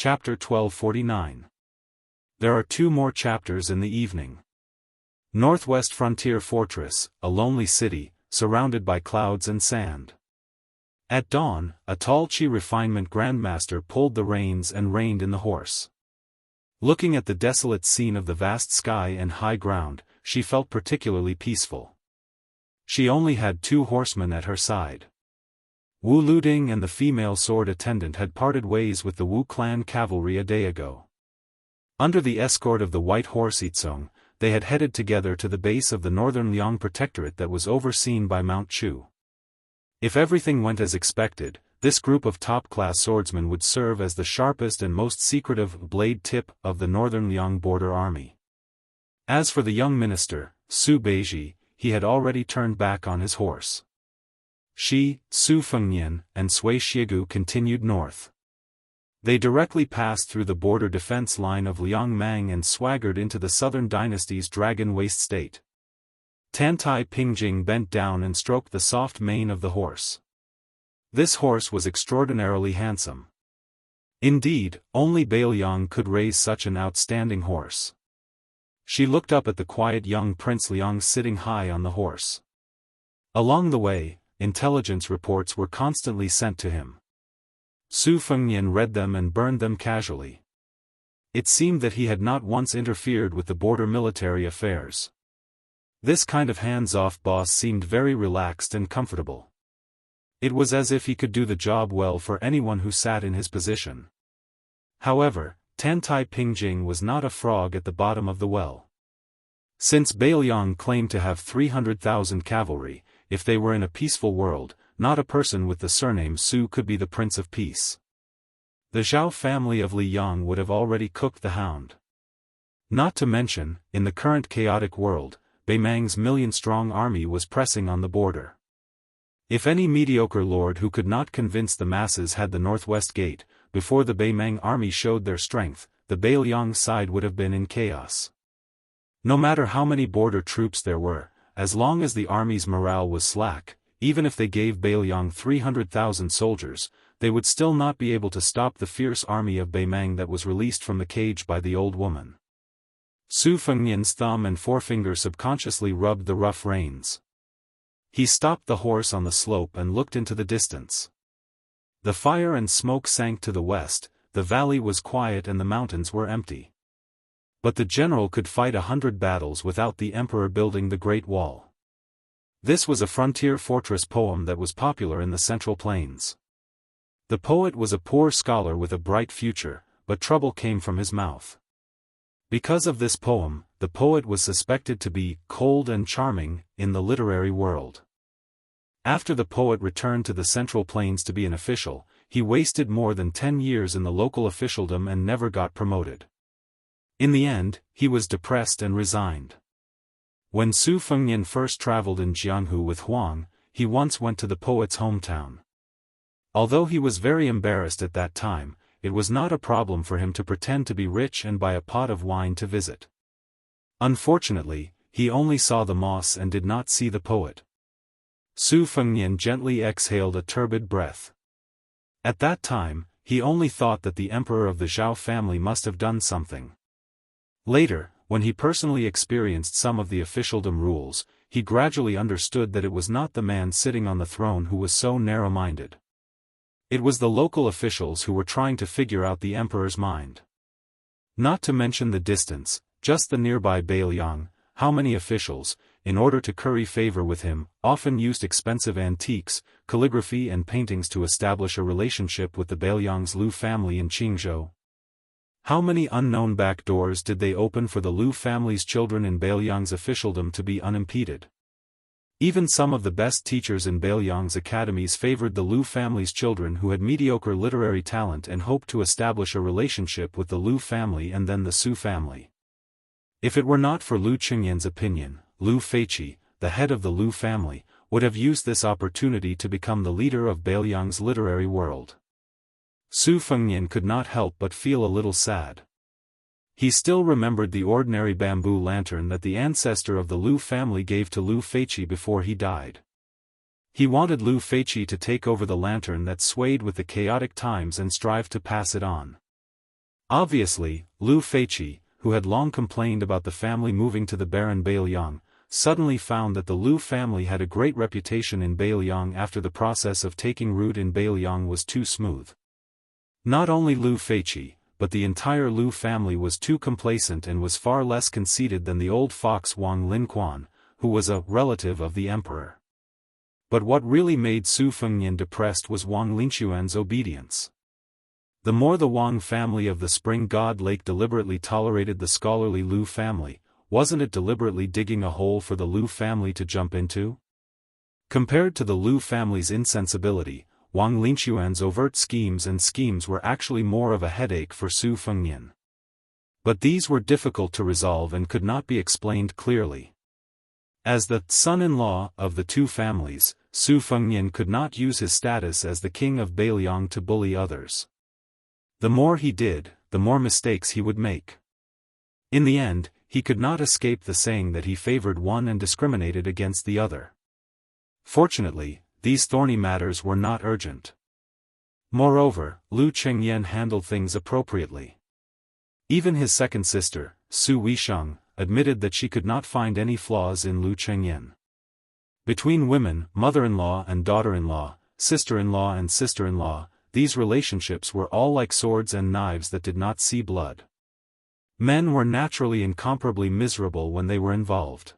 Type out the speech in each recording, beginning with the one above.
Chapter 1249. There are 2 more chapters in the evening. Northwest Frontier Fortress, a lonely city, surrounded by clouds and sand. At dawn, a tall Qi refinement grandmaster pulled the reins and reined in the horse. Looking at the desolate scene of the vast sky and high ground, she felt particularly peaceful. She only had 2 horsemen at her side. Wu Luding and the female sword attendant had parted ways with the Wu clan cavalry a day ago. Under the escort of the white horse Yitzong, they had headed together to the base of the northern Liang Protectorate that was overseen by Mount Chu. If everything went as expected, this group of top-class swordsmen would serve as the sharpest and most secretive blade tip of the northern Liang border army. As for the young minister, Su Beiji, he had already turned back on his horse. Shi, Su Fengnian, and Sui Shiegu continued north. They directly passed through the border defense line of Liangmang and swaggered into the southern dynasty's dragon waste state. Tantai Pingjing bent down and stroked the soft mane of the horse. This horse was extraordinarily handsome. Indeed, only Bailiang could raise such an outstanding horse. She looked up at the quiet young Prince Liang sitting high on the horse. Along the way, intelligence reports were constantly sent to him. Su Fengnian read them and burned them casually. It seemed that he had not once interfered with the border military affairs. This kind of hands-off boss seemed very relaxed and comfortable. It was as if he could do the job well for anyone who sat in his position. However, Tantai Pingjing was not a frog at the bottom of the well. Since Bailiang claimed to have 300,000 cavalry, if they were in a peaceful world, not a person with the surname Su could be the Prince of Peace. The Zhao family of Li Yang would have already cooked the hound. Not to mention, in the current chaotic world, Beimang's million-strong army was pressing on the border. If any mediocre lord who could not convince the masses had the northwest gate, before the Beimang army showed their strength, the Bailiang side would have been in chaos. No matter how many border troops there were, as long as the army's morale was slack, even if they gave Bailiang 300,000 soldiers, they would still not be able to stop the fierce army of Beimang that was released from the cage by the old woman. Su Fengnian's thumb and forefinger subconsciously rubbed the rough reins. He stopped the horse on the slope and looked into the distance. The fire and smoke sank to the west, the valley was quiet and the mountains were empty. But the general could fight 100 battles without the emperor building the Great Wall. This was a frontier fortress poem that was popular in the Central Plains. The poet was a poor scholar with a bright future, but trouble came from his mouth. Because of this poem, the poet was suspected to be cold and charming in the literary world. After the poet returned to the Central Plains to be an official, he wasted more than 10 years in the local officialdom and never got promoted. In the end, he was depressed and resigned. When Su Fengnian first traveled in Jianghu with Huang, he once went to the poet's hometown. Although he was very embarrassed at that time, it was not a problem for him to pretend to be rich and buy a pot of wine to visit. Unfortunately, he only saw the moss and did not see the poet. Su Fengnian gently exhaled a turbid breath. At that time, he only thought that the emperor of the Zhao family must have done something. Later, when he personally experienced some of the officialdom rules, he gradually understood that it was not the man sitting on the throne who was so narrow-minded. It was the local officials who were trying to figure out the emperor's mind. Not to mention the distance, just the nearby Bailiang, how many officials, in order to curry favor with him, often used expensive antiques, calligraphy and paintings to establish a relationship with the Bailiang's Lu family in Qingzhou. How many unknown back doors did they open for the Lu family's children in Bailiang's officialdom to be unimpeded? Even some of the best teachers in Bailiang's academies favored the Lu family's children who had mediocre literary talent and hoped to establish a relationship with the Lu family and then the Su family. If it were not for Lu Qingyan's opinion, Lu Feiqi, the head of the Lu family, would have used this opportunity to become the leader of Bailiang's literary world. Su Fengnian could not help but feel a little sad. He still remembered the ordinary bamboo lantern that the ancestor of the Lu family gave to Lu Feiqi before he died. He wanted Lu Feiqi to take over the lantern that swayed with the chaotic times and strive to pass it on. Obviously, Lu Feiqi, who had long complained about the family moving to the Baron Beiliang, suddenly found that the Lu family had a great reputation in Beiliang after the process of taking root in Beiliang was too smooth. Not only Lu Feiqi, but the entire Lu family was too complacent and was far less conceited than the old fox Wang Linquan, who was a relative of the emperor. But what really made Su Fengnian depressed was Wang Linquan's obedience. The more the Wang family of the Spring God Lake deliberately tolerated the scholarly Lu family, wasn't it deliberately digging a hole for the Lu family to jump into? Compared to the Lu family's insensibility, Wang Linquan's overt schemes were actually more of a headache for Su Fengnian. But these were difficult to resolve and could not be explained clearly. As the son-in-law of the two families, Su Fengnian could not use his status as the king of Beiliang to bully others. The more he did, the more mistakes he would make. In the end, he could not escape the saying that he favored one and discriminated against the other. Fortunately, these thorny matters were not urgent. Moreover, Lu Chengyan handled things appropriately. Even his second sister, Su Weisheng, admitted that she could not find any flaws in Lu Chengyan. Between women, mother-in-law and daughter-in-law, sister-in-law and sister-in-law, these relationships were all like swords and knives that did not see blood. Men were naturally incomparably miserable when they were involved.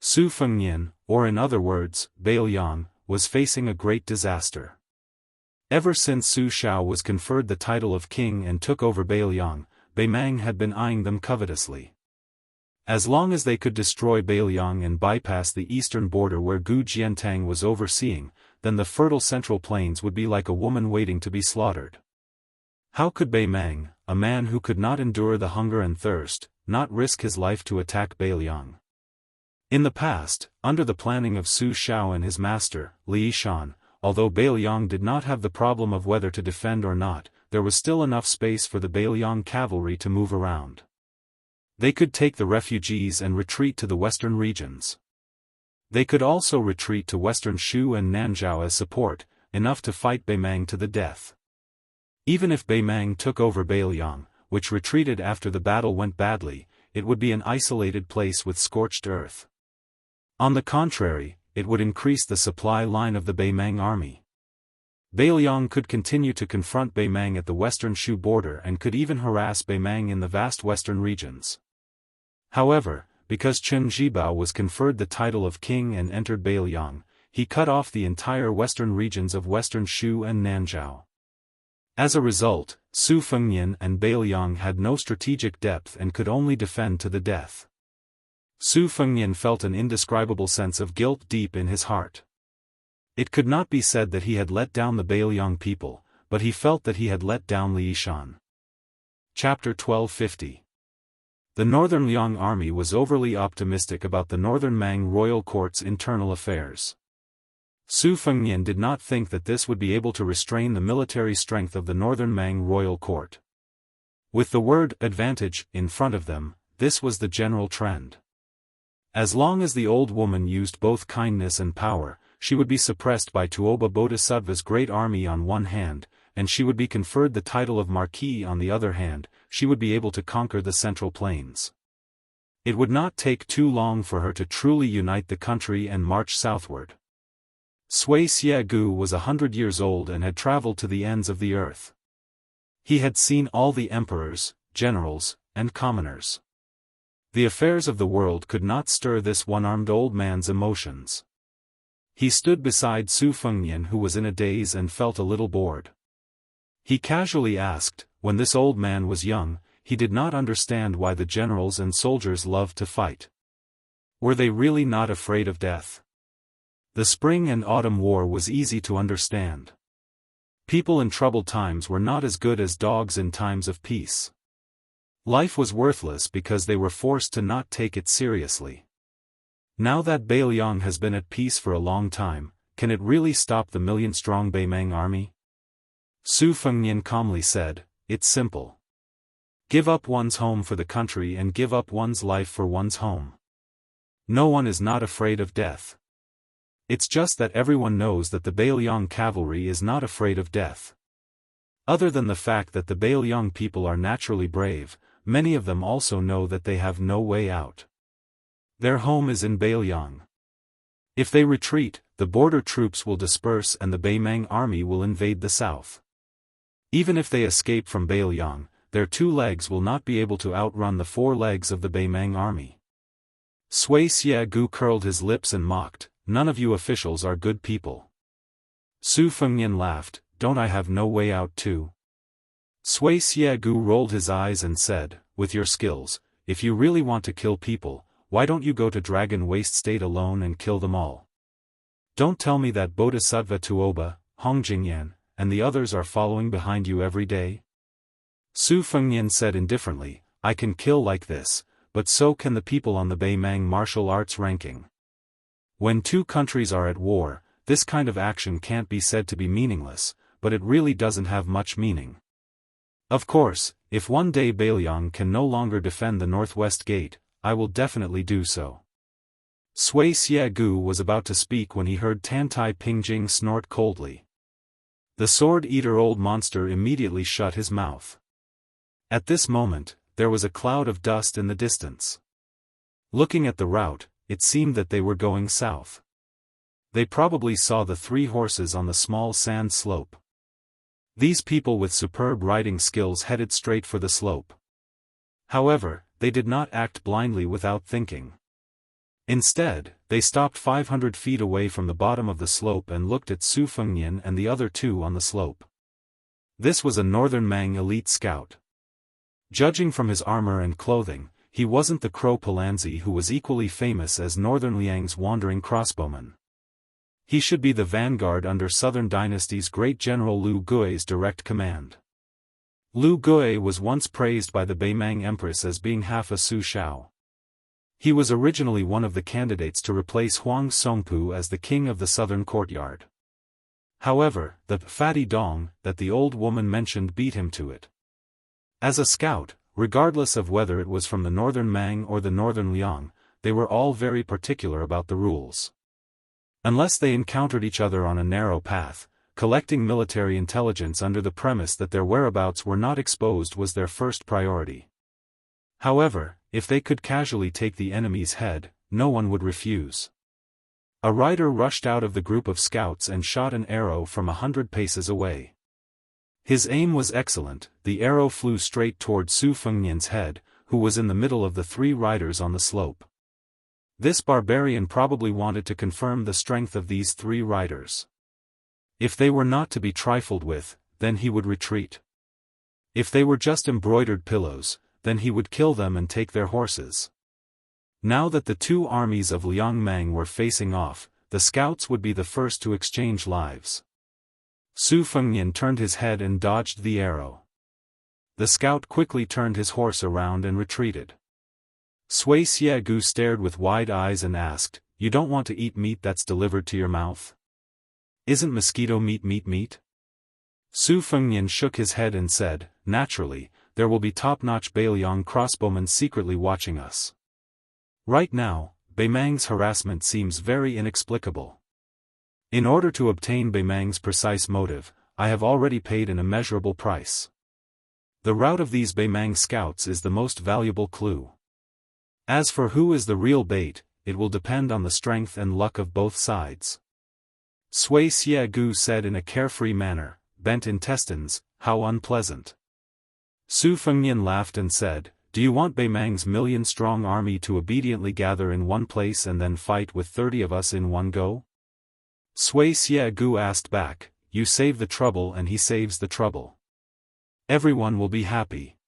Su Fengnian, or in other words, Beiliang, was facing a great disaster. Ever since Su Shao was conferred the title of king and took over Beiliang, Beimang had been eyeing them covetously. As long as they could destroy Beiliang and bypass the eastern border where Gu Jiantang was overseeing, then the fertile central plains would be like a woman waiting to be slaughtered. How could Beimang, a man who could not endure the hunger and thirst, not risk his life to attack Beiliang? In the past, under the planning of Su Shao and his master, Li Shan, although Beiliang did not have the problem of whether to defend or not, there was still enough space for the Beiliang cavalry to move around. They could take the refugees and retreat to the western regions. They could also retreat to western Shu and Nanzhao as support, enough to fight Beimang to the death. Even if Beimang took over Beiliang, which retreated after the battle went badly, it would be an isolated place with scorched earth. On the contrary, it would increase the supply line of the Beimang army. Beiliang could continue to confront Beimang at the western Shu border and could even harass Beimang in the vast western regions. However, because Chen Zhibao was conferred the title of king and entered Beiliang, he cut off the entire western regions of western Shu and Nanzhao. As a result, Su Fengnian and Beiliang had no strategic depth and could only defend to the death. Su Fengnian felt an indescribable sense of guilt deep in his heart. It could not be said that he had let down the Beiliang people, but he felt that he had let down Li Shan. Chapter 1250. The Northern Liang army was overly optimistic about the Northern Mang royal court's internal affairs. Su Fengnian did not think that this would be able to restrain the military strength of the Northern Mang royal court. With the word advantage in front of them, this was the general trend. As long as the old woman used both kindness and power, she would be suppressed by Tuoba Bodhisattva's great army on one hand, and she would be conferred the title of Marquis on the other hand. She would be able to conquer the Central Plains. It would not take too long for her to truly unite the country and march southward. Sui Xiegu was 100 years old and had traveled to the ends of the earth. He had seen all the emperors, generals, and commoners. The affairs of the world could not stir this one-armed old man's emotions. He stood beside Su Fengnian, who was in a daze and felt a little bored. He casually asked, when this old man was young, he did not understand why the generals and soldiers loved to fight. Were they really not afraid of death? The Spring and Autumn War was easy to understand. People in troubled times were not as good as dogs in times of peace. Life was worthless because they were forced to not take it seriously. Now that Beiliang has been at peace for a long time, can it really stop the million-strong Beimang army? Su Fengnian calmly said, "It's simple. Give up one's home for the country and give up one's life for one's home. No one is not afraid of death. It's just that everyone knows that the Beiliang cavalry is not afraid of death. Other than the fact that the Bailiang people are naturally brave, many of them also know that they have no way out. Their home is in Bailiang. If they retreat, the border troops will disperse and the Baimang army will invade the south. Even if they escape from Bailiang, their 2 legs will not be able to outrun the 4 legs of the Baimang army. Sui Xiegu curled his lips and mocked, "None of you officials are good people." Su Fengnian laughed, "Don't I have no way out too?" Sui Xiegu rolled his eyes and said, "With your skills, if you really want to kill people, why don't you go to Dragon Waste State alone and kill them all? Don't tell me that Bodhisattva Tuoba, Hongjingyan, and the others are following behind you every day." Su Fengnian said indifferently, "I can kill like this, but so can the people on the Baimang martial arts ranking. When 2 countries are at war, this kind of action can't be said to be meaningless, but it really doesn't have much meaning. Of course, if one day Bailiang can no longer defend the northwest gate, I will definitely do so." Sui Xiegu was about to speak when he heard Tantai Pingjing snort coldly. The sword-eater old monster immediately shut his mouth. At this moment, there was a cloud of dust in the distance. Looking at the route, it seemed that they were going south. They probably saw the 3 horses on the small sand slope. These people with superb riding skills headed straight for the slope. However, they did not act blindly without thinking. Instead, they stopped 500 feet away from the bottom of the slope and looked at Su Fengnian and the other 2 on the slope. This was a Northern Mang elite scout. Judging from his armor and clothing, he wasn't the Crow Palanzi who was equally famous as Northern Liang's wandering crossbowman. He should be the vanguard under Southern Dynasty's great general Lu Gui's direct command. Lu Gui was once praised by the Baimang Empress as being half a Su Shao. He was originally one of the candidates to replace Huang Songpu as the king of the southern courtyard. However, the fatty dong that the old woman mentioned beat him to it. As a scout, regardless of whether it was from the Northern Mang or the Northern Liang, they were all very particular about the rules. Unless they encountered each other on a narrow path, collecting military intelligence under the premise that their whereabouts were not exposed was their first priority. However, if they could casually take the enemy's head, no one would refuse. A rider rushed out of the group of scouts and shot an arrow from 100 paces away. His aim was excellent, the arrow flew straight toward Su Fengnian's head, who was in the middle of the 3 riders on the slope. This barbarian probably wanted to confirm the strength of these 3 riders. If they were not to be trifled with, then he would retreat. If they were just embroidered pillows, then he would kill them and take their horses. Now that the 2 armies of Liang Mang were facing off, the scouts would be the first to exchange lives. Su Fengnian turned his head and dodged the arrow. The scout quickly turned his horse around and retreated. Sui Xiegu stared with wide eyes and asked, "You don't want to eat meat that's delivered to your mouth? Isn't mosquito meat meat?" Su Fengnian shook his head and said, "Naturally, there will be top-notch Bailiang crossbowmen secretly watching us. Right now, Baimang's harassment seems very inexplicable. In order to obtain Baimang's precise motive, I have already paid an immeasurable price. The route of these Baimang scouts is the most valuable clue. As for who is the real bait, it will depend on the strength and luck of both sides." Sui Xiegu said in a carefree manner, "Bent intestines, how unpleasant." Su Fengnian laughed and said, "Do you want Baimang's million-strong army to obediently gather in one place and then fight with 30 of us in one go?" Sui Xiegu asked back, "You save the trouble and he saves the trouble. Everyone will be happy.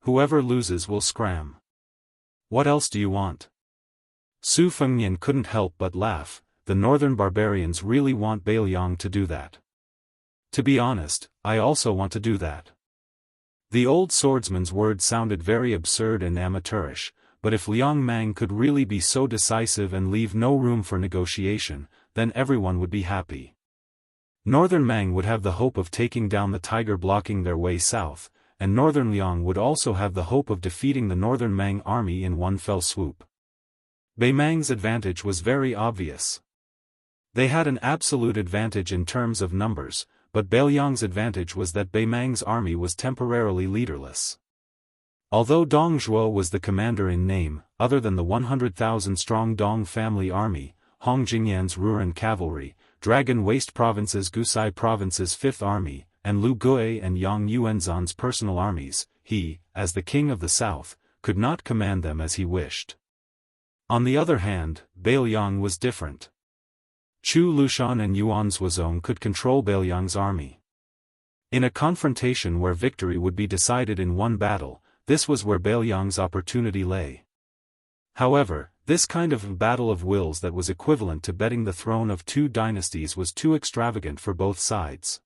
Whoever loses will scram. What else do you want?" Su Fengnian couldn't help but laugh. The northern barbarians really want Bailiang to do that. To be honest, I also want to do that. The old swordsman's words sounded very absurd and amateurish, but if Liang Mang could really be so decisive and leave no room for negotiation, then everyone would be happy. Northern Mang would have the hope of taking down the tiger blocking their way south, and Northern Liang would also have the hope of defeating the Northern Mang army in one fell swoop. Baimang's advantage was very obvious. They had an absolute advantage in terms of numbers, but Bailiang's advantage was that Bei Mang's army was temporarily leaderless. Although Dong Zhuo was the commander in name, other than the 100,000-strong Dong family army, Hong Jingyan's Ruren cavalry, Dragon Waste Province's Gusai Province's 5th Army, and Lu Gui and Yang Yuanzhan's personal armies, he, as the king of the south, could not command them as he wished. On the other hand, Bailiang was different. Chu Lushan and Yuan Zuozong could control Bailiang's army. In a confrontation where victory would be decided in one battle, this was where Bailiang's opportunity lay. However, this kind of battle of wills that was equivalent to betting the throne of 2 dynasties was too extravagant for both sides.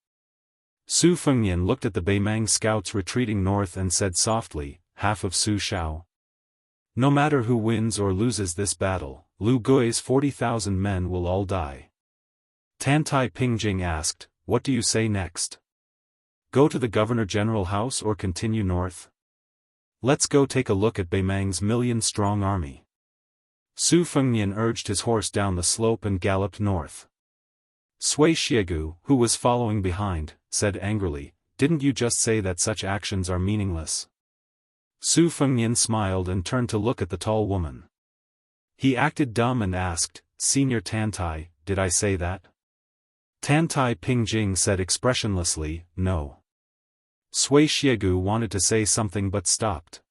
Su Fengnian looked at the Bei Mang scouts retreating north and said softly, half of Su Shao. No matter who wins or loses this battle, Lu Gui's 40,000 men will all die. Tantai Pingjing asked, what do you say next? Go to the Governor-General house or continue north? Let's go take a look at Bei Mang's million-strong army. Su Fengnian urged his horse down the slope and galloped north. Sui Xiegu, who was following behind, said angrily, didn't you just say that such actions are meaningless? Su Fengnian smiled and turned to look at the tall woman. He acted dumb and asked, Senior Tantai, did I say that? Tantai Pingjing said expressionlessly, no. Sui Xiegu wanted to say something but stopped.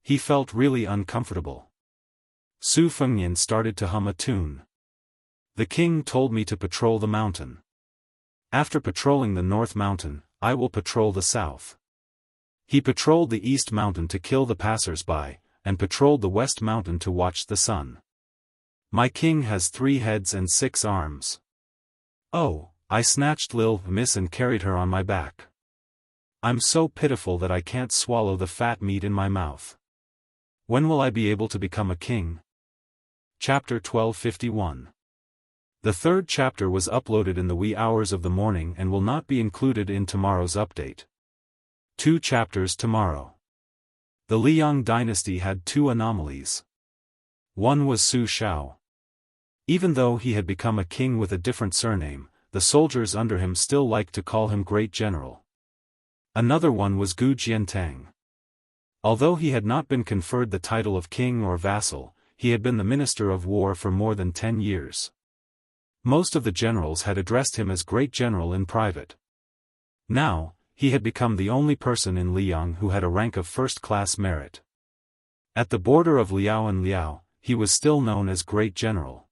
He felt really uncomfortable. Su Fengnian started to hum a tune. The king told me to patrol the mountain. After patrolling the north mountain, I will patrol the south. He patrolled the east mountain to kill the passers-by, and patrolled the west mountain to watch the sun. My king has 3 heads and 6 arms. Oh, I snatched Lil Miss and carried her on my back. I'm so pitiful that I can't swallow the fat meat in my mouth. When will I be able to become a king? Chapter 1251. The 3rd chapter was uploaded in the wee hours of the morning and will not be included in tomorrow's update. 2 chapters tomorrow. The Liang dynasty had 2 anomalies. One was Su Shao. Even though he had become a king with a different surname, the soldiers under him still liked to call him Great General. Another one was Gu Jiantang. Although he had not been conferred the title of king or vassal, he had been the minister of war for more than 10 years. Most of the generals had addressed him as Great General in private. Now, he had become the only person in Liang who had a rank of first-class merit. At the border of Liao and Liao, he was still known as Great General.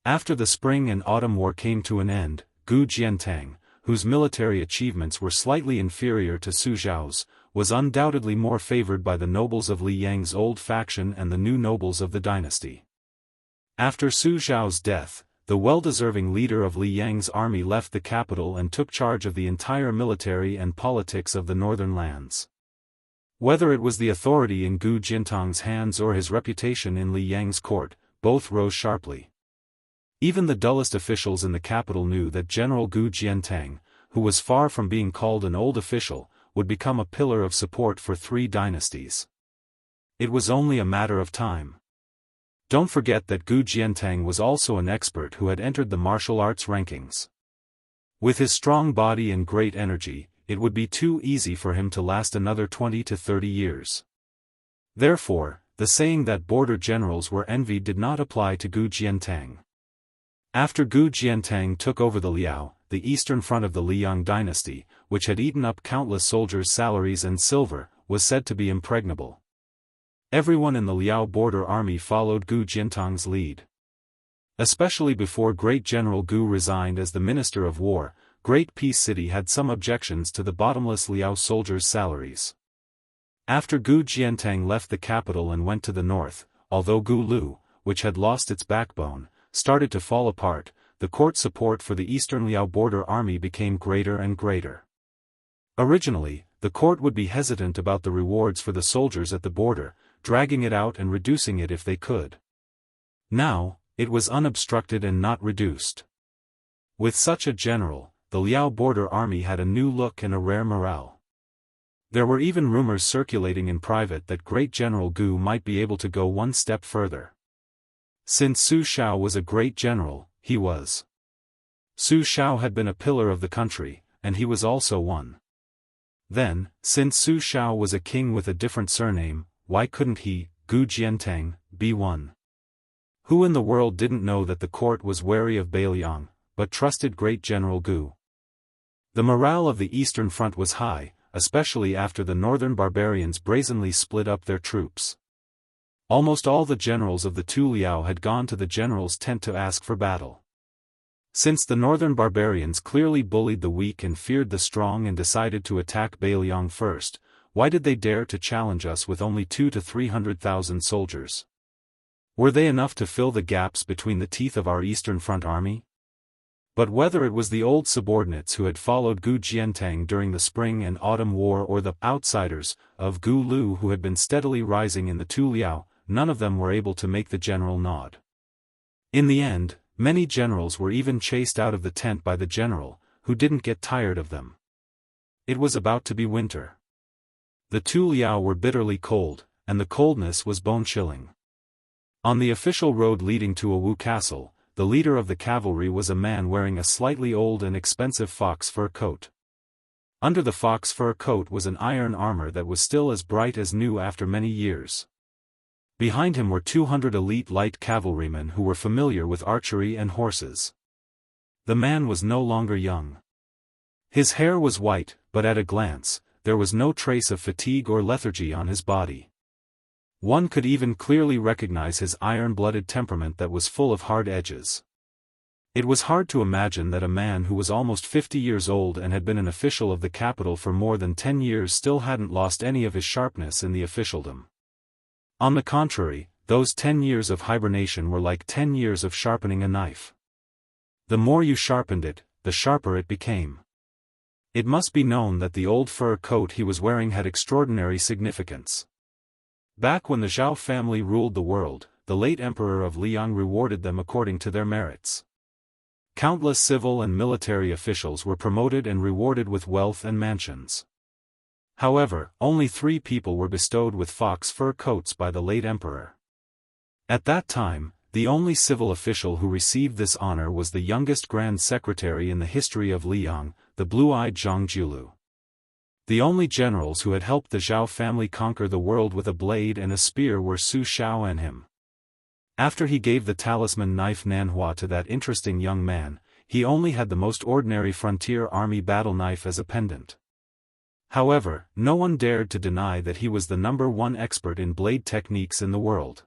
After the spring and autumn war came to an end, Gu Jiantang, whose military achievements were slightly inferior to Su Zhao's, was undoubtedly more favored by the nobles of Li Yang's old faction and the new nobles of the dynasty. After Su Zhao's death, the well-deserving leader of Li Yang's army left the capital and took charge of the entire military and politics of the northern lands. Whether it was the authority in Gu Jiantang's hands or his reputation in Li Yang's court, both rose sharply. Even the dullest officials in the capital knew that General Gu Jiantang, who was far from being called an old official, would become a pillar of support for 3 dynasties. It was only a matter of time. Don't forget that Gu Jiantang was also an expert who had entered the martial arts rankings. With his strong body and great energy, it would be too easy for him to last another 20 to 30 years. Therefore, the saying that border generals were envied did not apply to Gu Jiantang. After Gu Jiantang took over the Liao, the eastern front of the Liang dynasty, which had eaten up countless soldiers' salaries and silver, was said to be impregnable. Everyone in the Liao border army followed Gu Jiantang's lead. Especially before Great General Gu resigned as the Minister of War, Great Peace City had some objections to the bottomless Liao soldiers' salaries. After Gu Jiantang left the capital and went to the north, although Gu Lu, which had lost its backbone, started to fall apart, the court support for the eastern Liao border army became greater and greater. Originally, the court would be hesitant about the rewards for the soldiers at the border, dragging it out and reducing it if they could. Now, it was unobstructed and not reduced. With such a general, the Liao border army had a new look and a rare morale. There were even rumors circulating in private that Great General Gu might be able to go one step further. Since Su Shao was a great general, he was Su Xiao had been a pillar of the country, and he was also one. Then, since Su Xiao was a king with a different surname, why couldn't he, Gu Jiantang, be one? Who in the world didn't know that the court was wary of Beiliang, but trusted great General Gu? The morale of the Eastern Front was high, especially after the northern barbarians brazenly split up their troops. Almost all the generals of the Tu Liao had gone to the general's tent to ask for battle. Since the northern barbarians clearly bullied the weak and feared the strong and decided to attack Beiliang first, why did they dare to challenge us with only 200,000 to 300,000 soldiers? Were they enough to fill the gaps between the teeth of our Eastern Front army? But whether it was the old subordinates who had followed Gu Jiantang during the Spring and Autumn War or the outsiders of Gu Lu who had been steadily rising in the Tu Liao, none of them were able to make the general nod. In the end, many generals were even chased out of the tent by the general, who didn't get tired of them. It was about to be winter. The Tu Liao were bitterly cold, and the coldness was bone-chilling. On the official road leading to a Wu castle, the leader of the cavalry was a man wearing a slightly old and expensive fox fur coat. Under the fox fur coat was an iron armor that was still as bright as new after many years. Behind him were 200 elite light cavalrymen who were familiar with archery and horses. The man was no longer young. His hair was white, but at a glance, there was no trace of fatigue or lethargy on his body. One could even clearly recognize his iron-blooded temperament that was full of hard edges. It was hard to imagine that a man who was almost 50 years old and had been an official of the capital for more than 10 years still hadn't lost any of his sharpness in the officialdom. On the contrary, those 10 years of hibernation were like 10 years of sharpening a knife. The more you sharpened it, the sharper it became. It must be known that the old fur coat he was wearing had extraordinary significance. Back when the Zhao family ruled the world, the late emperor of Liang rewarded them according to their merits. Countless civil and military officials were promoted and rewarded with wealth and mansions. However, only 3 people were bestowed with fox fur coats by the late emperor. At that time, the only civil official who received this honor was the youngest grand secretary in the history of Liang, the blue-eyed Zhang Jiulu. The only generals who had helped the Zhao family conquer the world with a blade and a spear were Su Xiao and him. After he gave the talisman knife Nanhua to that interesting young man, he only had the most ordinary frontier army battle knife as a pendant. However, no one dared to deny that he was the #1 expert in blade techniques in the world.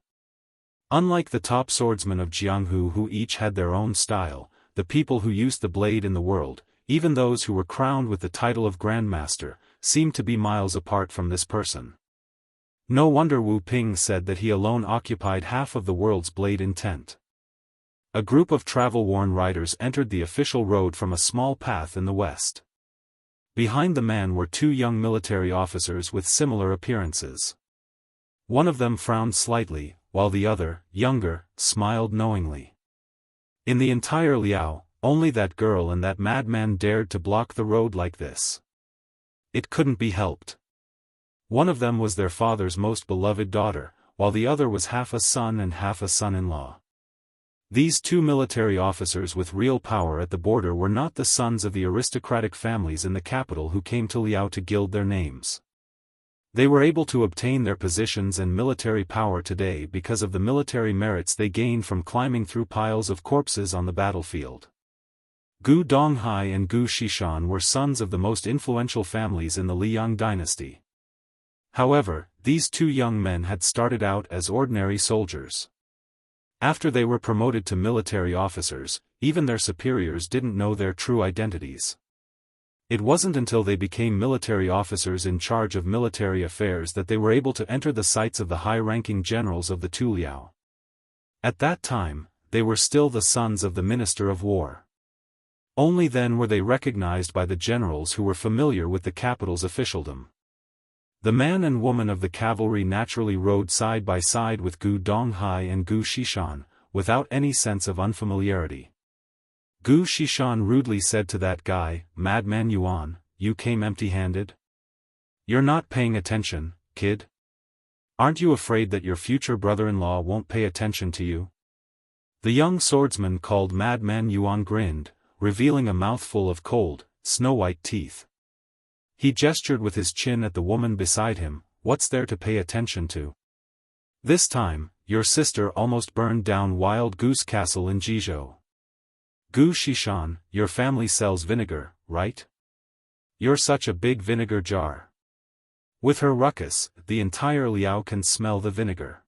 Unlike the top swordsmen of Jianghu who each had their own style, the people who used the blade in the world, even those who were crowned with the title of Grandmaster, seemed to be miles apart from this person. No wonder Wu Ping said that he alone occupied half of the world's blade intent. A group of travel-worn riders entered the official road from a small path in the west. Behind the man were 2 young military officers with similar appearances. One of them frowned slightly, while the other, younger, smiled knowingly. In the entire Liao, only that girl and that madman dared to block the road like this. It couldn't be helped. One of them was their father's most beloved daughter, while the other was half a son and half a son-in-law. These 2 military officers with real power at the border were not the sons of the aristocratic families in the capital who came to Liao to gild their names. They were able to obtain their positions and military power today because of the military merits they gained from climbing through piles of corpses on the battlefield. Gu Donghai and Gu Xishan were sons of the most influential families in the Liang dynasty. However, these 2 young men had started out as ordinary soldiers. After they were promoted to military officers, even their superiors didn't know their true identities. It wasn't until they became military officers in charge of military affairs that they were able to enter the sights of the high-ranking generals of the Tu Liao. At that time, they were still the sons of the Minister of War. Only then were they recognized by the generals who were familiar with the capital's officialdom. The man and woman of the cavalry naturally rode side by side with Gu Donghai and Gu Xishan, without any sense of unfamiliarity. Gu Xishan rudely said to that guy, "Madman Yuan, you came empty-handed? You're not paying attention, kid? Aren't you afraid that your future brother-in-law won't pay attention to you?" The young swordsman called Madman Yuan grinned, revealing a mouthful of cold, snow-white teeth. He gestured with his chin at the woman beside him. What's there to pay attention to? This time, your sister almost burned down Wild Goose Castle in Jianghu. Gu Shishan, your family sells vinegar, right? You're such a big vinegar jar. With her ruckus, the entire Liao can smell the vinegar.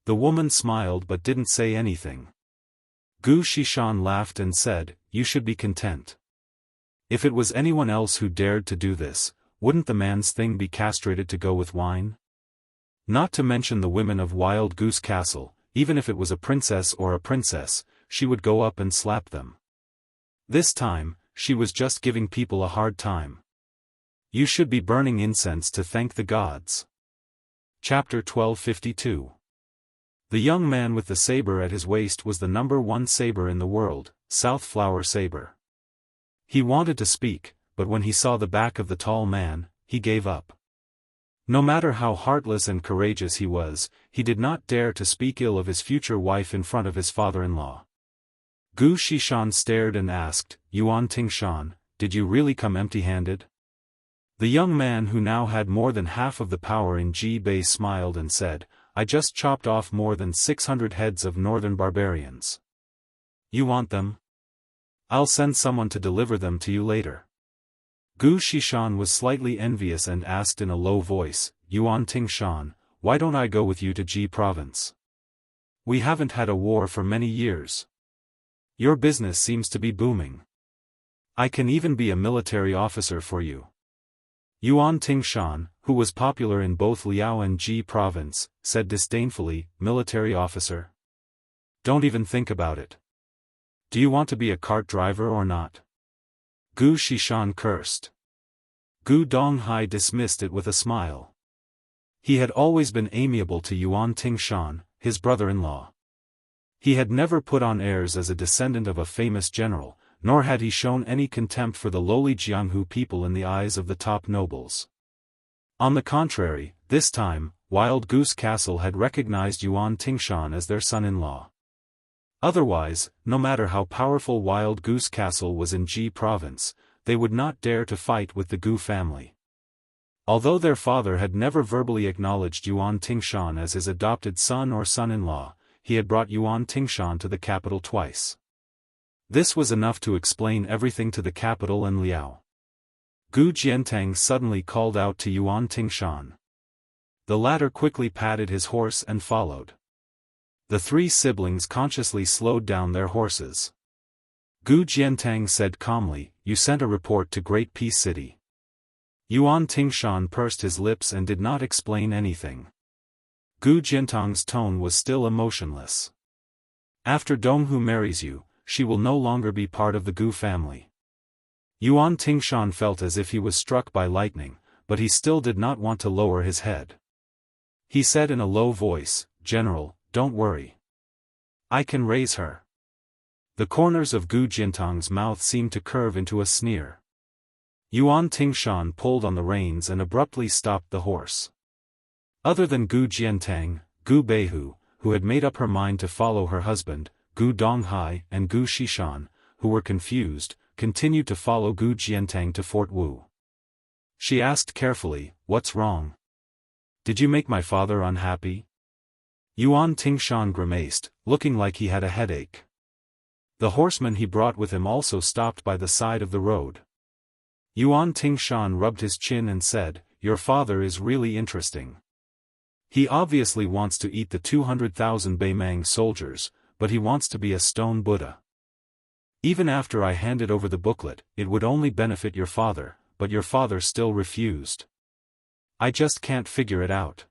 The woman smiled but didn't say anything. Gu Shishan laughed and said, you should be content. If it was anyone else who dared to do this, wouldn't the man's thing be castrated to go with wine? Not to mention the women of Wild Goose Castle, even if it was a princess or a princess, she would go up and slap them. This time, she was just giving people a hard time. You should be burning incense to thank the gods. Chapter 1252. The young man with the saber at his waist was the #1 saber in the world, South Flower Saber. He wanted to speak, but when he saw the back of the tall man, he gave up. No matter how heartless and courageous he was, he did not dare to speak ill of his future wife in front of his father-in-law. Gu Shishan stared and asked, Yuan Tingshan, did you really come empty-handed? The young man who now had more than half of the power in Jibei smiled and said, I just chopped off more than 600 heads of northern barbarians. You want them? I'll send someone to deliver them to you later. Gu Shishan was slightly envious and asked in a low voice, Yuan Tingshan, why don't I go with you to Ji province? We haven't had a war for many years. Your business seems to be booming. I can even be a military officer for you. Yuan Tingshan, who was popular in both Liao and Ji province, said disdainfully, military officer? Don't even think about it. Do you want to be a cart driver or not? Gu Shishan cursed. Gu Donghai dismissed it with a smile. He had always been amiable to Yuan Tingshan, his brother-in-law. He had never put on airs as a descendant of a famous general, nor had he shown any contempt for the lowly Jianghu people in the eyes of the top nobles. On the contrary, this time, Wild Goose Castle had recognized Yuan Tingshan as their son-in-law. Otherwise, no matter how powerful Wild Goose Castle was in Ji province, they would not dare to fight with the Gu family. Although their father had never verbally acknowledged Yuan Tingshan as his adopted son or son-in-law, he had brought Yuan Tingshan to the capital twice. This was enough to explain everything to the capital and Liao. Gu Jiantang suddenly called out to Yuan Tingshan. The latter quickly patted his horse and followed. The three siblings consciously slowed down their horses. Gu Jiantang said calmly, you sent a report to Great Peace City. Yuan Tingshan pursed his lips and did not explain anything. Gu Jiantang's tone was still emotionless. After Donghu marries you, she will no longer be part of the Gu family. Yuan Tingshan felt as if he was struck by lightning, but he still did not want to lower his head. He said in a low voice, General, don't worry. I can raise her. The corners of Gu Jiantang's mouth seemed to curve into a sneer. Yuan Tingshan pulled on the reins and abruptly stopped the horse. Other than Gu Jiantang, Gu Beihu, who had made up her mind to follow her husband, Gu Donghai and Gu Shishan, who were confused, continued to follow Gu Jiantang to Fort Wu. She asked carefully, what's wrong? Did you make my father unhappy? Yuan Tingshan grimaced, looking like he had a headache. The horseman he brought with him also stopped by the side of the road. Yuan Tingshan rubbed his chin and said, your father is really interesting. He obviously wants to eat the 200,000 Beimang soldiers, but he wants to be a stone Buddha. Even after I handed over the booklet, it would only benefit your father, but your father still refused. I just can't figure it out.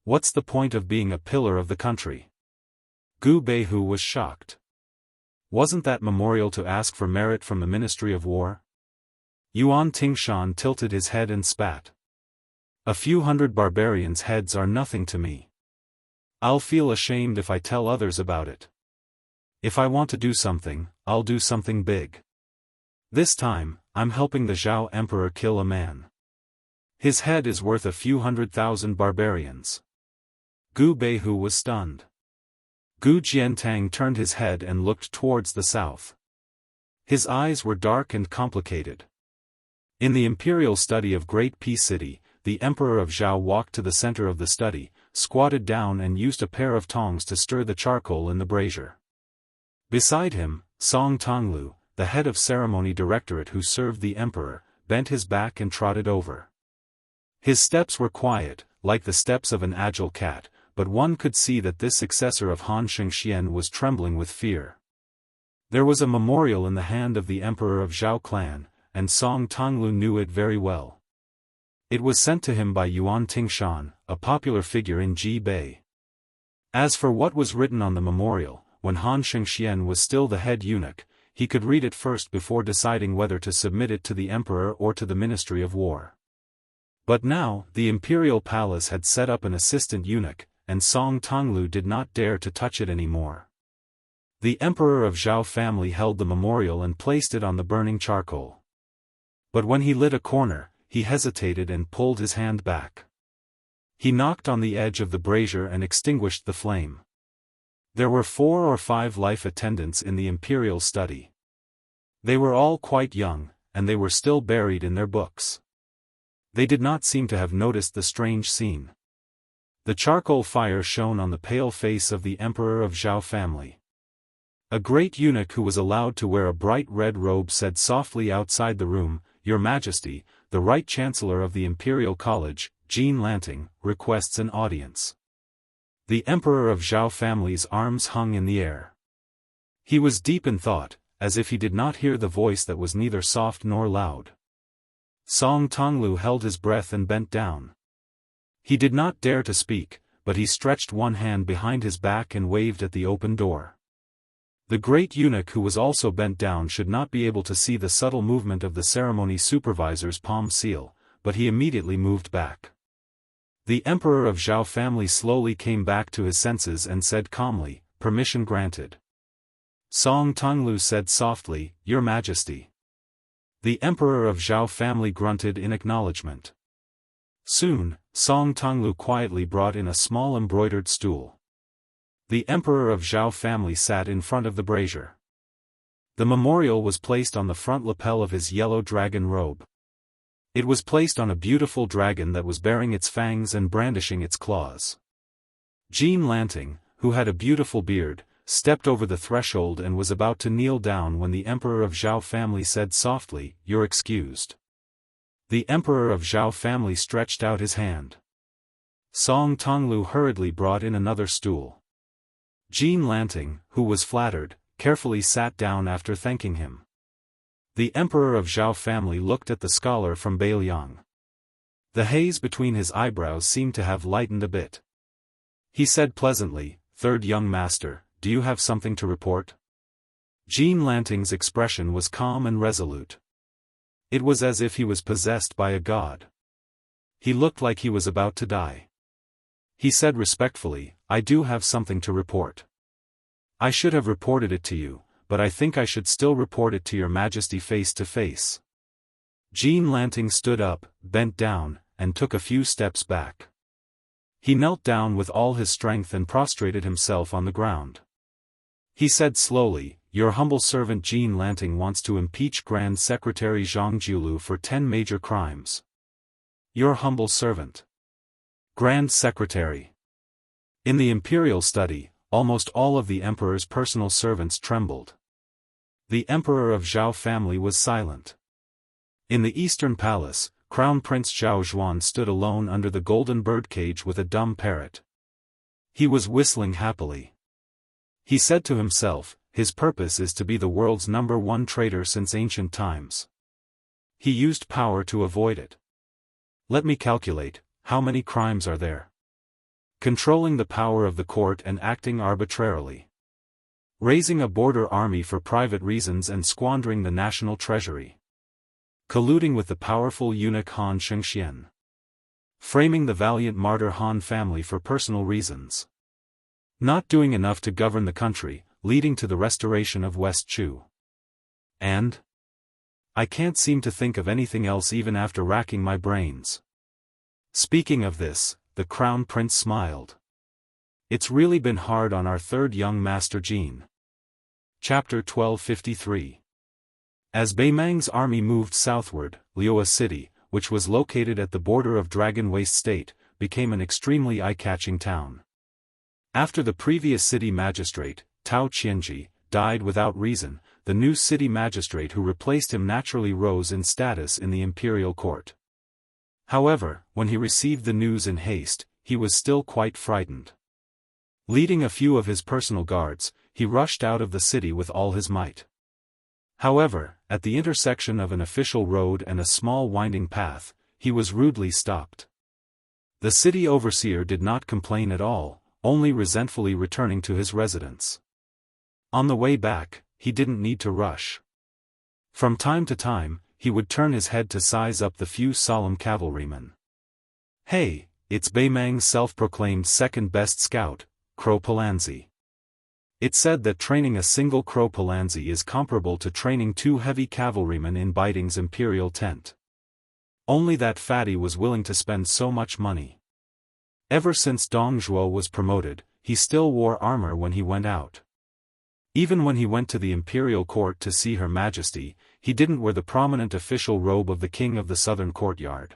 What's the point of being a pillar of the country? Gu Beihu was shocked. Wasn't that memorial to ask for merit from the Ministry of War? Yuan Tingshan tilted his head and spat. A few hundred barbarians' heads are nothing to me. I'll feel ashamed if I tell others about it. If I want to do something, I'll do something big. This time, I'm helping the Zhao Emperor kill a man. His head is worth a few 100,000 barbarians. Gu Beihu was stunned. Gu Jiantang turned his head and looked towards the south. His eyes were dark and complicated. In the imperial study of Great Peace City, the Emperor of Zhao walked to the center of the study, squatted down and used a pair of tongs to stir the charcoal in the brazier. Beside him, Song Tonglu, the head of ceremony directorate who served the emperor, bent his back and trotted over. His steps were quiet, like the steps of an agile cat, but one could see that this successor of Han Shengxian was trembling with fear. There was a memorial in the hand of the emperor of Zhao clan, and Song Tonglu knew it very well. It was sent to him by Yuan Tingshan, a popular figure in Ji Bei. As for what was written on the memorial, when Han Shengxian was still the head eunuch, he could read it first before deciding whether to submit it to the emperor or to the Ministry of War. But now, the imperial palace had set up an assistant eunuch, and Song Tonglu did not dare to touch it anymore. The emperor of Zhao family held the memorial and placed it on the burning charcoal. But when he lit a corner, he hesitated and pulled his hand back. He knocked on the edge of the brazier and extinguished the flame. There were 4 or 5 life attendants in the imperial study. They were all quite young, and they were still buried in their books. They did not seem to have noticed the strange scene. The charcoal fire shone on the pale face of the emperor of Zhao family. A great eunuch who was allowed to wear a bright red robe said softly outside the room, "Your Majesty, the Right Chancellor of the Imperial College, Jean Lanting, requests an audience." The emperor of Zhao family's arms hung in the air. He was deep in thought, as if he did not hear the voice that was neither soft nor loud. Song Tonglu held his breath and bent down. He did not dare to speak, but he stretched one hand behind his back and waved at the open door. The great eunuch who was also bent down should not be able to see the subtle movement of the ceremony supervisor's palm seal, but he immediately moved back. The emperor of Zhao family slowly came back to his senses and said calmly, "Permission granted." Song Tonglu said softly, "Your Majesty." The emperor of Zhao family grunted in acknowledgement. Soon, Song Tonglu quietly brought in a small embroidered stool. The emperor of Zhao family sat in front of the brazier. The memorial was placed on the front lapel of his yellow dragon robe. It was placed on a beautiful dragon that was baring its fangs and brandishing its claws. Jean Lanting, who had a beautiful beard, stepped over the threshold and was about to kneel down when the emperor of Zhao family said softly, "You're excused." The emperor of Zhao family stretched out his hand. Song Tonglu hurriedly brought in another stool. Jean Lanting, who was flattered, carefully sat down after thanking him. The emperor of Zhao family looked at the scholar from Beiliang. The haze between his eyebrows seemed to have lightened a bit. He said pleasantly, "Third young master, do you have something to report?" Jean Lanting's expression was calm and resolute. It was as if he was possessed by a god. He looked like he was about to die. He said respectfully, "I do have something to report. I should have reported it to you, but I think I should still report it to your Majesty face to face." Jean Lanting stood up, bent down, and took a few steps back. He knelt down with all his strength and prostrated himself on the ground. He said slowly, "Your humble servant Jean Lanting wants to impeach Grand Secretary Zhang Jiulu for 10 major crimes." Your humble servant. Grand Secretary. In the imperial study, almost all of the emperor's personal servants trembled. The emperor of Zhao family was silent. In the eastern palace, Crown Prince Zhao Zhuan stood alone under the golden birdcage with a dumb parrot. He was whistling happily. He said to himself, his purpose is to be the world's #1 traitor since ancient times. He used power to avoid it. Let me calculate, how many crimes are there? Controlling the power of the court and acting arbitrarily. Raising a border army for private reasons and squandering the national treasury. Colluding with the powerful eunuch Han Shengxian. Framing the valiant martyr Han family for personal reasons. Not doing enough to govern the country, leading to the restoration of West Chu. And? I can't seem to think of anything else even after racking my brains. Speaking of this, the Crown Prince smiled. It's really been hard on our third young master Jean. Chapter 1253. As Beimang's army moved southward, Liuwa City, which was located at the border of Dragon Waste State, became an extremely eye-catching town. After the previous city magistrate, Tao Qianji, died without reason, the new city magistrate who replaced him naturally rose in status in the imperial court. However, when he received the news in haste, he was still quite frightened. Leading a few of his personal guards, he rushed out of the city with all his might. However, at the intersection of an official road and a small winding path, he was rudely stopped. The city overseer did not complain at all, only resentfully returning to his residence. On the way back, he didn't need to rush. From time to time, he would turn his head to size up the few solemn cavalrymen. "Hey, it's Beimang's self-proclaimed second-best scout, Crow Palanzi." It said that training a single Crow Palanzi is comparable to training 2 heavy cavalrymen in Baiting's imperial tent. Only that fatty was willing to spend so much money. Ever since Dong Zhuo was promoted, he still wore armor when he went out. Even when he went to the imperial court to see Her Majesty, he didn't wear the prominent official robe of the king of the southern courtyard.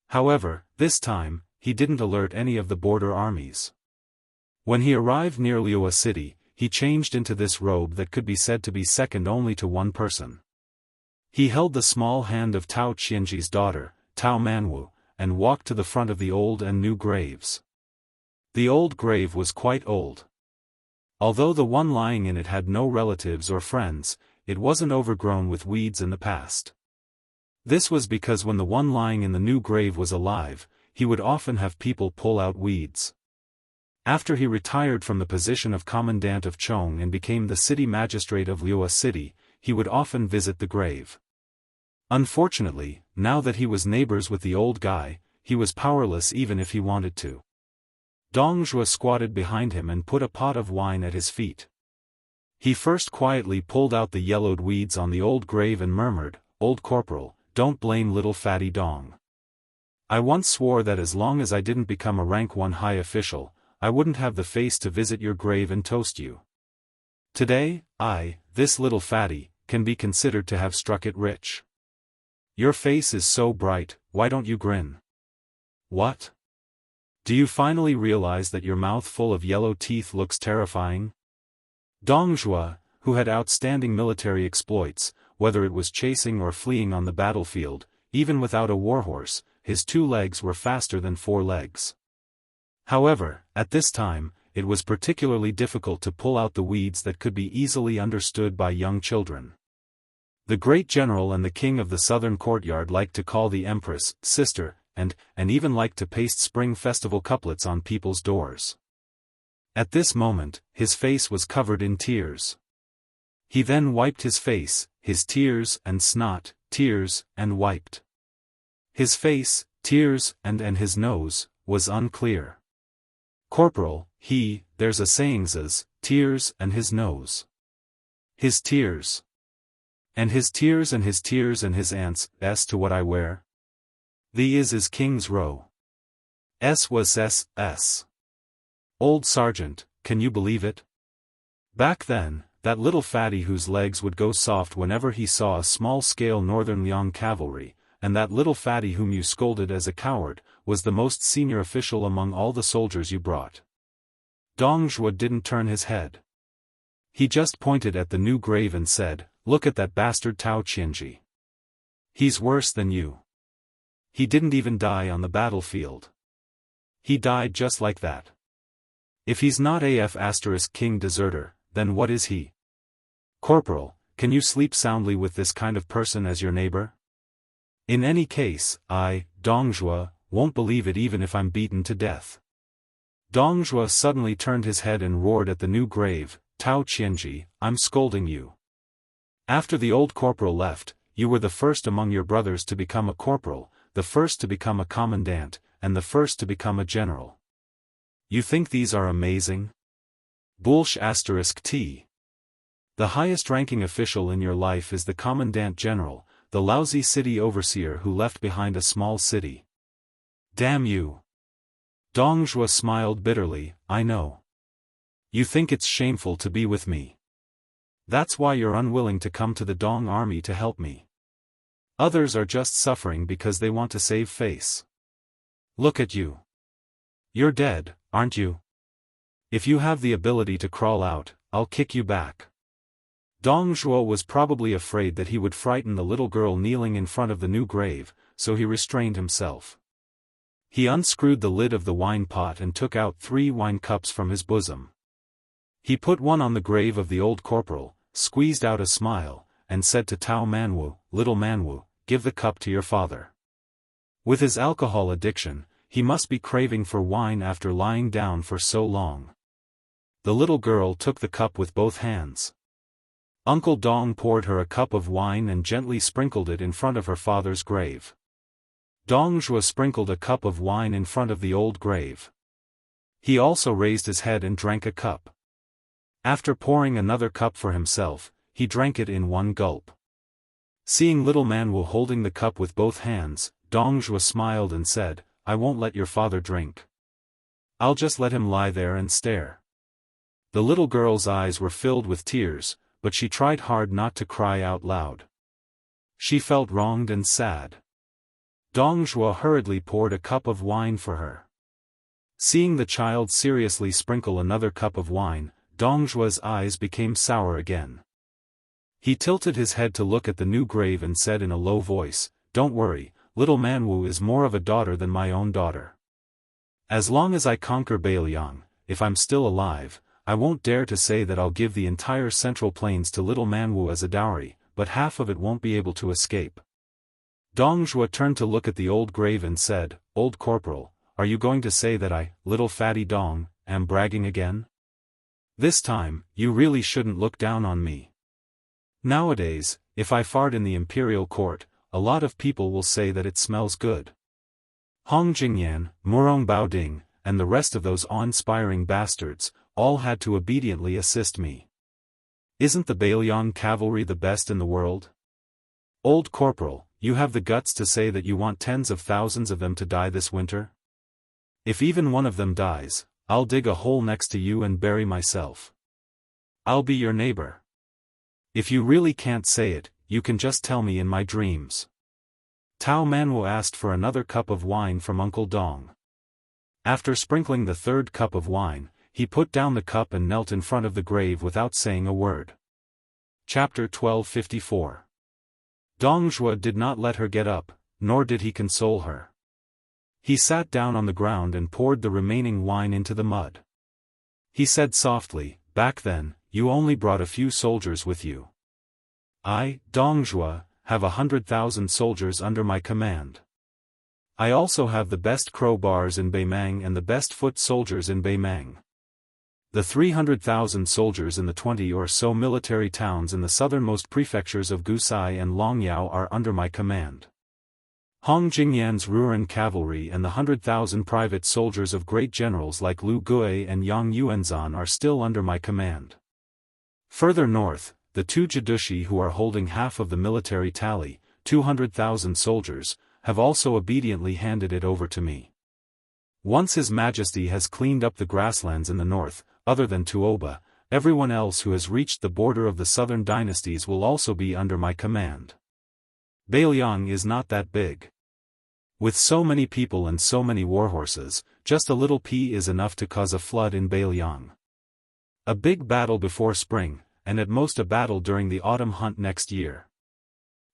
However, this time, he didn't alert any of the border armies. When he arrived near Liuwa City, he changed into this robe that could be said to be second only to one person. He held the small hand of Tao Qianji's daughter, Tao Manwu, and walked to the front of the old and new graves. The old grave was quite old. Although the one lying in it had no relatives or friends, it wasn't overgrown with weeds in the past. This was because when the one lying in the new grave was alive, he would often have people pull out weeds. After he retired from the position of commandant of Chong and became the city magistrate of Liuwa City, he would often visit the grave. Unfortunately, now that he was neighbors with the old guy, he was powerless even if he wanted to. Dong Zhuo squatted behind him and put a pot of wine at his feet. He first quietly pulled out the yellowed weeds on the old grave and murmured, "Old Corporal, don't blame little fatty Dong. I once swore that as long as I didn't become a rank 1 high official, I wouldn't have the face to visit your grave and toast you. Today, this little fatty, can be considered to have struck it rich. Your face is so bright, why don't you grin? What? Do you finally realize that your mouth full of yellow teeth looks terrifying?" Dong Zhuo, who had outstanding military exploits, whether it was chasing or fleeing on the battlefield, even without a warhorse, his 2 legs were faster than 4 legs. However, at this time, it was particularly difficult to pull out the weeds that could be easily understood by young children. The great general and the king of the southern courtyard liked to call the empress, sister, and even liked to paste spring festival couplets on people's doors. At this moment, his face was covered in tears. He then wiped his face, his tears and snot, tears, and wiped. His face, tears, and his nose, was unclear. "Corporal, there's a sayings as, tears and his nose. His tears. And his tears and his tears and his ants, s to what I wear. The is King's Row. S was s. Old Sergeant, can you believe it? Back then, that little fatty whose legs would go soft whenever he saw a small-scale Northern Liang cavalry, and that little fatty whom you scolded as a coward, was the most senior official among all the soldiers you brought." Dong Zhuo didn't turn his head. He just pointed at the new grave and said, "Look at that bastard Tao Qianji. He's worse than you. He didn't even die on the battlefield. He died just like that. If he's not AF** king deserter, then what is he? Corporal, can you sleep soundly with this kind of person as your neighbor? In any case, Dong Zhuo, won't believe it even if I'm beaten to death." Dong Zhuo suddenly turned his head and roared at the new grave, "Tao Qianji, I'm scolding you. After the old corporal left, you were the first among your brothers to become a corporal, the first to become a commandant, and the first to become a general. You think these are amazing? Bullsh *t. The highest-ranking official in your life is the commandant general, the lousy city overseer who left behind a small city. Damn you." Dong Zhuo smiled bitterly, "I know. You think it's shameful to be with me. That's why you're unwilling to come to the Dong army to help me. Others are just suffering because they want to save face. Look at you. You're dead, aren't you? If you have the ability to crawl out, I'll kick you back. Dong Zhuo was probably afraid that he would frighten the little girl kneeling in front of the new grave, so he restrained himself. He unscrewed the lid of the wine pot and took out 3 wine cups from his bosom. He put one on the grave of the old corporal, squeezed out a smile, and said to Tao Manwu, "Little Manwu, give the cup to your father." With his alcohol addiction, he must be craving for wine after lying down for so long. The little girl took the cup with both hands. Uncle Dong poured her a cup of wine and gently sprinkled it in front of her father's grave. Dong Zhuo sprinkled a cup of wine in front of the old grave. He also raised his head and drank a cup. After pouring another cup for himself, he drank it in one gulp. Seeing little Manwu holding the cup with both hands, Dong Zhuo smiled and said, "I won't let your father drink. I'll just let him lie there and stare." The little girl's eyes were filled with tears, but she tried hard not to cry out loud. She felt wronged and sad. Dong Zhuo hurriedly poured a cup of wine for her. Seeing the child seriously sprinkle another cup of wine, Dong Zhuo's eyes became sour again. He tilted his head to look at the new grave and said in a low voice, "Don't worry, little Manwu is more of a daughter than my own daughter. As long as I conquer Bailiang, if I'm still alive, I won't dare to say that I'll give the entire Central Plains to little Manwu as a dowry, but half of it won't be able to escape." Dong Zhuo turned to look at the old grave and said, "Old Corporal, are you going to say that I, little fatty Dong, am bragging again? This time, you really shouldn't look down on me. Nowadays, if I fart in the imperial court, a lot of people will say that it smells good. Hong Jingyan, Murong Baoding, and the rest of those awe-inspiring bastards, all had to obediently assist me. Isn't the Bailiang cavalry the best in the world? Old Corporal, you have the guts to say that you want tens of thousands of them to die this winter? If even one of them dies, I'll dig a hole next to you and bury myself. I'll be your neighbor. If you really can't say it, you can just tell me in my dreams." Tao Manwu asked for another cup of wine from Uncle Dong. After sprinkling the 3rd cup of wine, he put down the cup and knelt in front of the grave without saying a word. Chapter 1254. Dong Zhuo did not let her get up, nor did he console her. He sat down on the ground and poured the remaining wine into the mud. He said softly, "Back then, you only brought a few soldiers with you. I, Dong Zhuo, have 100,000 soldiers under my command. I also have the best crowbars in Beimang and the best foot soldiers in Beimang. The 300,000 soldiers in the 20 or so military towns in the southernmost prefectures of Gusai and Longyao are under my command. Hong Jingyan's Ruren cavalry and the 100,000 private soldiers of great generals like Lu Gui and Yang Yuanzan are still under my command. Further north, the 2 Jadushi who are holding half of the military tally, 200,000 soldiers, have also obediently handed it over to me. Once His Majesty has cleaned up the grasslands in the north, other than Tuoba, everyone else who has reached the border of the southern dynasties will also be under my command. Bailiang is not that big. With so many people and so many warhorses, just a little pea is enough to cause a flood in Bailiang. A big battle before spring, and at most a battle during the autumn hunt next year.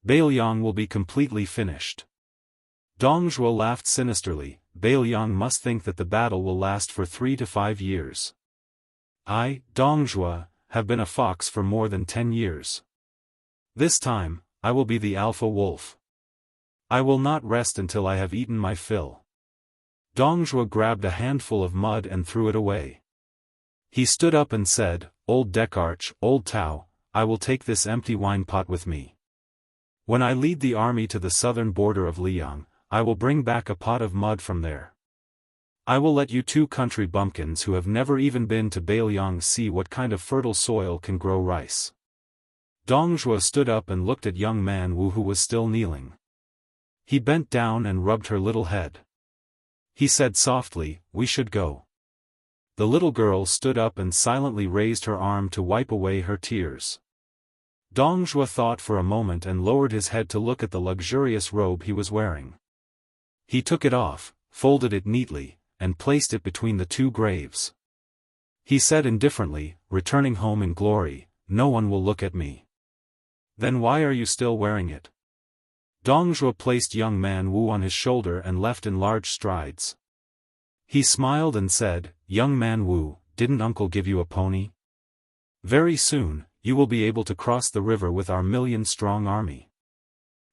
Bailiang will be completely finished." Dong Zhuo laughed sinisterly. "Bailiang must think that the battle will last for 3 to 5 years. I, Dong Zhuo, have been a fox for more than 10 years. This time, I will be the alpha wolf. I will not rest until I have eaten my fill." Dong Zhuo grabbed a handful of mud and threw it away. He stood up and said, "Old Dekarch, Old Tao, I will take this empty wine pot with me. When I lead the army to the southern border of Liang, I will bring back a pot of mud from there. I will let you 2 country bumpkins who have never even been to Bailiang see what kind of fertile soil can grow rice." Dong Zhuo stood up and looked at young man Wu who was still kneeling. He bent down and rubbed her little head. He said softly, "We should go." The little girl stood up and silently raised her arm to wipe away her tears. Dong Zhuo thought for a moment and lowered his head to look at the luxurious robe he was wearing. He took it off, folded it neatly, and placed it between the two graves. He said indifferently, returning home in glory, "No one will look at me." "Then why are you still wearing it?" Dong Zhuo placed young man Wu on his shoulder and left in large strides. He smiled and said, "Young man Wu, didn't uncle give you a pony? Very soon, you will be able to cross the river with our million-strong army."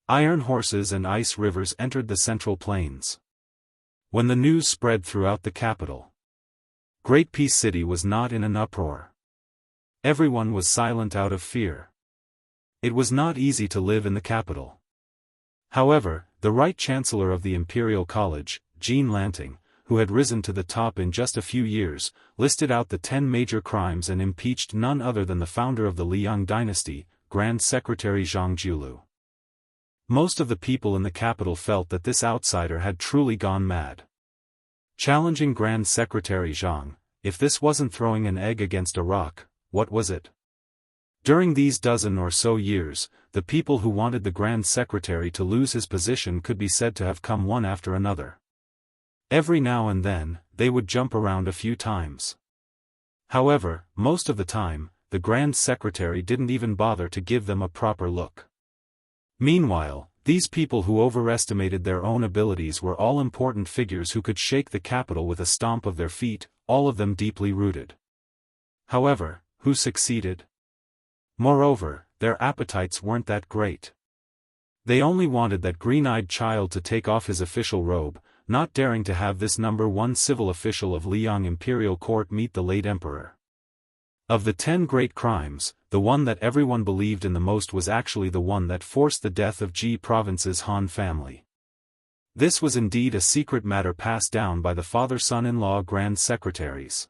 Iron horses and ice rivers entered the central plains. When the news spread throughout the capital, Great Peace City was not in an uproar. Everyone was silent out of fear. It was not easy to live in the capital. However, the right chancellor of the Imperial College, Jean Lanting, who had risen to the top in just a few years, listed out the 10 major crimes and impeached none other than the founder of the Liang dynasty, Grand Secretary Zhang Jiulu. Most of the people in the capital felt that this outsider had truly gone mad. Challenging Grand Secretary Zhang, if this wasn't throwing an egg against a rock, what was it? During these dozen or so years, the people who wanted the Grand Secretary to lose his position could be said to have come one after another. Every now and then, they would jump around a few times. However, most of the time, the Grand Secretary didn't even bother to give them a proper look. Meanwhile, these people who overestimated their own abilities were all important figures who could shake the capital with a stomp of their feet, all of them deeply rooted. However, who succeeded? Moreover, their appetites weren't that great. They only wanted that green-eyed child to take off his official robe, not daring to have this number 1 civil official of Liang Imperial Court meet the late emperor. Of the 10 great crimes, the one that everyone believed in the most was actually the one that forced the death of Ji Province's Han family. This was indeed a secret matter passed down by the father-son-in-law Grand Secretaries.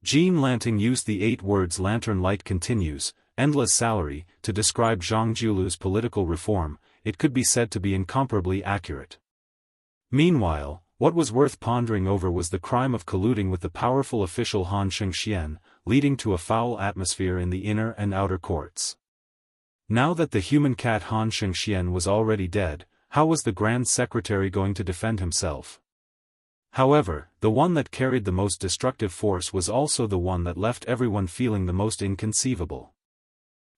Jean Lanting used the 8 words "lantern light continues, endless salary," to describe Zhang Jiulu's political reform. It could be said to be incomparably accurate. Meanwhile, what was worth pondering over was the crime of colluding with the powerful official Han Shengxian, leading to a foul atmosphere in the inner and outer courts. Now that the human cat Han Shengxian was already dead, how was the Grand Secretary going to defend himself? However, the one that carried the most destructive force was also the one that left everyone feeling the most inconceivable.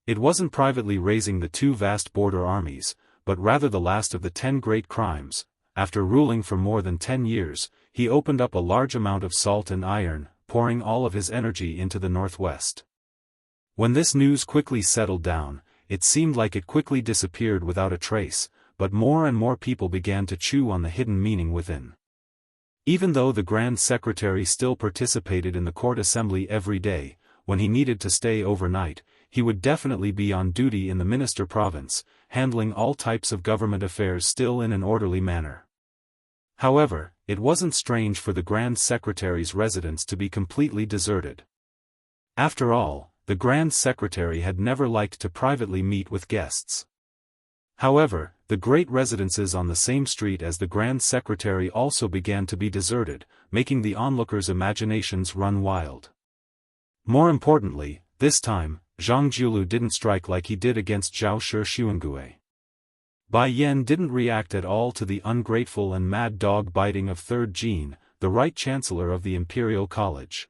It wasn't privately raising the 2 vast border armies, but rather the last of the 10 great crimes. After ruling for more than 10 years, he opened up a large amount of salt and iron, pouring all of his energy into the northwest. When this news quickly settled down, it seemed like it quickly disappeared without a trace, but more and more people began to chew on the hidden meaning within. Even though the Grand Secretary still participated in the court assembly every day, when he needed to stay overnight, he would definitely be on duty in the Minister province, handling all types of government affairs still in an orderly manner. However, it wasn't strange for the Grand Secretary's residence to be completely deserted. After all, the Grand Secretary had never liked to privately meet with guests. However, the great residences on the same street as the Grand Secretary also began to be deserted, making the onlookers' imaginations run wild. More importantly, this time, Zhang Jiulu didn't strike like he did against Zhao Xuangue. Bai Yan didn't react at all to the ungrateful and mad dog biting of 3rd Jean, the right chancellor of the Imperial College.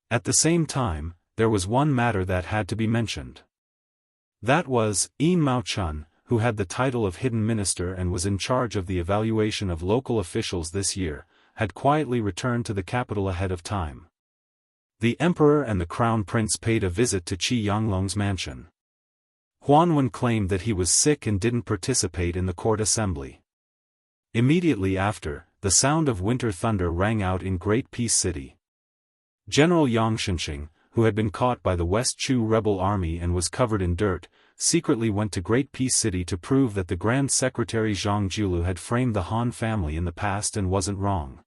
At the same time, there was one matter that had to be mentioned. That was, Yin Mao Chun, who had the title of Hidden Minister and was in charge of the evaluation of local officials this year, had quietly returned to the capital ahead of time. The emperor and the crown prince paid a visit to Qi Yanglong's mansion. Huanwen claimed that he was sick and didn't participate in the court assembly. Immediately after, the sound of winter thunder rang out in Great Peace City. General Yang Shenxing, who had been caught by the West Chu rebel army and was covered in dirt, secretly went to Great Peace City to prove that the Grand Secretary Zhang Jiulu had framed the Han family in the past and wasn't wrong.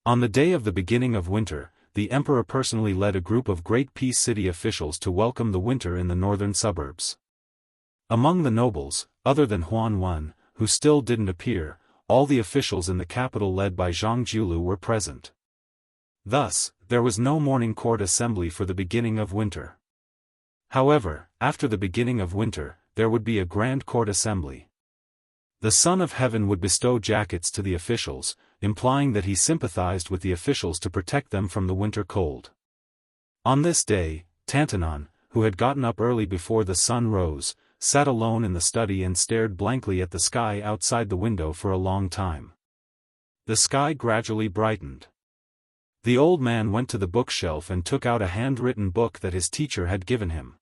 On the day of the beginning of winter, the emperor personally led a group of Great Peace City officials to welcome the winter in the northern suburbs. Among the nobles, other than Huanwen, who still didn't appear, all the officials in the capital led by Zhang Jiulu were present. Thus, there was no morning court assembly for the beginning of winter. However, after the beginning of winter, there would be a grand court assembly. The Son of Heaven would bestow jackets to the officials, implying that he sympathized with the officials to protect them from the winter cold. On this day, Tantanon, who had gotten up early before the sun rose, sat alone in the study and stared blankly at the sky outside the window for a long time. The sky gradually brightened. The old man went to the bookshelf and took out a handwritten book that his teacher had given him.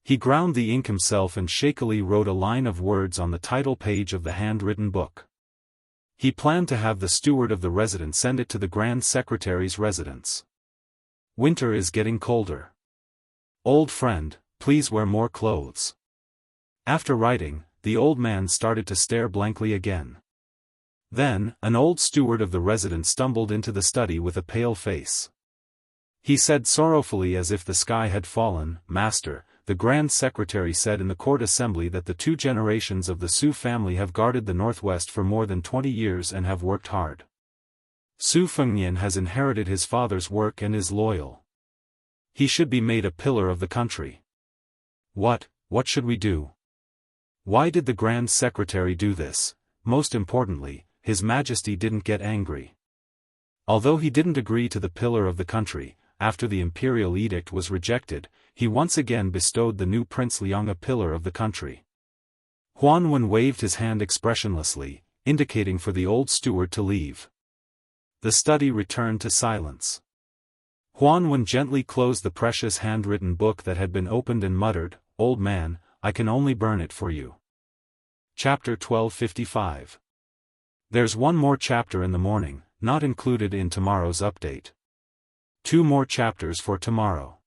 He ground the ink himself and shakily wrote a line of words on the title page of the handwritten book. He planned to have the steward of the residence send it to the Grand Secretary's residence. Winter is getting colder. Old friend, please wear more clothes. After writing, the old man started to stare blankly again. Then, an old steward of the residence stumbled into the study with a pale face. He said sorrowfully as if the sky had fallen, "Master, the Grand Secretary said in the court assembly that the 2 generations of the Su family have guarded the Northwest for more than 20 years and have worked hard. Su Fengnian has inherited his father's work and is loyal. He should be made a pillar of the country. What should we do? Why did the Grand Secretary do this? Most importantly, His Majesty didn't get angry. Although he didn't agree to the pillar of the country, after the imperial edict was rejected, he once again bestowed the new Prince Liang a pillar of the country." Huan Wen waved his hand expressionlessly, indicating for the old steward to leave. The study returned to silence. Huan Wen gently closed the precious handwritten book that had been opened and muttered, "Old man, I can only burn it for you." Chapter 1255. There's one more chapter in the morning, not included in tomorrow's update. 2 more chapters for tomorrow.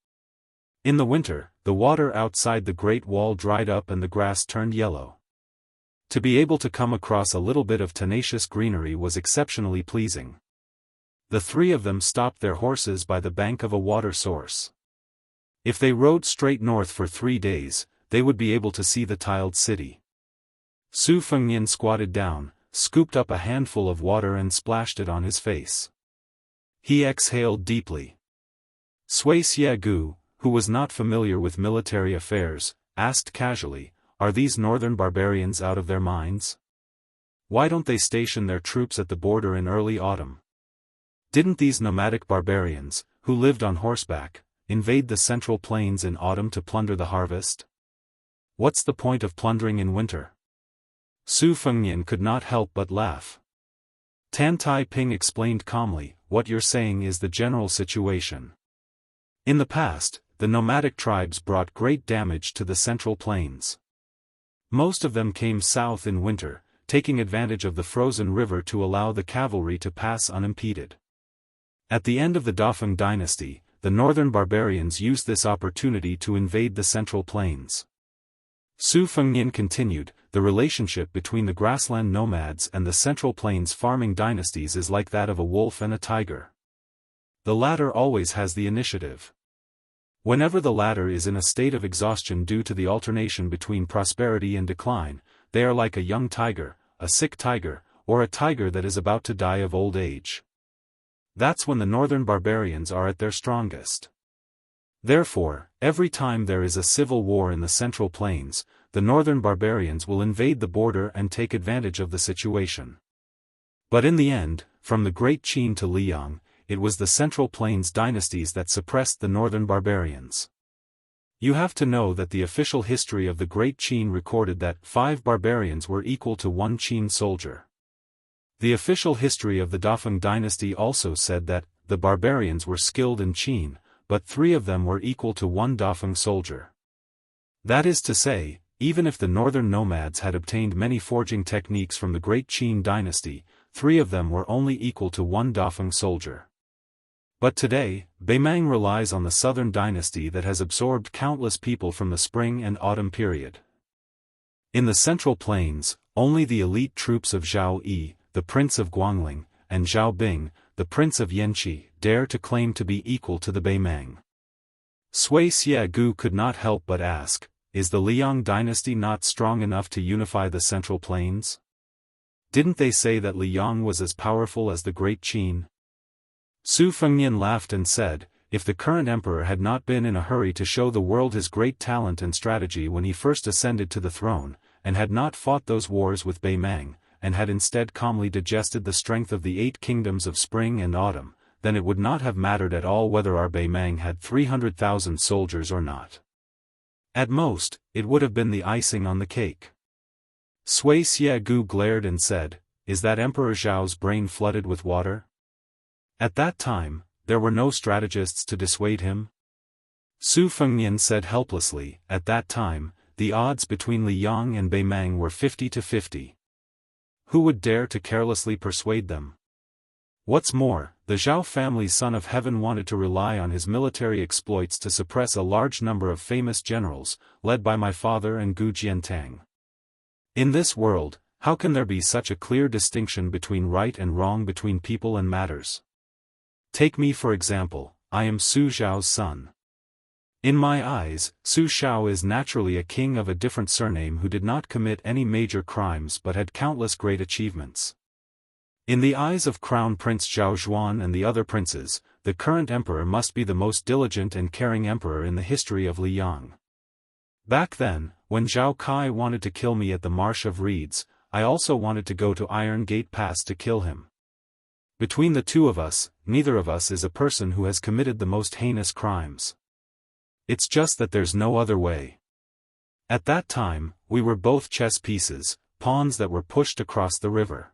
In the winter, the water outside the Great Wall dried up and the grass turned yellow. To be able to come across a little bit of tenacious greenery was exceptionally pleasing. The 3 of them stopped their horses by the bank of a water source. If they rode straight north for 3 days, they would be able to see the tiled city. Su Fengnian squatted down, scooped up a handful of water and splashed it on his face. He exhaled deeply. Sui Xiegu, who was not familiar with military affairs, asked casually, "Are these northern barbarians out of their minds? Why don't they station their troops at the border in early autumn? Didn't these nomadic barbarians, who lived on horseback, invade the central plains in autumn to plunder the harvest? What's the point of plundering in winter?" Su Fengnian could not help but laugh. Tan Tai Ping explained calmly, "What you're saying is the general situation. In the past, the nomadic tribes brought great damage to the central plains. Most of them came south in winter, taking advantage of the frozen river to allow the cavalry to pass unimpeded. At the end of the Dafeng dynasty, the northern barbarians used this opportunity to invade the central plains." Su Fengnian continued, "The relationship between the grassland nomads and the central plains farming dynasties is like that of a wolf and a tiger. The latter always has the initiative. Whenever the latter is in a state of exhaustion due to the alternation between prosperity and decline, they are like a young tiger, a sick tiger, or a tiger that is about to die of old age. That's when the northern barbarians are at their strongest. Therefore, every time there is a civil war in the central plains, the northern barbarians will invade the border and take advantage of the situation. But in the end, from the Great Qin to Liang, it was the central plains dynasties that suppressed the northern barbarians. You have to know that the official history of the Great Qin recorded that 5 barbarians were equal to 1 Qin soldier. The official history of the Dafeng dynasty also said that the barbarians were skilled in Qin, but 3 of them were equal to 1 Dafeng soldier. That is to say, even if the northern nomads had obtained many forging techniques from the Great Qin dynasty, 3 of them were only equal to 1 Dafeng soldier. But today, Beimang relies on the southern dynasty that has absorbed countless people from the spring and autumn period. In the central plains, only the elite troops of Zhao Yi, the Prince of Guangling, and Zhao Bing, the Prince of Yanqi, dare to claim to be equal to the Beimang. Sui Xiegu could not help but ask, "Is the Liang dynasty not strong enough to unify the central plains? Didn't they say that Liang was as powerful as the Great Qin?" Su Fengnian laughed and said, if the current emperor had not been in a hurry to show the world his great talent and strategy when he first ascended to the throne, and had not fought those wars with Beimang, and had instead calmly digested the strength of the 8 kingdoms of spring and autumn, then it would not have mattered at all whether our Beimang had 300,000 soldiers or not. At most, it would have been the icing on the cake. Sui Xiegu glared and said, "Is that Emperor Zhao's brain flooded with water?" At that time, there were no strategists to dissuade him. Su Fengnian said helplessly, "At that time, the odds between Li Yang and Beimang were 50 to 50. Who would dare to carelessly persuade them? What's more, the Zhao family's son of heaven wanted to rely on his military exploits to suppress a large number of famous generals, led by my father and Gu Jiantang. In this world, how can there be such a clear distinction between right and wrong, between people and matters? Take me for example, I am Su Zhao's son. In my eyes, Su Zhao is naturally a king of a different surname who did not commit any major crimes but had countless great achievements. In the eyes of Crown Prince Zhao Zhuan and the other princes, the current emperor must be the most diligent and caring emperor in the history of Liang. Back then, when Zhao Kai wanted to kill me at the Marsh of Reeds, I also wanted to go to Iron Gate Pass to kill him. Between the two of us, neither of us is a person who has committed the most heinous crimes. It's just that there's no other way. At that time, we were both chess pieces, pawns that were pushed across the river."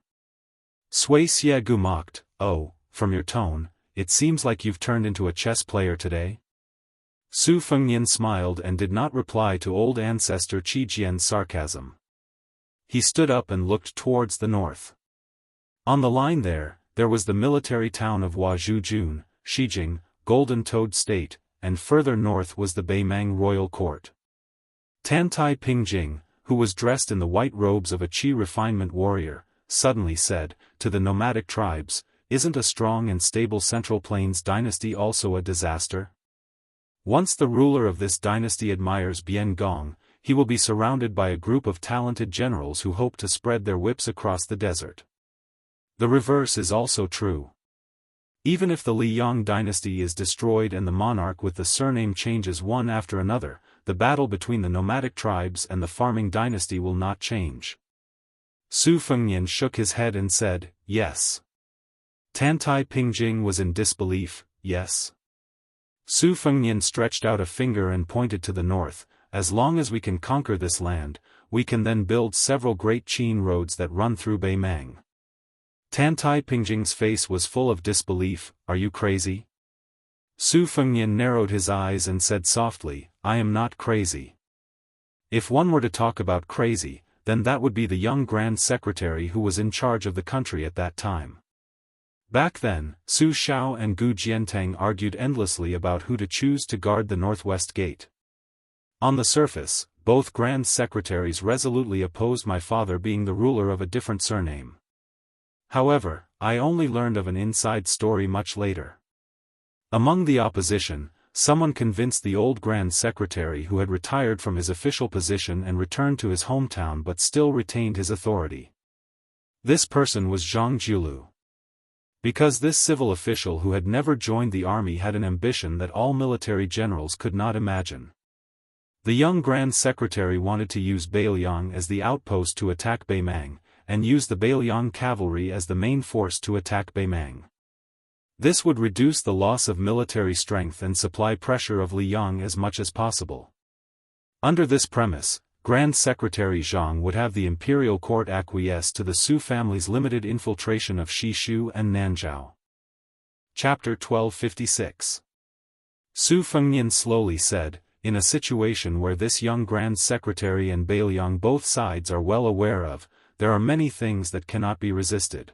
Sui Xiegu mocked, "Oh, from your tone, it seems like you've turned into a chess player today?" Su Fengnian smiled and did not reply to old ancestor Qi Jian's sarcasm. He stood up and looked towards the north. On the line there was the military town of Huazhujun, Shijing, Golden Toad State, and further north was the Beimang royal court. Tantai Pingjing, who was dressed in the white robes of a Qi refinement warrior, suddenly said, to the nomadic tribes, "Isn't a strong and stable Central Plains dynasty also a disaster? Once the ruler of this dynasty admires Bian Gong, he will be surrounded by a group of talented generals who hope to spread their whips across the desert." The reverse is also true. Even if the Liang dynasty is destroyed and the monarch with the surname changes one after another, the battle between the nomadic tribes and the farming dynasty will not change. Su Fengnian shook his head and said, "Yes." Tantai Pingjing was in disbelief, "Yes." Su Fengnian stretched out a finger and pointed to the north. "As long as we can conquer this land, we can then build several great Qin roads that run through Beimang." Tantai Pingjing's face was full of disbelief. "Are you crazy?" Su Fengnian narrowed his eyes and said softly, "I am not crazy. If one were to talk about crazy, then that would be the young Grand Secretary who was in charge of the country at that time." Back then, Su Xiao and Gu Jiantang argued endlessly about who to choose to guard the northwest gate. On the surface, both Grand Secretaries resolutely opposed my father being the ruler of a different surname. However, I only learned of an inside story much later. Among the opposition, someone convinced the old Grand Secretary who had retired from his official position and returned to his hometown but still retained his authority. This person was Zhang Jiulu. Because this civil official who had never joined the army had an ambition that all military generals could not imagine. The young Grand Secretary wanted to use Beiliang as the outpost to attack Beimang, and use the Beiliang cavalry as the main force to attack Beimang. This would reduce the loss of military strength and supply pressure of Liang as much as possible. Under this premise, Grand Secretary Zhang would have the imperial court acquiesce to the Su family's limited infiltration of Shishu and Nanzhao. Chapter 1256. Su Fengnian slowly said, "In a situation where this young Grand Secretary and Beiliang both sides are well aware of, there are many things that cannot be resisted.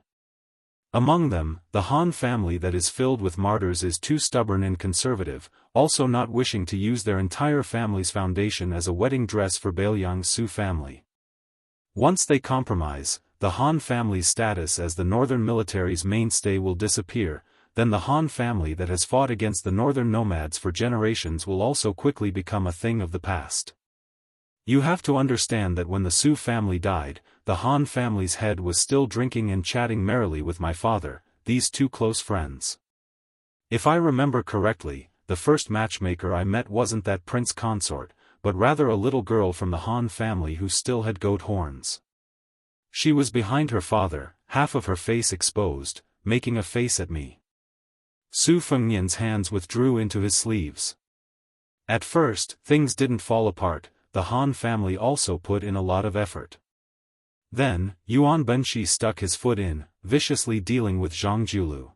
Among them, the Han family that is filled with martyrs is too stubborn and conservative, also not wishing to use their entire family's foundation as a wedding dress for Beiliang's Su family. Once they compromise, the Han family's status as the northern military's mainstay will disappear, then the Han family that has fought against the northern nomads for generations will also quickly become a thing of the past. You have to understand that when the Su family died, the Han family's head was still drinking and chatting merrily with my father, these two close friends. If I remember correctly, the first matchmaker I met wasn't that prince consort, but rather a little girl from the Han family who still had goat horns. She was behind her father, half of her face exposed, making a face at me. Su Fengnian's hands withdrew into his sleeves. At first, things didn't fall apart. The Han family also put in a lot of effort. Then, Yuan Benshi stuck his foot in, viciously dealing with Zhang Julu.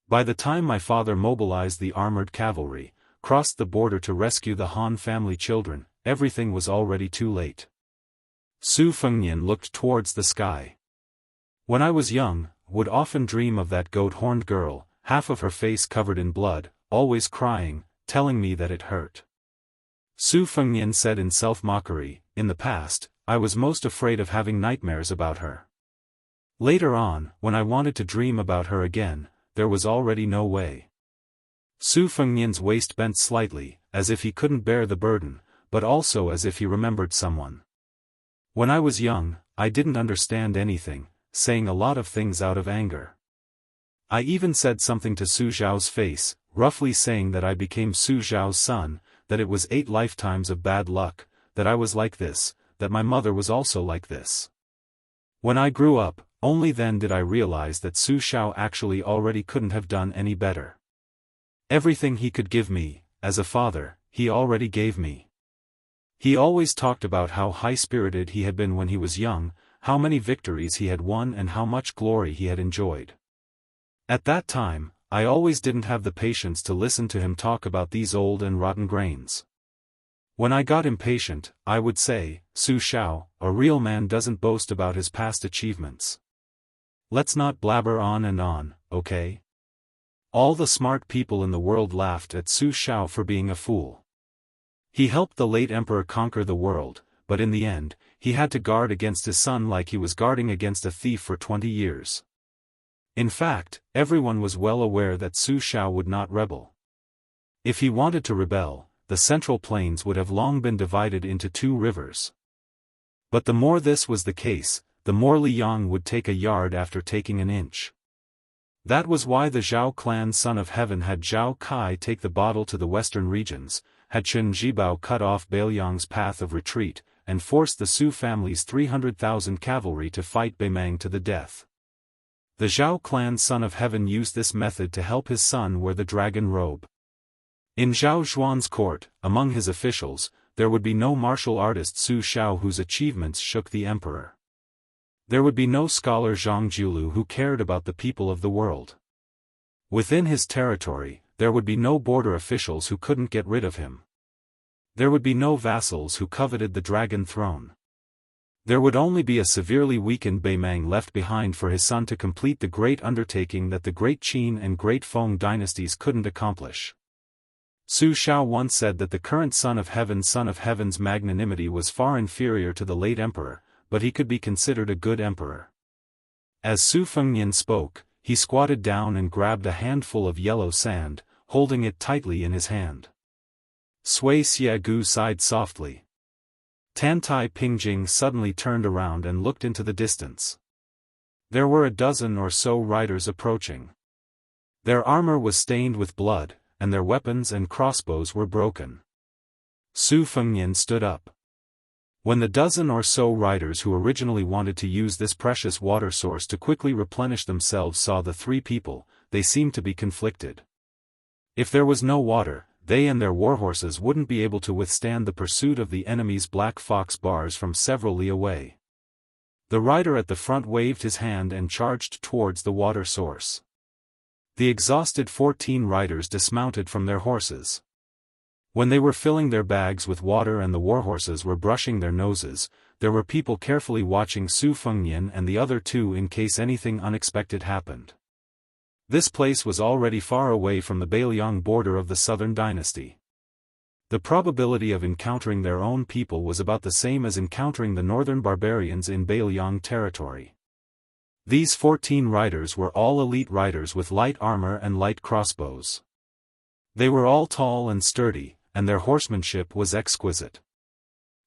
By the time my father mobilized the armored cavalry, crossed the border to rescue the Han family children, everything was already too late. Su Fengnian looked towards the sky. When I was young, would often dream of that goat-horned girl, half of her face covered in blood, always crying, telling me that it hurt. Su Fengnian said in self-mockery, in the past, I was most afraid of having nightmares about her. Later on, when I wanted to dream about her again, there was already no way. Su Fengnian's waist bent slightly, as if he couldn't bear the burden, but also as if he remembered someone. When I was young, I didn't understand anything, saying a lot of things out of anger. I even said something to Su Zhao's face, roughly saying that I became Su Zhao's son, that it was 8 lifetimes of bad luck, that I was like this, that my mother was also like this. When I grew up, only then did I realize that Su Zhao actually already couldn't have done any better. Everything he could give me, as a father, he already gave me. He always talked about how high-spirited he had been when he was young, how many victories he had won and how much glory he had enjoyed. At that time, I always didn't have the patience to listen to him talk about these old and rotten grains. When I got impatient, I would say, Su Zhao, a real man doesn't boast about his past achievements. Let's not blabber on and on, okay? All the smart people in the world laughed at Su Zhao for being a fool. He helped the late emperor conquer the world, but in the end, he had to guard against his son like he was guarding against a thief for 20 years. In fact, everyone was well aware that Su Zhao would not rebel. If he wanted to rebel, the Central Plains would have long been divided into 2 rivers. But the more this was the case, the more Liang would take a yard after taking an inch. That was why the Zhao clan Son of Heaven had Zhao Kai take the bottle to the western regions, had Chen Zhibao cut off Beiliang's path of retreat, and forced the Su family's 300,000 cavalry to fight Beimang to the death. The Zhao clan Son of Heaven used this method to help his son wear the dragon robe. In Zhao Zhuan's court, among his officials, there would be no martial artist Su Zhao whose achievements shook the emperor. There would be no scholar Zhang Julu who cared about the people of the world. Within his territory, there would be no border officials who couldn't get rid of him. There would be no vassals who coveted the dragon throne. There would only be a severely weakened Beimang left behind for his son to complete the great undertaking that the Great Qin and Great Feng dynasties couldn't accomplish. Su Zhao once said that the current Son of Heaven's magnanimity was far inferior to the late emperor, but he could be considered a good emperor. As Su Fengnian spoke, he squatted down and grabbed a handful of yellow sand, holding it tightly in his hand. Sui Xiagu sighed softly. Tantai Pingjing suddenly turned around and looked into the distance. There were a dozen or so riders approaching. Their armor was stained with blood, and their weapons and crossbows were broken. Su Fengnian stood up. When the dozen or so riders who originally wanted to use this precious water source to quickly replenish themselves saw the 3 people, they seemed to be conflicted. If there was no water, they and their warhorses wouldn't be able to withstand the pursuit of the enemy's black fox bars from several li away. The rider at the front waved his hand and charged towards the water source. The exhausted 14 riders dismounted from their horses. When they were filling their bags with water and the warhorses were brushing their noses, there were people carefully watching Su Fengnian and the other 2 in case anything unexpected happened. This place was already far away from the Beiliang border of the southern dynasty. The probability of encountering their own people was about the same as encountering the northern barbarians in Beiliang territory. These 14 riders were all elite riders with light armor and light crossbows. They were all tall and sturdy, and their horsemanship was exquisite.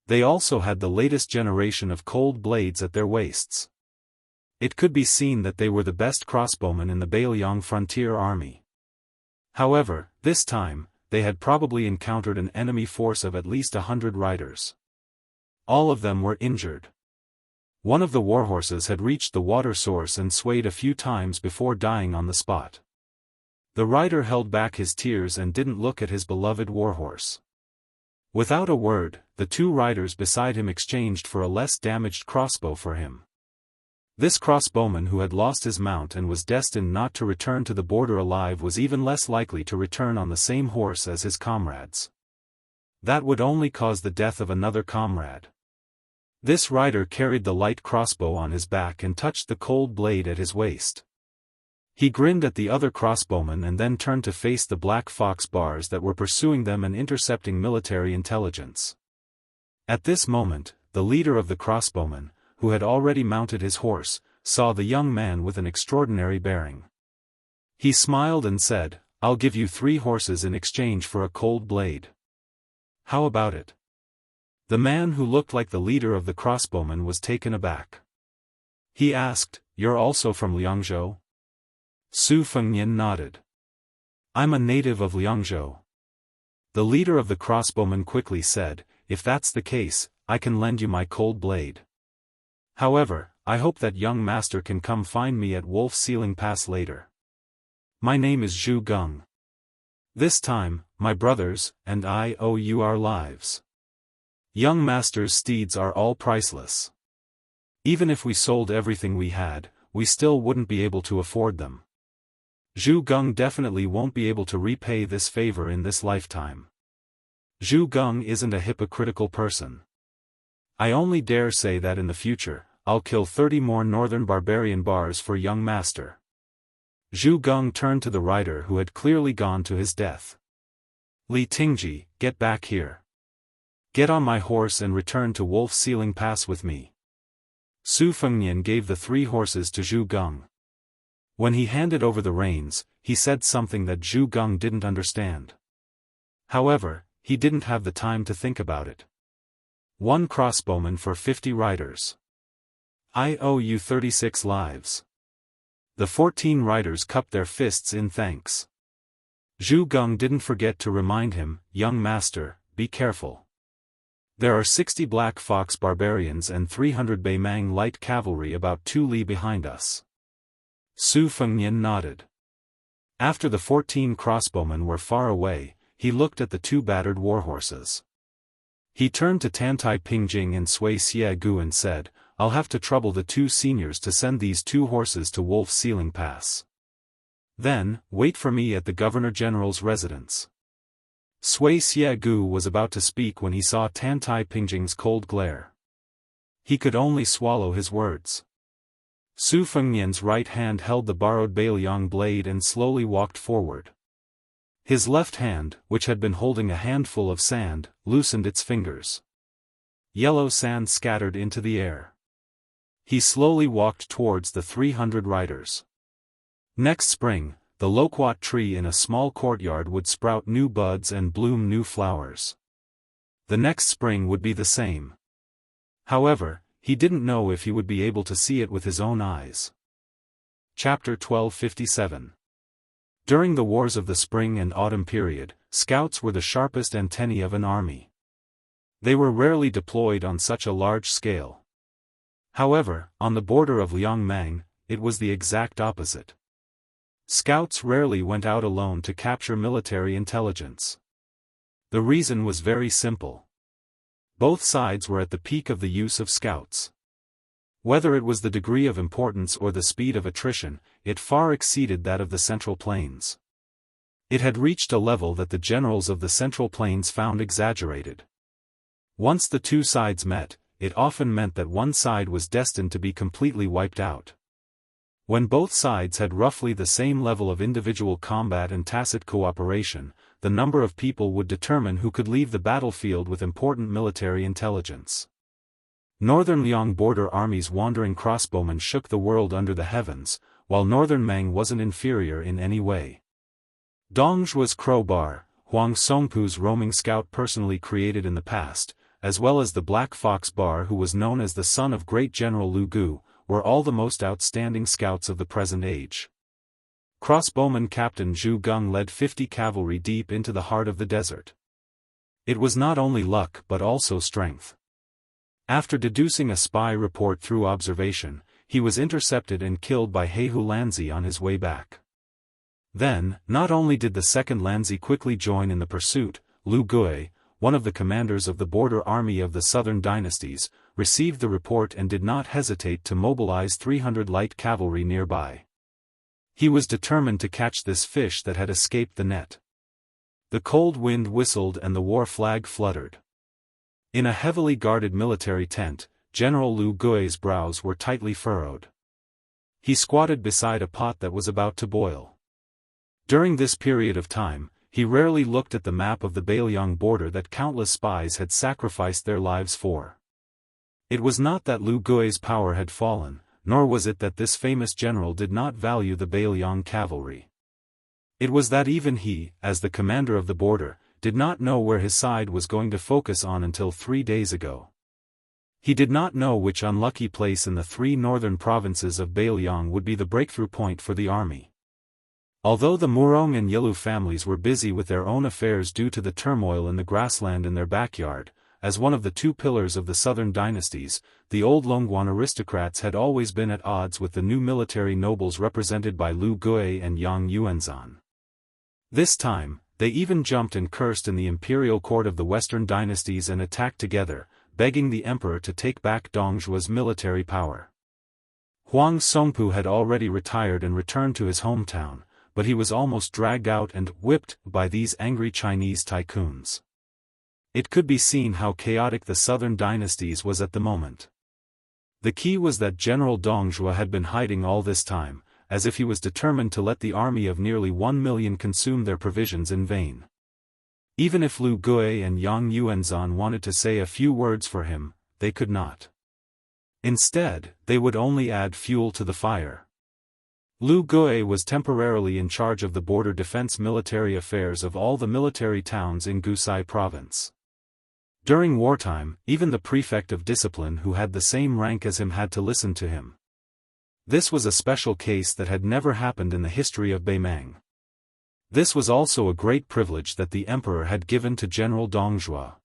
They also had the latest generation of cold blades at their waists. It could be seen that they were the best crossbowmen in the Beiliang frontier army. However, this time, they had probably encountered an enemy force of at least 100 riders. All of them were injured. One of the warhorses had reached the water source and swayed a few times before dying on the spot. The rider held back his tears and didn't look at his beloved warhorse. Without a word, the two riders beside him exchanged for a less damaged crossbow for him. This crossbowman who had lost his mount and was destined not to return to the border alive was even less likely to return on the same horse as his comrades. That would only cause the death of another comrade. This rider carried the light crossbow on his back and touched the cold blade at his waist. He grinned at the other crossbowmen and then turned to face the black fox bars that were pursuing them and intercepting military intelligence. At this moment, the leader of the crossbowmen, who had already mounted his horse, saw the young man with an extraordinary bearing. He smiled and said, "I'll give you 3 horses in exchange for a cold blade. How about it?" The man who looked like the leader of the crossbowmen was taken aback. He asked, "You're also from Liangzhou?" Su Fengnian nodded. "I'm a native of Liangzhou." The leader of the crossbowmen quickly said, "If that's the case, I can lend you my cold blade. However, I hope that young master can come find me at Wolf Sealing Pass later. My name is Zhu Geng. This time, my brothers and I owe you our lives. Young master's steeds are all priceless. Even if we sold everything we had, we still wouldn't be able to afford them. Zhu Geng definitely won't be able to repay this favor in this lifetime. Zhu Geng isn't a hypocritical person. I only dare say that in the future, I'll kill 30 more northern barbarian bars for young master." Zhu Geng turned to the rider who had clearly gone to his death. "Li Tingji, get back here. Get on my horse and return to Wolf Sealing Pass with me." Su Fengnian gave the 3 horses to Zhu Geng. When he handed over the reins, he said something that Zhu Geng didn't understand. However, he didn't have the time to think about it. 1 crossbowman for 50 riders. I owe you 36 lives. The 14 riders cupped their fists in thanks. Zhu Geng didn't forget to remind him, "Young master, be careful. There are 60 Black Fox barbarians and 300 Beimang light cavalry about 2 li behind us." Su Fengnian nodded. After the 14 crossbowmen were far away, he looked at the 2 battered warhorses. He turned to Tantai Pingjing and Sui Xiegu and said, "I'll have to trouble the 2 seniors to send these 2 horses to Wolf Sealing Pass. Then, wait for me at the Governor-General's residence." Sui Xiegu was about to speak when he saw Tantai Pingjing's cold glare. He could only swallow his words. Su Fengnian's right hand held the borrowed Beiliang blade and slowly walked forward. His left hand, which had been holding a handful of sand, loosened its fingers. Yellow sand scattered into the air. He slowly walked towards the 300 riders. Next spring, the loquat tree in a small courtyard would sprout new buds and bloom new flowers. The next spring would be the same. However, he didn't know if he would be able to see it with his own eyes. Chapter 1257. During the wars of the spring and autumn period, scouts were the sharpest antennae of an army. They were rarely deployed on such a large scale. However, on the border of Liangmang, it was the exact opposite. Scouts rarely went out alone to capture military intelligence. The reason was very simple. Both sides were at the peak of the use of scouts. Whether it was the degree of importance or the speed of attrition, it far exceeded that of the Central Plains. It had reached a level that the generals of the Central Plains found exaggerated. Once the 2 sides met, it often meant that one side was destined to be completely wiped out. When both sides had roughly the same level of individual combat and tacit cooperation, the number of people would determine who could leave the battlefield with important military intelligence. Northern Liang border army's wandering crossbowmen shook the world under the heavens, while Northern Meng wasn't inferior in any way. Dongzhua's crowbar, Huang Songpu's roaming scout personally created in the past, as well as the Black Fox Bar who was known as the son of great General Lu Gu, were all the most outstanding scouts of the present age. Crossbowman Captain Zhu Geng led 50 cavalry deep into the heart of the desert. It was not only luck but also strength. After deducing a spy report through observation, he was intercepted and killed by Heihu Lanzi on his way back. Then, not only did the second Lanzi quickly join in the pursuit, Lu Gui, one of the commanders of the border army of the southern dynasties, received the report and did not hesitate to mobilize 300 light cavalry nearby. He was determined to catch this fish that had escaped the net. The cold wind whistled and the war flag fluttered. In a heavily guarded military tent, General Lu Gui's brows were tightly furrowed. He squatted beside a pot that was about to boil. During this period of time, he rarely looked at the map of the Beiliang border that countless spies had sacrificed their lives for. It was not that Lu Gui's power had fallen, nor was it that this famous general did not value the Beiliang cavalry. It was that even he, as the commander of the border, did not know where his side was going to focus on until 3 days ago. He did not know which unlucky place in the 3 northern provinces of Beiliang would be the breakthrough point for the army. Although the Murong and Yilu families were busy with their own affairs due to the turmoil in the grassland in their backyard, as one of the 2 pillars of the southern dynasties, the old Longguan aristocrats had always been at odds with the new military nobles represented by Lu Gui and Yang Yuanzhan. This time, they even jumped and cursed in the imperial court of the western dynasties and attacked together, begging the emperor to take back Dongzhua's military power. Huang Songpu had already retired and returned to his hometown, but he was almost dragged out and whipped by these angry Chinese tycoons. It could be seen how chaotic the southern dynasties was at the moment. The key was that General Dongzhua had been hiding all this time, as if he was determined to let the army of nearly 1 million consume their provisions in vain. Even if Lu Gui and Yang Yuanzhan wanted to say a few words for him, they could not. Instead, they would only add fuel to the fire. Lu Gui was temporarily in charge of the border defense military affairs of all the military towns in Gusai province. During wartime, even the prefect of discipline who had the same rank as him had to listen to him. This was a special case that had never happened in the history of Beimang. This was also a great privilege that the emperor had given to General Dongzhua.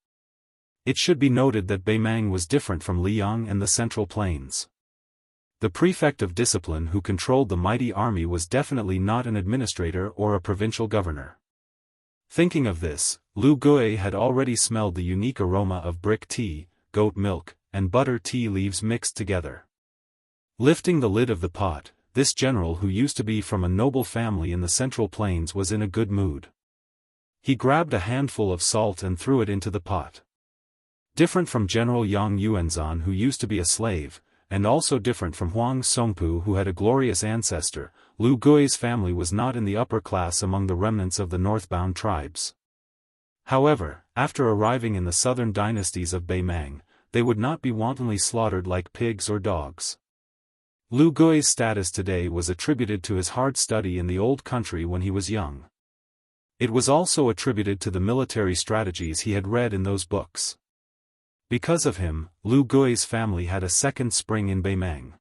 It should be noted that Beimang was different from Liang and the Central Plains. The prefect of discipline who controlled the mighty army was definitely not an administrator or a provincial governor. Thinking of this, Lu Gui had already smelled the unique aroma of brick tea, goat milk, and butter tea leaves mixed together. Lifting the lid of the pot, this general who used to be from a noble family in the Central Plains was in a good mood. He grabbed a handful of salt and threw it into the pot. Different from General Yang Yuanzhan who used to be a slave, and also different from Huang Songpu who had a glorious ancestor, Lu Gui's family was not in the upper class among the remnants of the northbound tribes. However, after arriving in the southern dynasties of Beimang, they would not be wantonly slaughtered like pigs or dogs. Lu Gui's status today was attributed to his hard study in the old country when he was young. It was also attributed to the military strategies he had read in those books. Because of him, Lu Gui's family had a second spring in Beimang.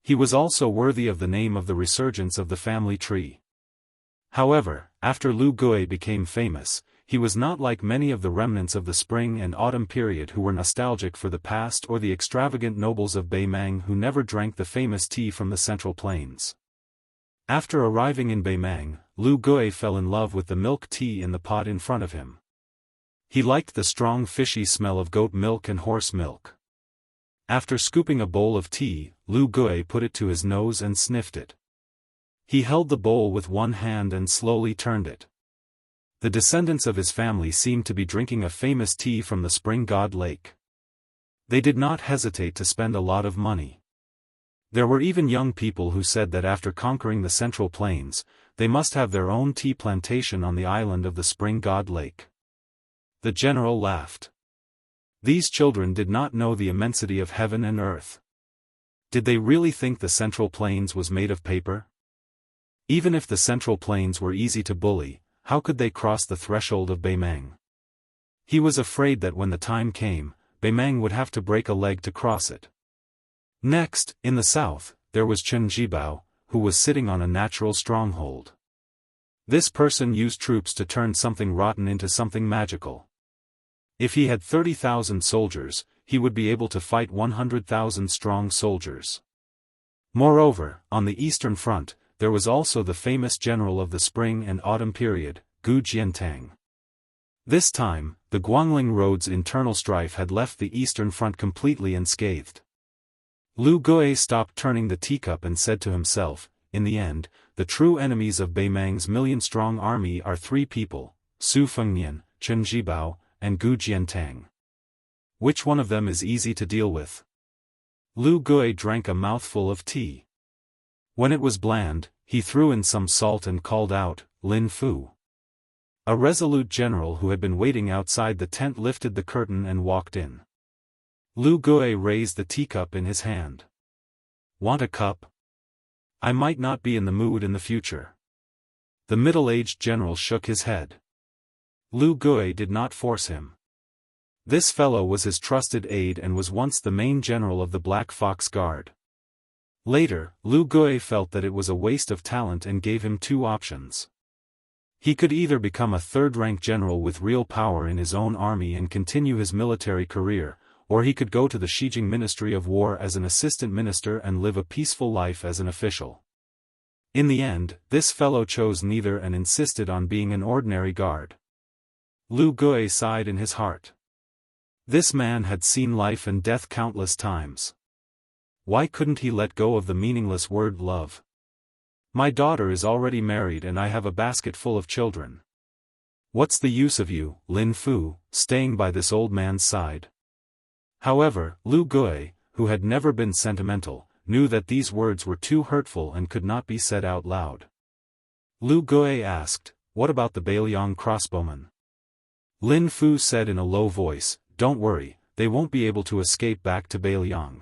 He was also worthy of the name of the resurgence of the family tree. However, after Lu Gui became famous, he was not like many of the remnants of the spring and autumn period who were nostalgic for the past or the extravagant nobles of Beimang who never drank the famous tea from the Central Plains. After arriving in Beimang, Lu Gui fell in love with the milk tea in the pot in front of him. He liked the strong fishy smell of goat milk and horse milk. After scooping a bowl of tea, Lu Gui put it to his nose and sniffed it. He held the bowl with one hand and slowly turned it. The descendants of his family seemed to be drinking a famous tea from the spring god lake. They did not hesitate to spend a lot of money. There were even young people who said that after conquering the Central Plains, they must have their own tea plantation on the island of the spring god lake. The general laughed. These children did not know the immensity of heaven and earth. Did they really think the Central Plains was made of paper? Even if the Central Plains were easy to bully, how could they cross the threshold of Beimang? He was afraid that when the time came, Beimang would have to break a leg to cross it. Next, in the south, there was Chen Jibao, who was sitting on a natural stronghold. This person used troops to turn something rotten into something magical. If he had 30,000 soldiers, he would be able to fight 100,000 strong soldiers. Moreover, on the Eastern Front, there was also the famous general of the spring and autumn period, Gu Jiantang. This time, the Guangling Road's internal strife had left the Eastern Front completely unscathed. Lu Gui stopped turning the teacup and said to himself, in the end, the true enemies of Beimang's million-strong army are three people, Su Fengnian, Chen Zhibao, and Gu Jiantang. Which one of them is easy to deal with? Lu Gui drank a mouthful of tea. When it was bland, he threw in some salt and called out, Lin Fu. A resolute general who had been waiting outside the tent lifted the curtain and walked in. Lu Gui raised the teacup in his hand. Want a cup? I might not be in the mood in the future. The middle-aged general shook his head. Lu Gui did not force him. This fellow was his trusted aide and was once the main general of the Black Fox Guard. Later, Lu Gui felt that it was a waste of talent and gave him two options. He could either become a third-rank general with real power in his own army and continue his military career, or he could go to the Xijing Ministry of War as an assistant minister and live a peaceful life as an official. In the end, this fellow chose neither and insisted on being an ordinary guard. Lu Gui sighed in his heart. This man had seen life and death countless times. Why couldn't he let go of the meaningless word love? My daughter is already married and I have a basket full of children. What's the use of you, Lin Fu, staying by this old man's side? However, Lu Gui, who had never been sentimental, knew that these words were too hurtful and could not be said out loud. Lu Gui asked, what about the Beiliang crossbowmen? Lin Fu said in a low voice, don't worry, they won't be able to escape back to Beiliang.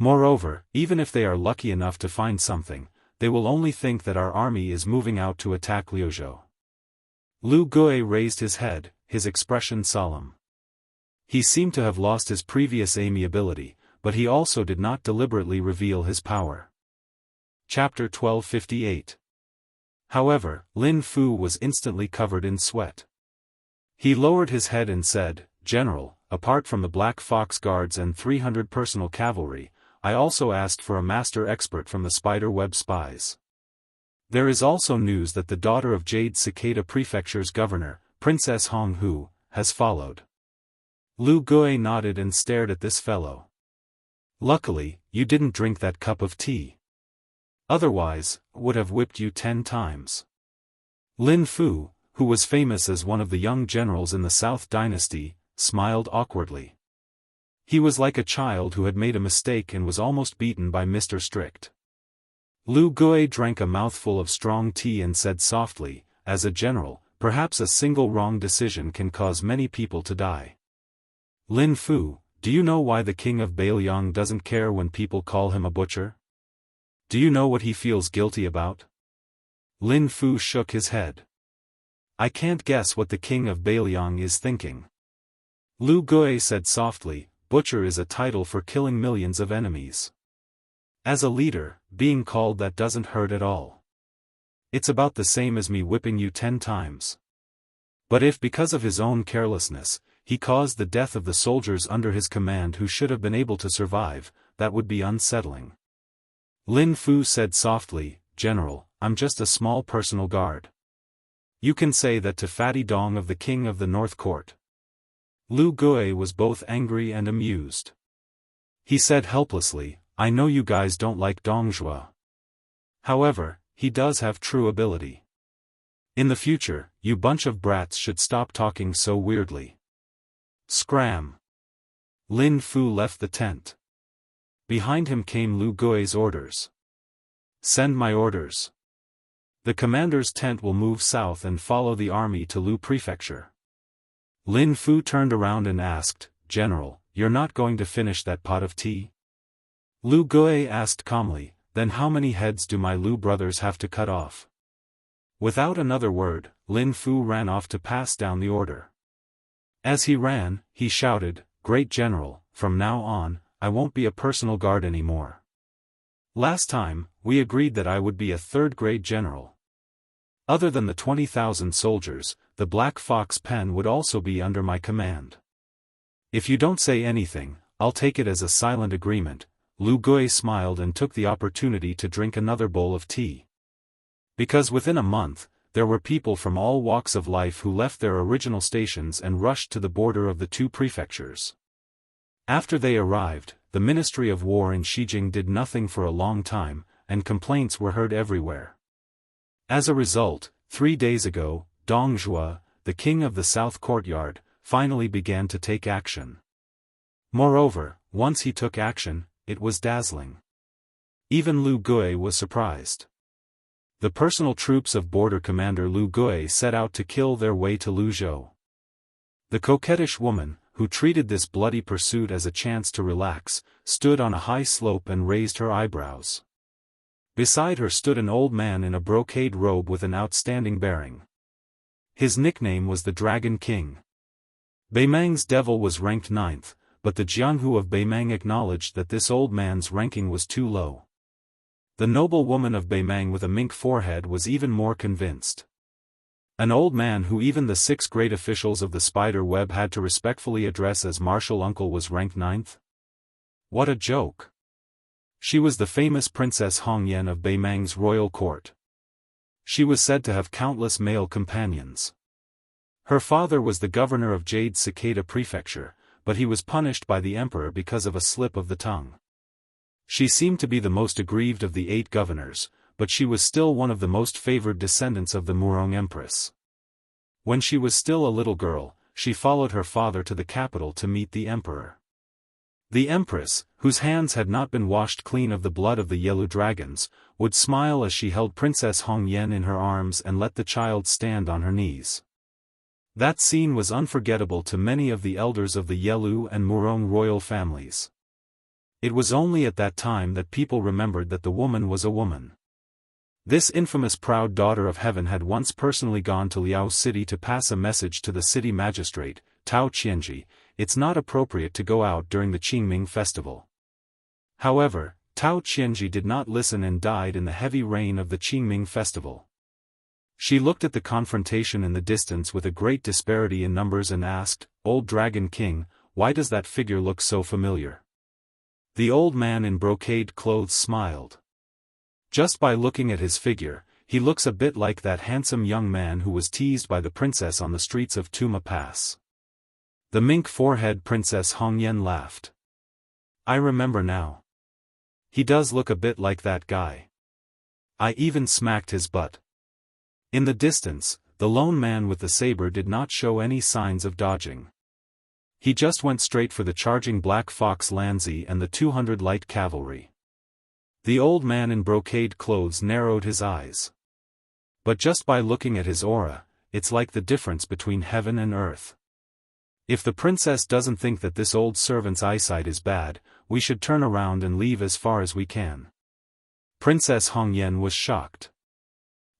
Moreover, even if they are lucky enough to find something, they will only think that our army is moving out to attack Liuzhou. Lu Gui raised his head, his expression solemn. He seemed to have lost his previous amiability, but he also did not deliberately reveal his power. Chapter 1258. However, Lin Fu was instantly covered in sweat. He lowered his head and said, General, apart from the Black Fox Guards and 300 personal cavalry, I also asked for a master expert from the spider web spies. There is also news that the daughter of Jade Cicada Prefecture's governor, Princess Hong Hu, has followed. Lu Gui nodded and stared at this fellow. Luckily, you didn't drink that cup of tea. Otherwise, would have whipped you 10 times. Lin Fu, who was famous as one of the young generals in the South Dynasty, smiled awkwardly. He was like a child who had made a mistake and was almost beaten by Mr. Strict. Lu Gui drank a mouthful of strong tea and said softly, as a general, perhaps a single wrong decision can cause many people to die. Lin Fu, do you know why the king of Beiliang doesn't care when people call him a butcher? Do you know what he feels guilty about? Lin Fu shook his head. I can't guess what the king of Beiliang is thinking. Lu Gui said softly, butcher is a title for killing millions of enemies. As a leader, being called that doesn't hurt at all. It's about the same as me whipping you 10 times. But if because of his own carelessness, he caused the death of the soldiers under his command who should have been able to survive, that would be unsettling. Lin Fu said softly, General, I'm just a small personal guard. You can say that to Fatty Dong of the King of the North Court. Lu Gui was both angry and amused. He said helplessly, I know you guys don't like Dongzhua. However, he does have true ability. In the future, you bunch of brats should stop talking so weirdly. Scram. Lin Fu left the tent. Behind him came Lu Gui's orders. Send my orders. The commander's tent will move south and follow the army to Lu Prefecture. Lin Fu turned around and asked, General, you're not going to finish that pot of tea? Lu Gui asked calmly, then how many heads do my Lu brothers have to cut off? Without another word, Lin Fu ran off to pass down the order. As he ran, he shouted, Great General, from now on, I won't be a personal guard anymore. Last time, we agreed that I would be a third-grade general. Other than the 20,000 soldiers, the Black Fox Pen would also be under my command. If you don't say anything, I'll take it as a silent agreement." Lu Gui smiled and took the opportunity to drink another bowl of tea. Because within a month, there were people from all walks of life who left their original stations and rushed to the border of the two prefectures. After they arrived, the Ministry of War in Xijing did nothing for a long time, and complaints were heard everywhere. As a result, 3 days ago, Dong Zhuo, the king of the South Courtyard, finally began to take action. Moreover, once he took action, it was dazzling. Even Lu Gui was surprised. The personal troops of border commander Lu Gui set out to kill their way to Luzhou. The coquettish woman, who treated this bloody pursuit as a chance to relax, stood on a high slope and raised her eyebrows. Beside her stood an old man in a brocade robe with an outstanding bearing. His nickname was the Dragon King. Beimang's devil was ranked 9th, but the Jianghu of Beimang acknowledged that this old man's ranking was too low. The noble woman of Beimang with a mink forehead was even more convinced. An old man who even the 6 great officials of the spider web had to respectfully address as martial uncle was ranked 9th? What a joke! She was the famous Princess Hongyan of Beimang's royal court. She was said to have countless male companions. Her father was the governor of Jade Cicada Prefecture, but he was punished by the emperor because of a slip of the tongue. She seemed to be the most aggrieved of the 8 governors, but she was still one of the most favored descendants of the Murong Empress. When she was still a little girl, she followed her father to the capital to meet the emperor. The empress, whose hands had not been washed clean of the blood of the yellow dragons, would smile as she held Princess Hongyan in her arms and let the child stand on her knees. That scene was unforgettable to many of the elders of the Yelu and Murong royal families. It was only at that time that people remembered that the woman was a woman. This infamous proud daughter of heaven had once personally gone to Liao City to pass a message to the city magistrate, Tao Qianji. It's not appropriate to go out during the Qingming festival. However, Tao Qianji did not listen and died in the heavy rain of the Qingming festival. She looked at the confrontation in the distance with a great disparity in numbers and asked, "Old Dragon King, why does that figure look so familiar?" The old man in brocade clothes smiled. "Just by looking at his figure, he looks a bit like that handsome young man who was teased by the princess on the streets of Tuma Pass." The mink forehead Princess Hongyan laughed. "I remember now. He does look a bit like that guy. I even smacked his butt." In the distance, the lone man with the saber did not show any signs of dodging. He just went straight for the charging Black Fox Lanzi and the 200 light cavalry. The old man in brocade clothes narrowed his eyes. But just by looking at his aura, it's like the difference between heaven and earth. If the princess doesn't think that this old servant's eyesight is bad, we should turn around and leave as far as we can. Princess Hongyan was shocked.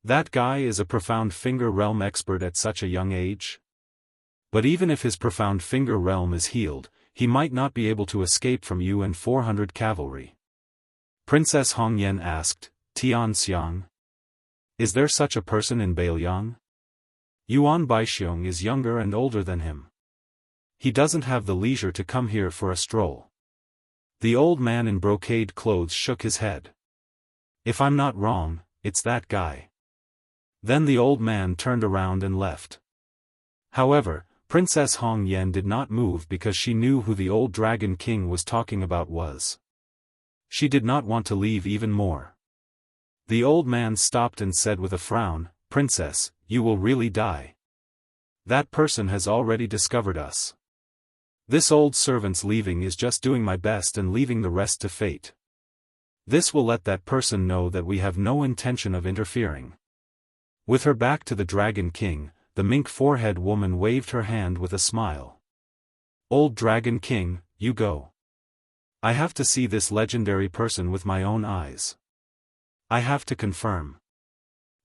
That guy is a profound finger realm expert at such a young age? But even if his profound finger realm is healed, he might not be able to escape from you and 400 cavalry. Princess Hongyan asked, "Tian Xiang? Is there such a person in Beiliang? Yuan Baixiong is younger and older than him. He doesn't have the leisure to come here for a stroll." The old man in brocade clothes shook his head. "If I'm not wrong, it's that guy." Then the old man turned around and left. However, Princess Hongyan did not move because she knew who the old Dragon King was talking about was. She did not want to leave even more. The old man stopped and said with a frown, "Princess, you will really die. That person has already discovered us. This old servant's leaving is just doing my best and leaving the rest to fate. This will let that person know that we have no intention of interfering." With her back to the Dragon King, the mink forehead woman waved her hand with a smile. "Old Dragon King, you go. I have to see this legendary person with my own eyes. I have to confirm.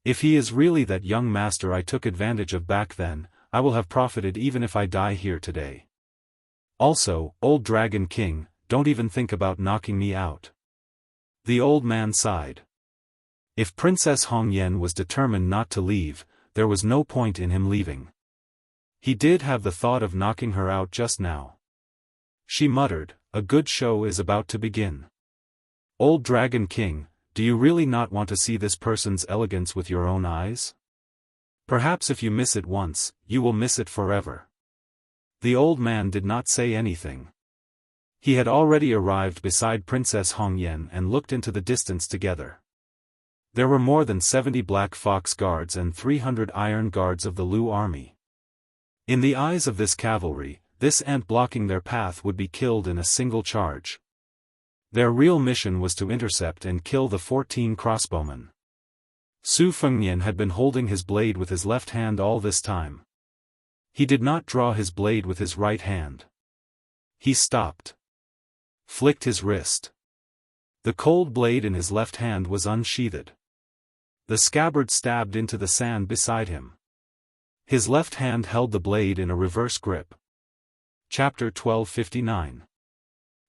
If he is really that young master I took advantage of back then, I will have profited even if I die here today. Also, Old Dragon King, don't even think about knocking me out." The old man sighed. If Princess Hongyan was determined not to leave, there was no point in him leaving. He did have the thought of knocking her out just now. She muttered, "A good show is about to begin. Old Dragon King, do you really not want to see this person's elegance with your own eyes? Perhaps if you miss it once, you will miss it forever." The old man did not say anything. He had already arrived beside Princess Hongyan and looked into the distance together. There were more than 70 Black Fox guards and 300 iron guards of the Lu army. In the eyes of this cavalry, this ant blocking their path would be killed in a single charge. Their real mission was to intercept and kill the 14 crossbowmen. Su Fengnian had been holding his blade with his left hand all this time. He did not draw his blade with his right hand. He stopped. Flicked his wrist. The cold blade in his left hand was unsheathed. The scabbard stabbed into the sand beside him. His left hand held the blade in a reverse grip. Chapter 1259.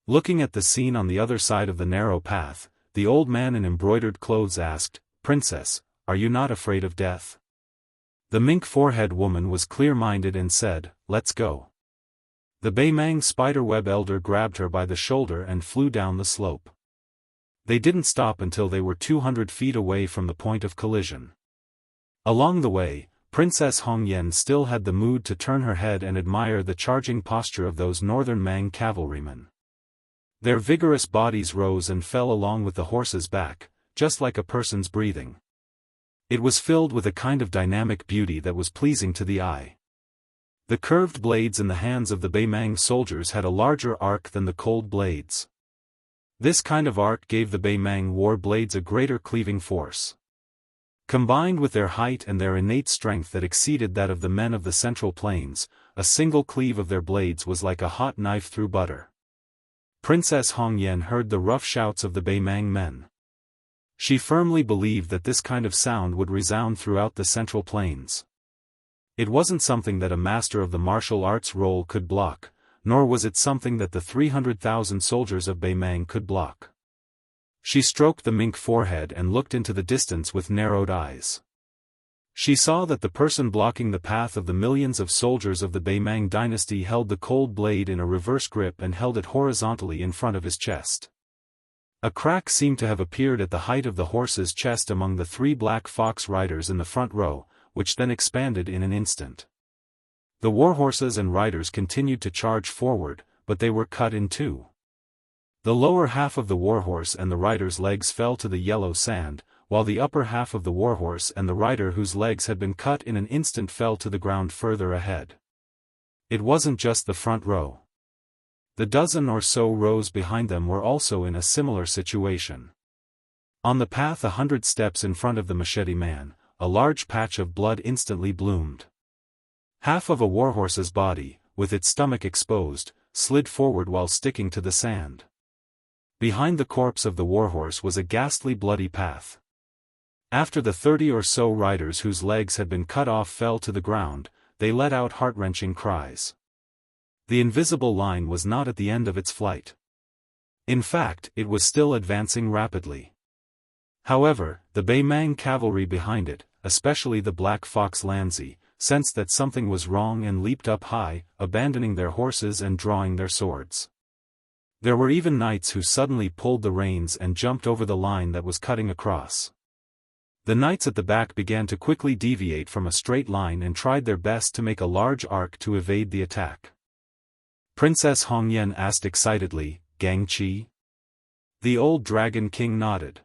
Looking at the scene on the other side of the narrow path, the old man in embroidered clothes asked, "Princess, are you not afraid of death?" The mink-forehead woman was clear-minded and said, "Let's go." The Beimang spiderweb elder grabbed her by the shoulder and flew down the slope. They didn't stop until they were 200 feet away from the point of collision. Along the way, Princess Hongyan still had the mood to turn her head and admire the charging posture of those northern Mang cavalrymen. Their vigorous bodies rose and fell along with the horse's back, just like a person's breathing. It was filled with a kind of dynamic beauty that was pleasing to the eye. The curved blades in the hands of the Beimang soldiers had a larger arc than the cold blades. This kind of arc gave the Beimang war blades a greater cleaving force. Combined with their height and their innate strength that exceeded that of the men of the Central Plains, a single cleave of their blades was like a hot knife through butter. Princess Hongyan heard the rough shouts of the Beimang men. She firmly believed that this kind of sound would resound throughout the Central Plains. It wasn't something that a master of the martial arts role could block, nor was it something that the 300,000 soldiers of Beimang could block. She stroked the mink forehead and looked into the distance with narrowed eyes. She saw that the person blocking the path of the millions of soldiers of the Beimang dynasty held the cold blade in a reverse grip and held it horizontally in front of his chest. A crack seemed to have appeared at the height of the horse's chest among the 3 Black Fox riders in the front row, which then expanded in an instant. The warhorses and riders continued to charge forward, but they were cut in two. The lower half of the warhorse and the rider's legs fell to the yellow sand, while the upper half of the warhorse and the rider whose legs had been cut in an instant fell to the ground further ahead. It wasn't just the front row. The dozen or so rows behind them were also in a similar situation. On the path 100 steps in front of the machete man, a large patch of blood instantly bloomed. Half of a warhorse's body, with its stomach exposed, slid forward while sticking to the sand. Behind the corpse of the warhorse was a ghastly bloody path. After the 30 or so riders whose legs had been cut off fell to the ground, they let out heart-wrenching cries. The invisible line was not at the end of its flight. In fact, it was still advancing rapidly. However, the Beimang cavalry behind it, especially the Black Fox Lanzi, sensed that something was wrong and leaped up high, abandoning their horses and drawing their swords. There were even knights who suddenly pulled the reins and jumped over the line that was cutting across. The knights at the back began to quickly deviate from a straight line and tried their best to make a large arc to evade the attack. Princess Hongyan asked excitedly, "Gang Qi?" The old Dragon King nodded.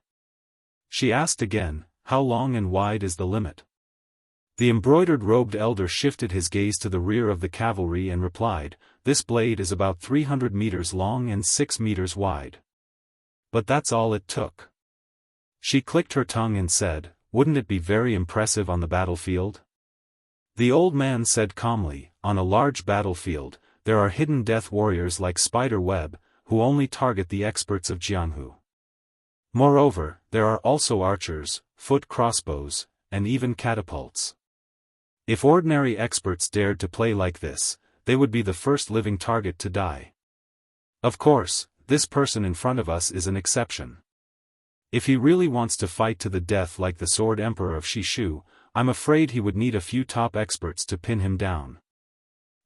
She asked again, "How long and wide is the limit?" The embroidered-robed elder shifted his gaze to the rear of the cavalry and replied, "This blade is about 300 meters long and 6 meters wide. But that's all it took." She clicked her tongue and said, "Wouldn't it be very impressive on the battlefield?" The old man said calmly, "On a large battlefield, there are hidden death warriors like Spider Web, who only target the experts of Jianghu. Moreover, there are also archers, foot crossbows, and even catapults. If ordinary experts dared to play like this, they would be the first living target to die. Of course, this person in front of us is an exception. If he really wants to fight to the death like the Sword Emperor of Shishu, I'm afraid he would need a few top experts to pin him down.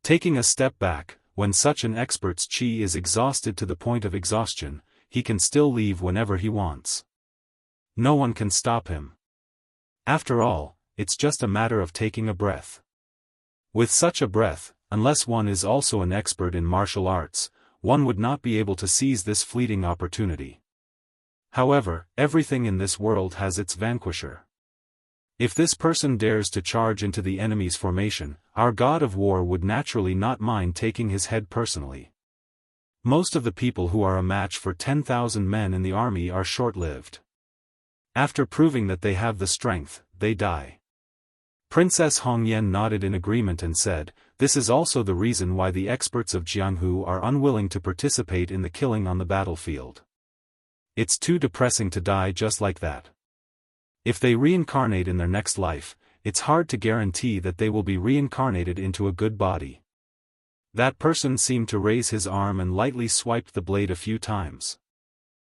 Taking a step back, when such an expert's chi is exhausted to the point of exhaustion, he can still leave whenever he wants. No one can stop him. After all, it's just a matter of taking a breath. With such a breath, unless one is also an expert in martial arts, one would not be able to seize this fleeting opportunity. However, everything in this world has its vanquisher. If this person dares to charge into the enemy's formation, our god of war would naturally not mind taking his head personally. Most of the people who are a match for 10,000 men in the army are short-lived. After proving that they have the strength, they die. Princess Hongyan nodded in agreement and said, "This is also the reason why the experts of Jianghu are unwilling to participate in the killing on the battlefield. It's too depressing to die just like that. If they reincarnate in their next life, it's hard to guarantee that they will be reincarnated into a good body." That person seemed to raise his arm and lightly swiped the blade a few times.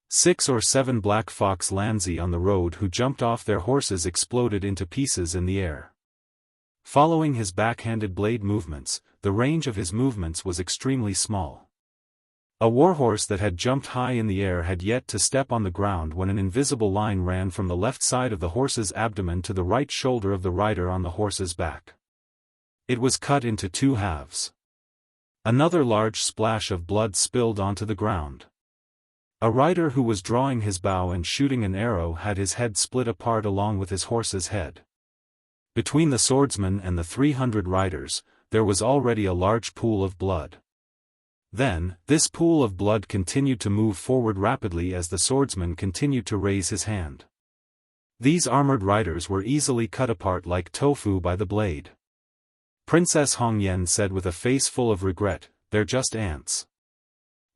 6 or 7 black fox lanzi on the road who jumped off their horses exploded into pieces in the air. Following his backhanded blade movements, the range of his movements was extremely small. A warhorse that had jumped high in the air had yet to step on the ground when an invisible line ran from the left side of the horse's abdomen to the right shoulder of the rider on the horse's back. It was cut into 2 halves. Another large splash of blood spilled onto the ground. A rider who was drawing his bow and shooting an arrow had his head split apart along with his horse's head. Between the swordsman and the 300 riders, there was already a large pool of blood. Then, this pool of blood continued to move forward rapidly as the swordsman continued to raise his hand. These armored riders were easily cut apart like tofu by the blade. Princess Hongyan said with a face full of regret, "They're just ants."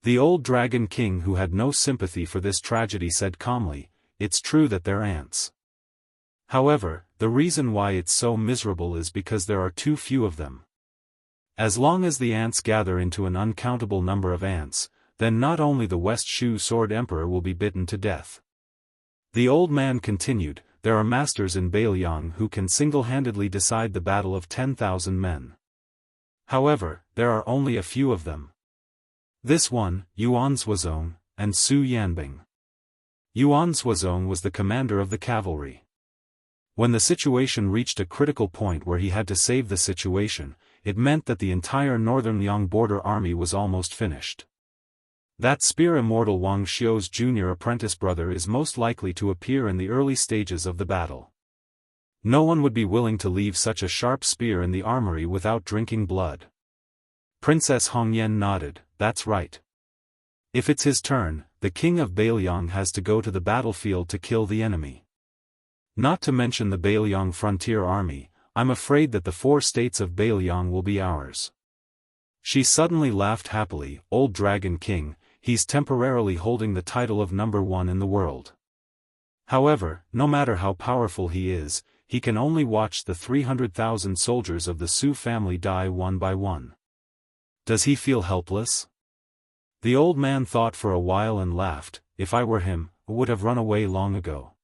The old dragon king, who had no sympathy for this tragedy, said calmly, "It's true that they're ants. However, the reason why it's so miserable is because there are too few of them. As long as the ants gather into an uncountable number of ants, then not only the West Shu Sword Emperor will be bitten to death." The old man continued, "There are masters in Bailiang who can single-handedly decide the battle of 10,000 men. However, there are only a few of them. This one, Yuan Zhuozong, and Su Yanbing." Yuan Zhuozong was the commander of the cavalry. When the situation reached a critical point where he had to save the situation, it meant that the entire northern Liang border army was almost finished. That spear Immortal Wang Xiu's junior apprentice brother is most likely to appear in the early stages of the battle. No one would be willing to leave such a sharp spear in the armory without drinking blood. Princess Hongyan nodded, "That's right. If it's his turn, the king of Bailiang has to go to the battlefield to kill the enemy. Not to mention the Bailiang frontier army, I'm afraid that the 4 states of Bailiang will be ours." She suddenly laughed happily, "Old Dragon King, he's temporarily holding the title of number 1 in the world. However, no matter how powerful he is, he can only watch the 300,000 soldiers of the Su family die one by one. Does he feel helpless?" The old man thought for a while and laughed, "If I were him, I would have run away long ago.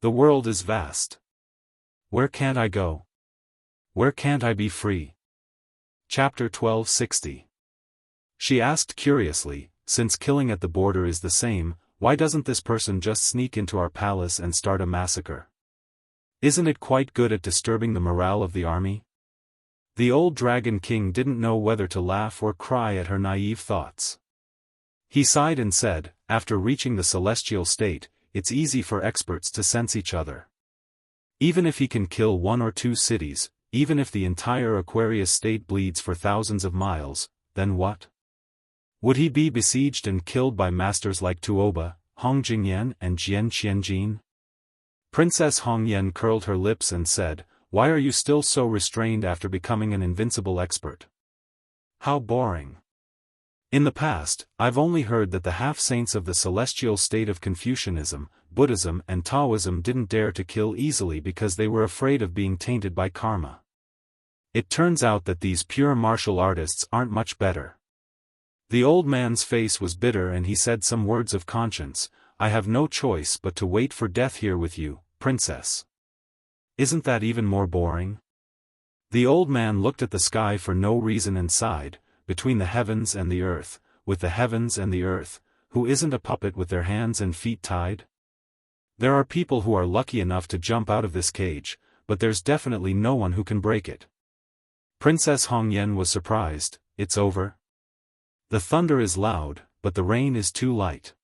The world is vast. Where can't I go? Where can't I be free?" Chapter 1260. She asked curiously, "Since killing at the border is the same, why doesn't this person just sneak into our palace and start a massacre? Isn't it quite good at disturbing the morale of the army?" The old Dragon King didn't know whether to laugh or cry at her naive thoughts. He sighed and said, "After reaching the celestial state, it's easy for experts to sense each other. Even if he can kill 1 or 2 cities, even if the entire Aquarius state bleeds for thousands of miles, then what? Would he be besieged and killed by masters like Tuoba, Hong Jingyan and Jian Qianjin?" Princess Hongyan curled her lips and said, "Why are you still so restrained after becoming an invincible expert? How boring. In the past, I've only heard that the half-saints of the celestial state of Confucianism, Buddhism and Taoism didn't dare to kill easily because they were afraid of being tainted by karma. It turns out that these pure martial artists aren't much better." The old man's face was bitter and he said some words of conscience, I have no choice but to wait for death here with you, princess. Isn't that even more boring? The old man looked at the sky for no reason and sighed, between the heavens and the earth, with the heavens and the earth, who isn't a puppet with their hands and feet tied? There are people who are lucky enough to jump out of this cage, but there's definitely no one who can break it. Princess Hongyan was surprised. It's over? The thunder is loud, but the rain is too light.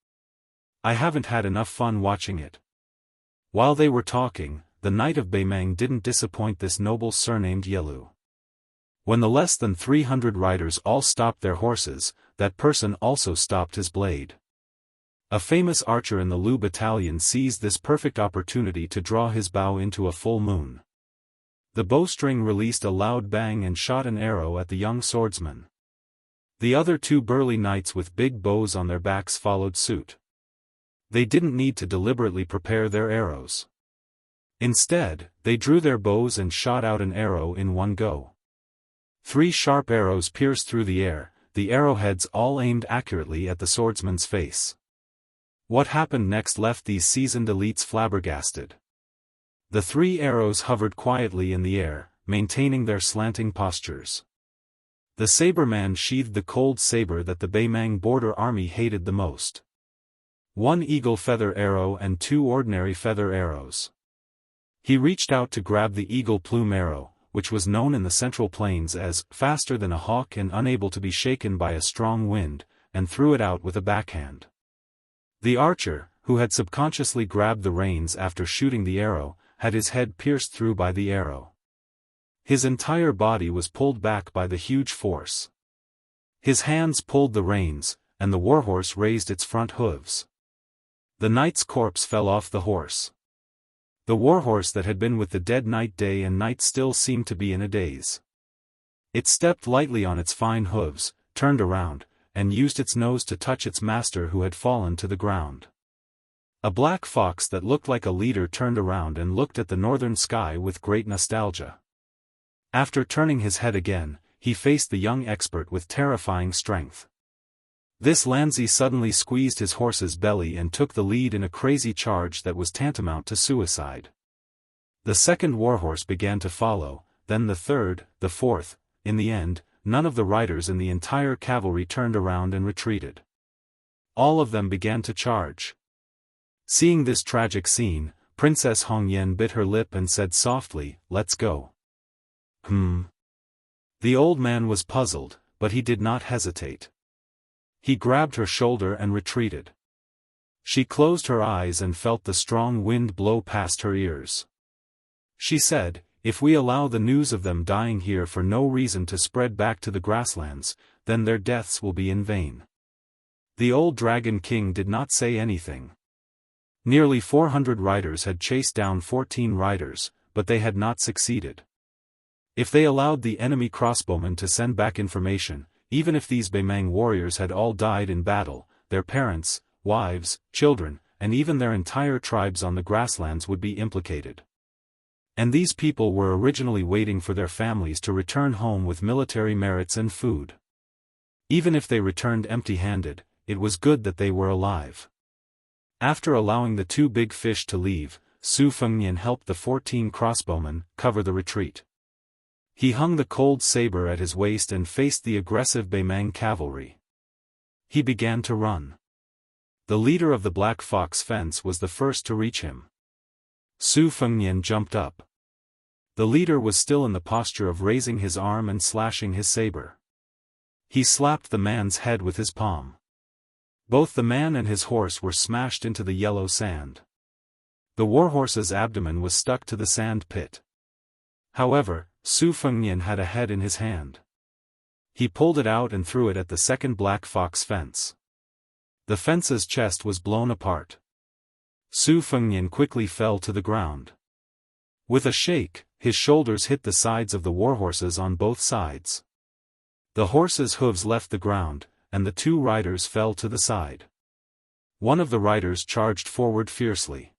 I haven't had enough fun watching it. While they were talking, the knight of Beimeng didn't disappoint this noble surnamed Yelu. When the less than 300 riders all stopped their horses, that person also stopped his blade. A famous archer in the Lu battalion seized this perfect opportunity to draw his bow into a full moon. The bowstring released a loud bang and shot an arrow at the young swordsman. The other two burly knights with big bows on their backs followed suit. They didn't need to deliberately prepare their arrows. Instead, they drew their bows and shot out an arrow in one go. 3 sharp arrows pierced through the air, the arrowheads all aimed accurately at the swordsman's face. What happened next left these seasoned elites flabbergasted. The 3 arrows hovered quietly in the air, maintaining their slanting postures. The saberman sheathed the cold saber that the Beimeng border army hated the most. 1 eagle feather arrow and 2 ordinary feather arrows. He reached out to grab the eagle plume arrow, which was known in the Central Plains as faster than a hawk and unable to be shaken by a strong wind, and threw it out with a backhand. The archer, who had subconsciously grabbed the reins after shooting the arrow, had his head pierced through by the arrow. His entire body was pulled back by the huge force. His hands pulled the reins, and the warhorse raised its front hooves. The knight's corpse fell off the horse. The warhorse that had been with the dead knight day and night still seemed to be in a daze. It stepped lightly on its fine hooves, turned around, and used its nose to touch its master who had fallen to the ground. A black fox that looked like a leader turned around and looked at the northern sky with great nostalgia. After turning his head again, he faced the young expert with terrifying strength. This Lanzi suddenly squeezed his horse's belly and took the lead in a crazy charge that was tantamount to suicide. The second warhorse began to follow, then the third, the fourth. In the end, none of the riders in the entire cavalry turned around and retreated. All of them began to charge. Seeing this tragic scene, Princess Hongyan bit her lip and said softly, "Let's go." The old man was puzzled, but he did not hesitate. He grabbed her shoulder and retreated. She closed her eyes and felt the strong wind blow past her ears. She said, "If we allow the news of them dying here for no reason to spread back to the grasslands, then their deaths will be in vain." The old Dragon King did not say anything. Nearly 400 riders had chased down 14 riders, but they had not succeeded. If they allowed the enemy crossbowmen to send back information, even if these Beimeng warriors had all died in battle, their parents, wives, children, and even their entire tribes on the grasslands would be implicated. And these people were originally waiting for their families to return home with military merits and food. Even if they returned empty-handed, it was good that they were alive. After allowing the 2 big fish to leave, Su Fengnian helped the 14 crossbowmen cover the retreat. He hung the cold saber at his waist and faced the aggressive Beimeng cavalry. He began to run. The leader of the Black Fox fence was the first to reach him. Su Fengnian jumped up. The leader was still in the posture of raising his arm and slashing his saber. He slapped the man's head with his palm. Both the man and his horse were smashed into the yellow sand. The warhorse's abdomen was stuck to the sand pit. However, Su Fengnian had a head in his hand. He pulled it out and threw it at the second Black Fox fence. The fence's chest was blown apart. Su Fengnian quickly fell to the ground. With a shake, his shoulders hit the sides of the warhorses on both sides. The horse's hooves left the ground, and the 2 riders fell to the side. One of the riders charged forward fiercely.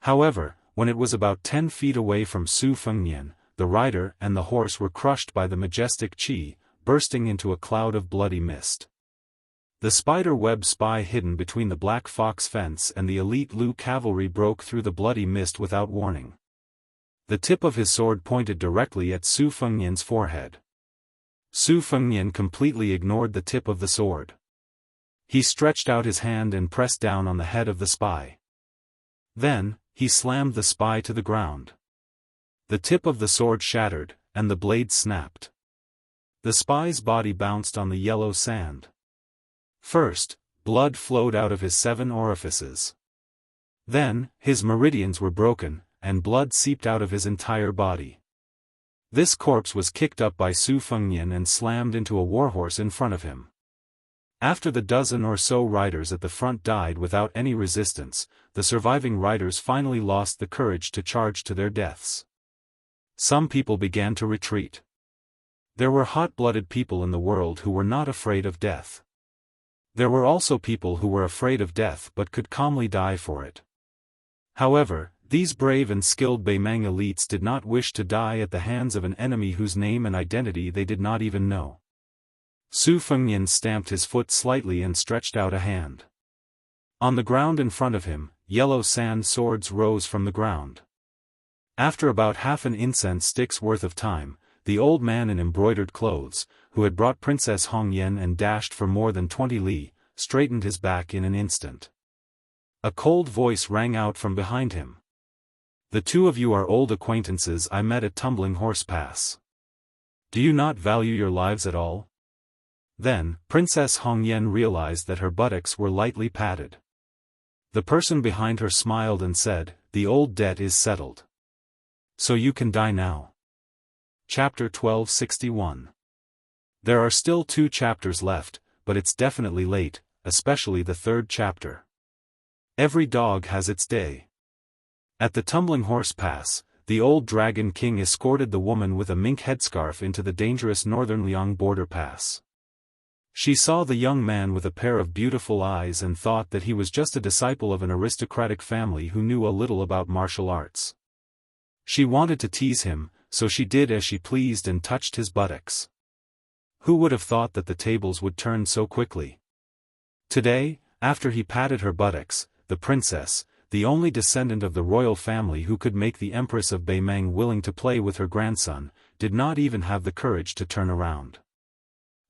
However, when it was about 10 feet away from Su Fengnian, the rider and the horse were crushed by the majestic qi, bursting into a cloud of bloody mist. The spider-web spy hidden between the black fox fence and the elite Lu cavalry broke through the bloody mist without warning. The tip of his sword pointed directly at Su Fengnian's forehead. Su Fengnian completely ignored the tip of the sword. He stretched out his hand and pressed down on the head of the spy. Then, he slammed the spy to the ground. The tip of the sword shattered, and the blade snapped. The spy's body bounced on the yellow sand. First, blood flowed out of his 7 orifices. Then, his meridians were broken, and blood seeped out of his entire body. This corpse was kicked up by Su Fengnian and slammed into a warhorse in front of him. After the dozen or so riders at the front died without any resistance, the surviving riders finally lost the courage to charge to their deaths. Some people began to retreat. There were hot-blooded people in the world who were not afraid of death. There were also people who were afraid of death but could calmly die for it. However, these brave and skilled Beimang elites did not wish to die at the hands of an enemy whose name and identity they did not even know. Su Fengnian stamped his foot slightly and stretched out a hand. On the ground in front of him, yellow sand swords rose from the ground. After about half an incense stick's worth of time, the old man in embroidered clothes, who had brought Princess Hongyan and dashed for more than 20 li, straightened his back in an instant. A cold voice rang out from behind him. "The two of you are old acquaintances I met at Tumbling Horse Pass. Do you not value your lives at all?" Then, Princess Hongyan realized that her buttocks were lightly padded. The person behind her smiled and said, "The old debt is settled. So you can die now." Chapter 1261. There are still 2 chapters left, but it's definitely late, especially the 3rd chapter. Every dog has its day. At the Tumbling Horse Pass, the old Dragon King escorted the woman with a mink headscarf into the dangerous northern Liang border pass. She saw the young man with a pair of beautiful eyes and thought that he was just a disciple of an aristocratic family who knew a little about martial arts. She wanted to tease him, so she did as she pleased and touched his buttocks. Who would have thought that the tables would turn so quickly? Today, after he patted her buttocks, the princess, the only descendant of the royal family who could make the Empress of Beimang willing to play with her grandson, did not even have the courage to turn around.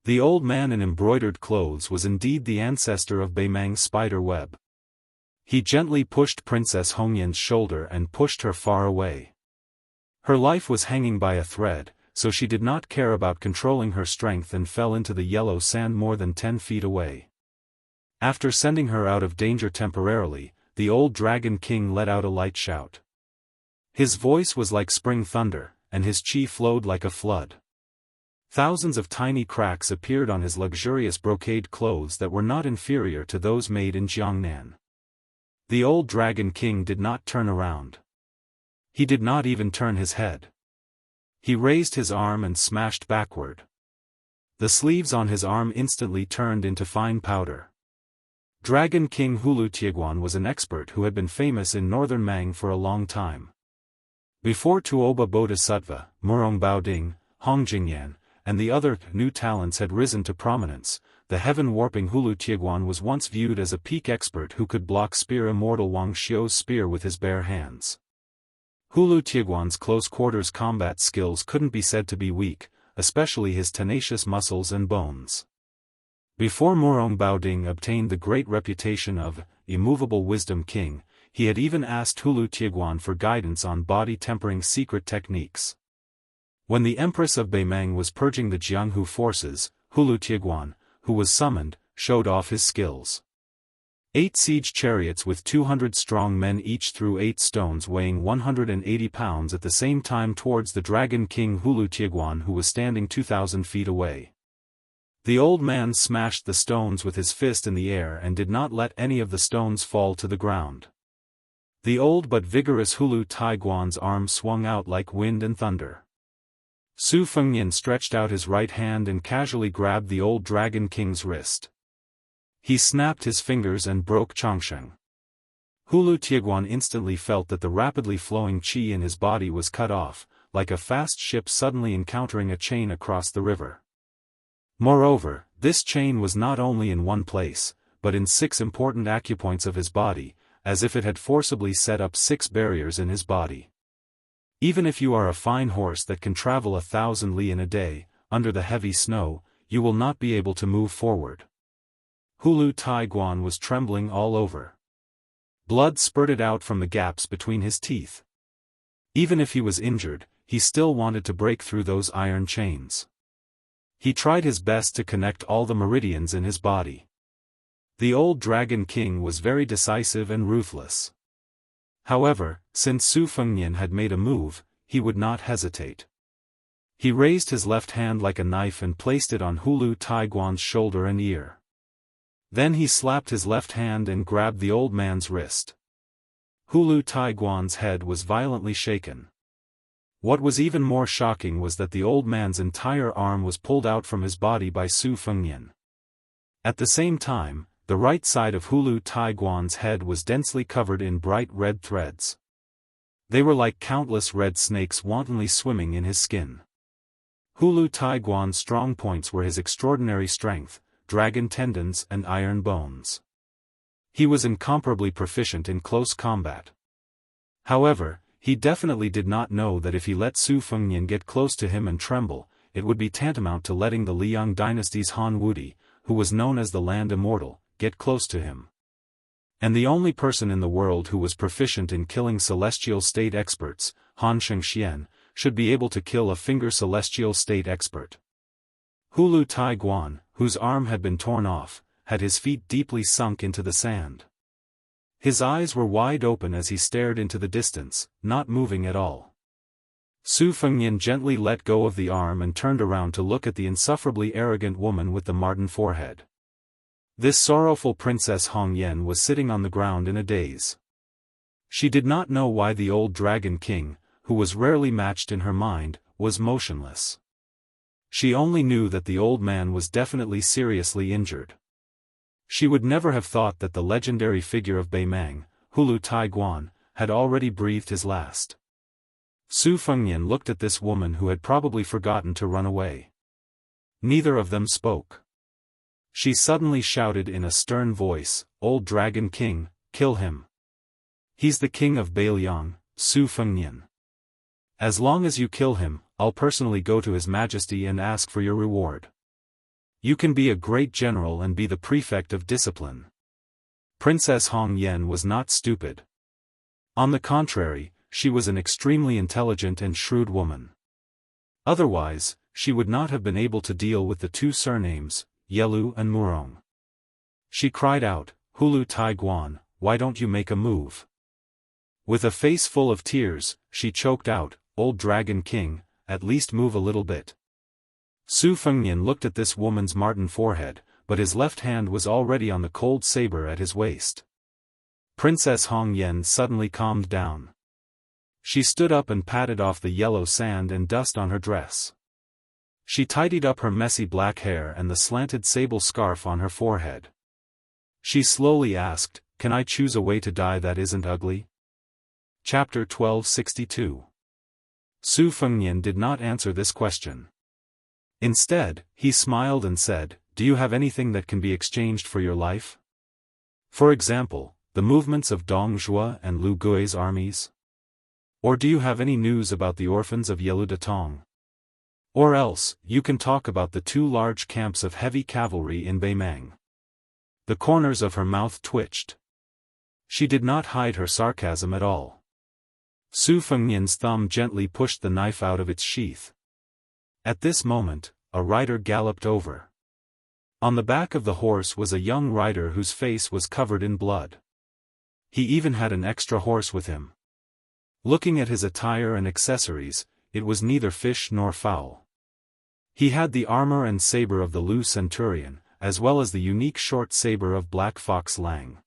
The old man in embroidered clothes was indeed the ancestor of Beimang's spider web. He gently pushed Princess Hongyan's shoulder and pushed her far away. Her life was hanging by a thread, so she did not care about controlling her strength and fell into the yellow sand more than 10 feet away. After sending her out of danger temporarily, the old Dragon King let out a light shout. His voice was like spring thunder, and his chi flowed like a flood. Thousands of tiny cracks appeared on his luxurious brocade clothes that were not inferior to those made in Jiangnan. The old Dragon King did not turn around. He did not even turn his head. He raised his arm and smashed backward. The sleeves on his arm instantly turned into fine powder. Dragon King Hulu Tieguan was an expert who had been famous in northern Mang for a long time. Before Tuoba Bodhisattva, Murong Baoding, Hong Jingyan, and the other new talents had risen to prominence, the heaven-warping Hulu Tieguan was once viewed as a peak expert who could block spear Immortal Wang Xiu's spear with his bare hands. Hulu Tieguan's close-quarters combat skills couldn't be said to be weak, especially his tenacious muscles and bones. Before Murong Baoding obtained the great reputation of immovable wisdom king, he had even asked Hulu Tieguan for guidance on body-tempering secret techniques. When the Empress of Beimang was purging the Jianghu forces, Hulu Tieguan, who was summoned, showed off his skills. 8 siege chariots with 200 strong men each threw 8 stones weighing 180 pounds at the same time towards the Dragon King Hulu Tieguan, who was standing 2,000 feet away. The old man smashed the stones with his fist in the air and did not let any of the stones fall to the ground. The old but vigorous Hulu Tieguan's arm swung out like wind and thunder. Su Fengnian stretched out his right hand and casually grabbed the old Dragon King's wrist. He snapped his fingers and broke Chongsheng. Hulu Tieguan instantly felt that the rapidly flowing qi in his body was cut off, like a fast ship suddenly encountering a chain across the river. Moreover, This chain was not only in one place, but in 6 important acupoints of his body, as if it had forcibly set up 6 barriers in his body. Even if you are a fine horse that can travel 1,000 li in a day, under the heavy snow, you will not be able to move forward. Hulu Taiguan was trembling all over. Blood spurted out from the gaps between his teeth. Even if he was injured, he still wanted to break through those iron chains. He tried his best to connect all the meridians in his body. The old Dragon King was very decisive and ruthless. However, since Su Fengnian had made a move, he would not hesitate. He raised his left hand like a knife and placed it on Hulu Taiguan's shoulder and ear. Then he slapped his left hand and grabbed the old man's wrist. Hulu Taiguan's head was violently shaken. What was even more shocking was that the old man's entire arm was pulled out from his body by Su Fengnian. At the same time, the right side of Hulu Taiguan's head was densely covered in bright red threads. They were like countless red snakes wantonly swimming in his skin. Hulu Taiguan's strong points were his extraordinary strength, dragon tendons and iron bones. He was incomparably proficient in close combat. However, he definitely did not know that if he let Su Fengnian get close to him and tremble, it would be tantamount to letting the Liang dynasty's Han Wudi, who was known as the Land Immortal, get close to him. And the only person in the world who was proficient in killing celestial state experts, Han Shengxian, should be able to kill a finger celestial state expert. Hulu Taiguan, whose arm had been torn off, had his feet deeply sunk into the sand. His eyes were wide open as he stared into the distance, not moving at all. Su Fengnian gently let go of the arm and turned around to look at the insufferably arrogant woman with the marten forehead. This sorrowful Princess Hongyan was sitting on the ground in a daze. She did not know why the old Dragon King, who was rarely matched in her mind, was motionless. She only knew that the old man was definitely seriously injured. She would never have thought that the legendary figure of Beimang, Hulu Taiguan, had already breathed his last. Su Fengnian looked at this woman who had probably forgotten to run away. Neither of them spoke. She suddenly shouted in a stern voice, "Old Dragon King, kill him. He's the king of Beiliang, Su Fengnian. As long as you kill him, I'll personally go to His Majesty and ask for your reward. You can be a great general and be the prefect of discipline." Princess Hongyan was not stupid. On the contrary, she was an extremely intelligent and shrewd woman. Otherwise, she would not have been able to deal with the 2 surnames, Yelu and Murong. She cried out, "Hulu Taiguan, why don't you make a move?" With a face full of tears, she choked out, "Old Dragon King, at least move a little bit." Su Fengnian looked at this woman's marten forehead, but his left hand was already on the cold saber at his waist. Princess Hongyan suddenly calmed down. She stood up and patted off the yellow sand and dust on her dress. She tidied up her messy black hair and the slanted sable scarf on her forehead. She slowly asked, "Can I choose a way to die that isn't ugly?" Chapter 1262. Su Fengnian did not answer this question. Instead, he smiled and said, "Do you have anything that can be exchanged for your life? For example, the movements of Dong Zhuo and Lu Gui's armies? Or do you have any news about the orphans of Yeludatong? Or else, you can talk about the 2 large camps of heavy cavalry in Beimang." The corners of her mouth twitched. She did not hide her sarcasm at all. Su Fengnian's thumb gently pushed the knife out of its sheath. At this moment, a rider galloped over. On the back of the horse was a young rider whose face was covered in blood. He even had an extra horse with him. Looking at his attire and accessories, it was neither fish nor fowl. He had the armor and saber of the Lu Centurion, as well as the unique short saber of Black Fox Lang.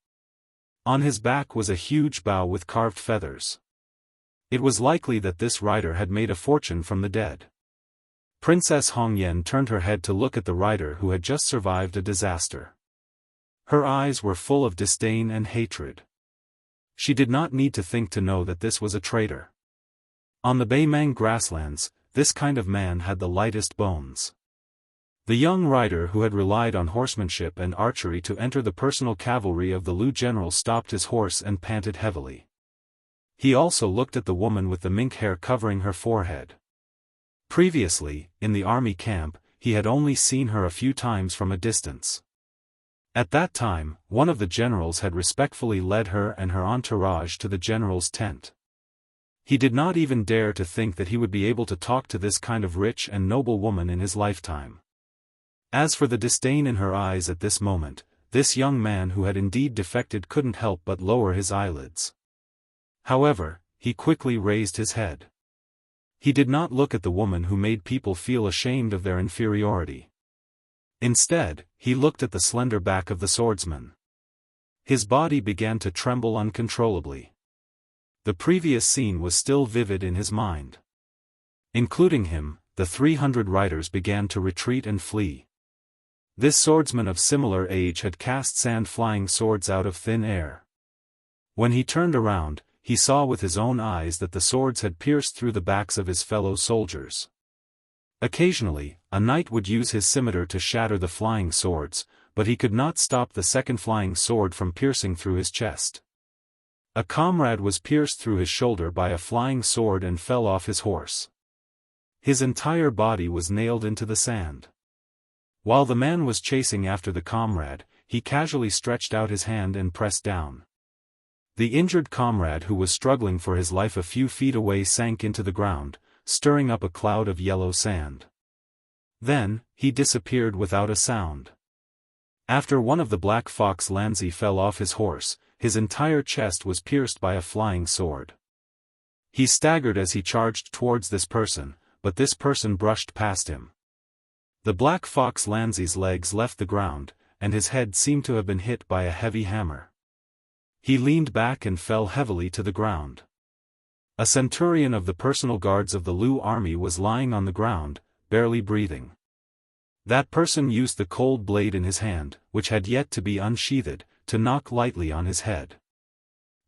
On his back was a huge bow with carved feathers. It was likely that this rider had made a fortune from the dead. Princess Hongyan turned her head to look at the rider who had just survived a disaster. Her eyes were full of disdain and hatred. She did not need to think to know that this was a traitor. On the Beimang grasslands, this kind of man had the lightest bones. The young rider who had relied on horsemanship and archery to enter the personal cavalry of the Lu general stopped his horse and panted heavily. He also looked at the woman with the mink hair covering her forehead. Previously, in the army camp, he had only seen her a few times from a distance. At that time, one of the generals had respectfully led her and her entourage to the general's tent. He did not even dare to think that he would be able to talk to this kind of rich and noble woman in his lifetime. As for the disdain in her eyes at this moment, this young man who had indeed defected couldn't help but lower his eyelids. However, he quickly raised his head. He did not look at the woman who made people feel ashamed of their inferiority. Instead, he looked at the slender back of the swordsman. His body began to tremble uncontrollably. The previous scene was still vivid in his mind. Including him, the 300 riders began to retreat and flee. This swordsman of similar age had cast sand-flying swords out of thin air. When he turned around, he saw with his own eyes that the swords had pierced through the backs of his fellow soldiers. Occasionally, a knight would use his scimitar to shatter the flying swords, but he could not stop the second flying sword from piercing through his chest. A comrade was pierced through his shoulder by a flying sword and fell off his horse. His entire body was nailed into the sand. While the man was chasing after the comrade, he casually stretched out his hand and pressed down. The injured comrade who was struggling for his life a few feet away sank into the ground, stirring up a cloud of yellow sand. Then, he disappeared without a sound. After one of the Black Fox Lanzi fell off his horse, his entire chest was pierced by a flying sword. He staggered as he charged towards this person, but this person brushed past him. The Black Fox Lanzi's legs left the ground, and his head seemed to have been hit by a heavy hammer. He leaned back and fell heavily to the ground. A centurion of the personal guards of the Lu army was lying on the ground, barely breathing. That person used the cold blade in his hand, which had yet to be unsheathed, to knock lightly on his head.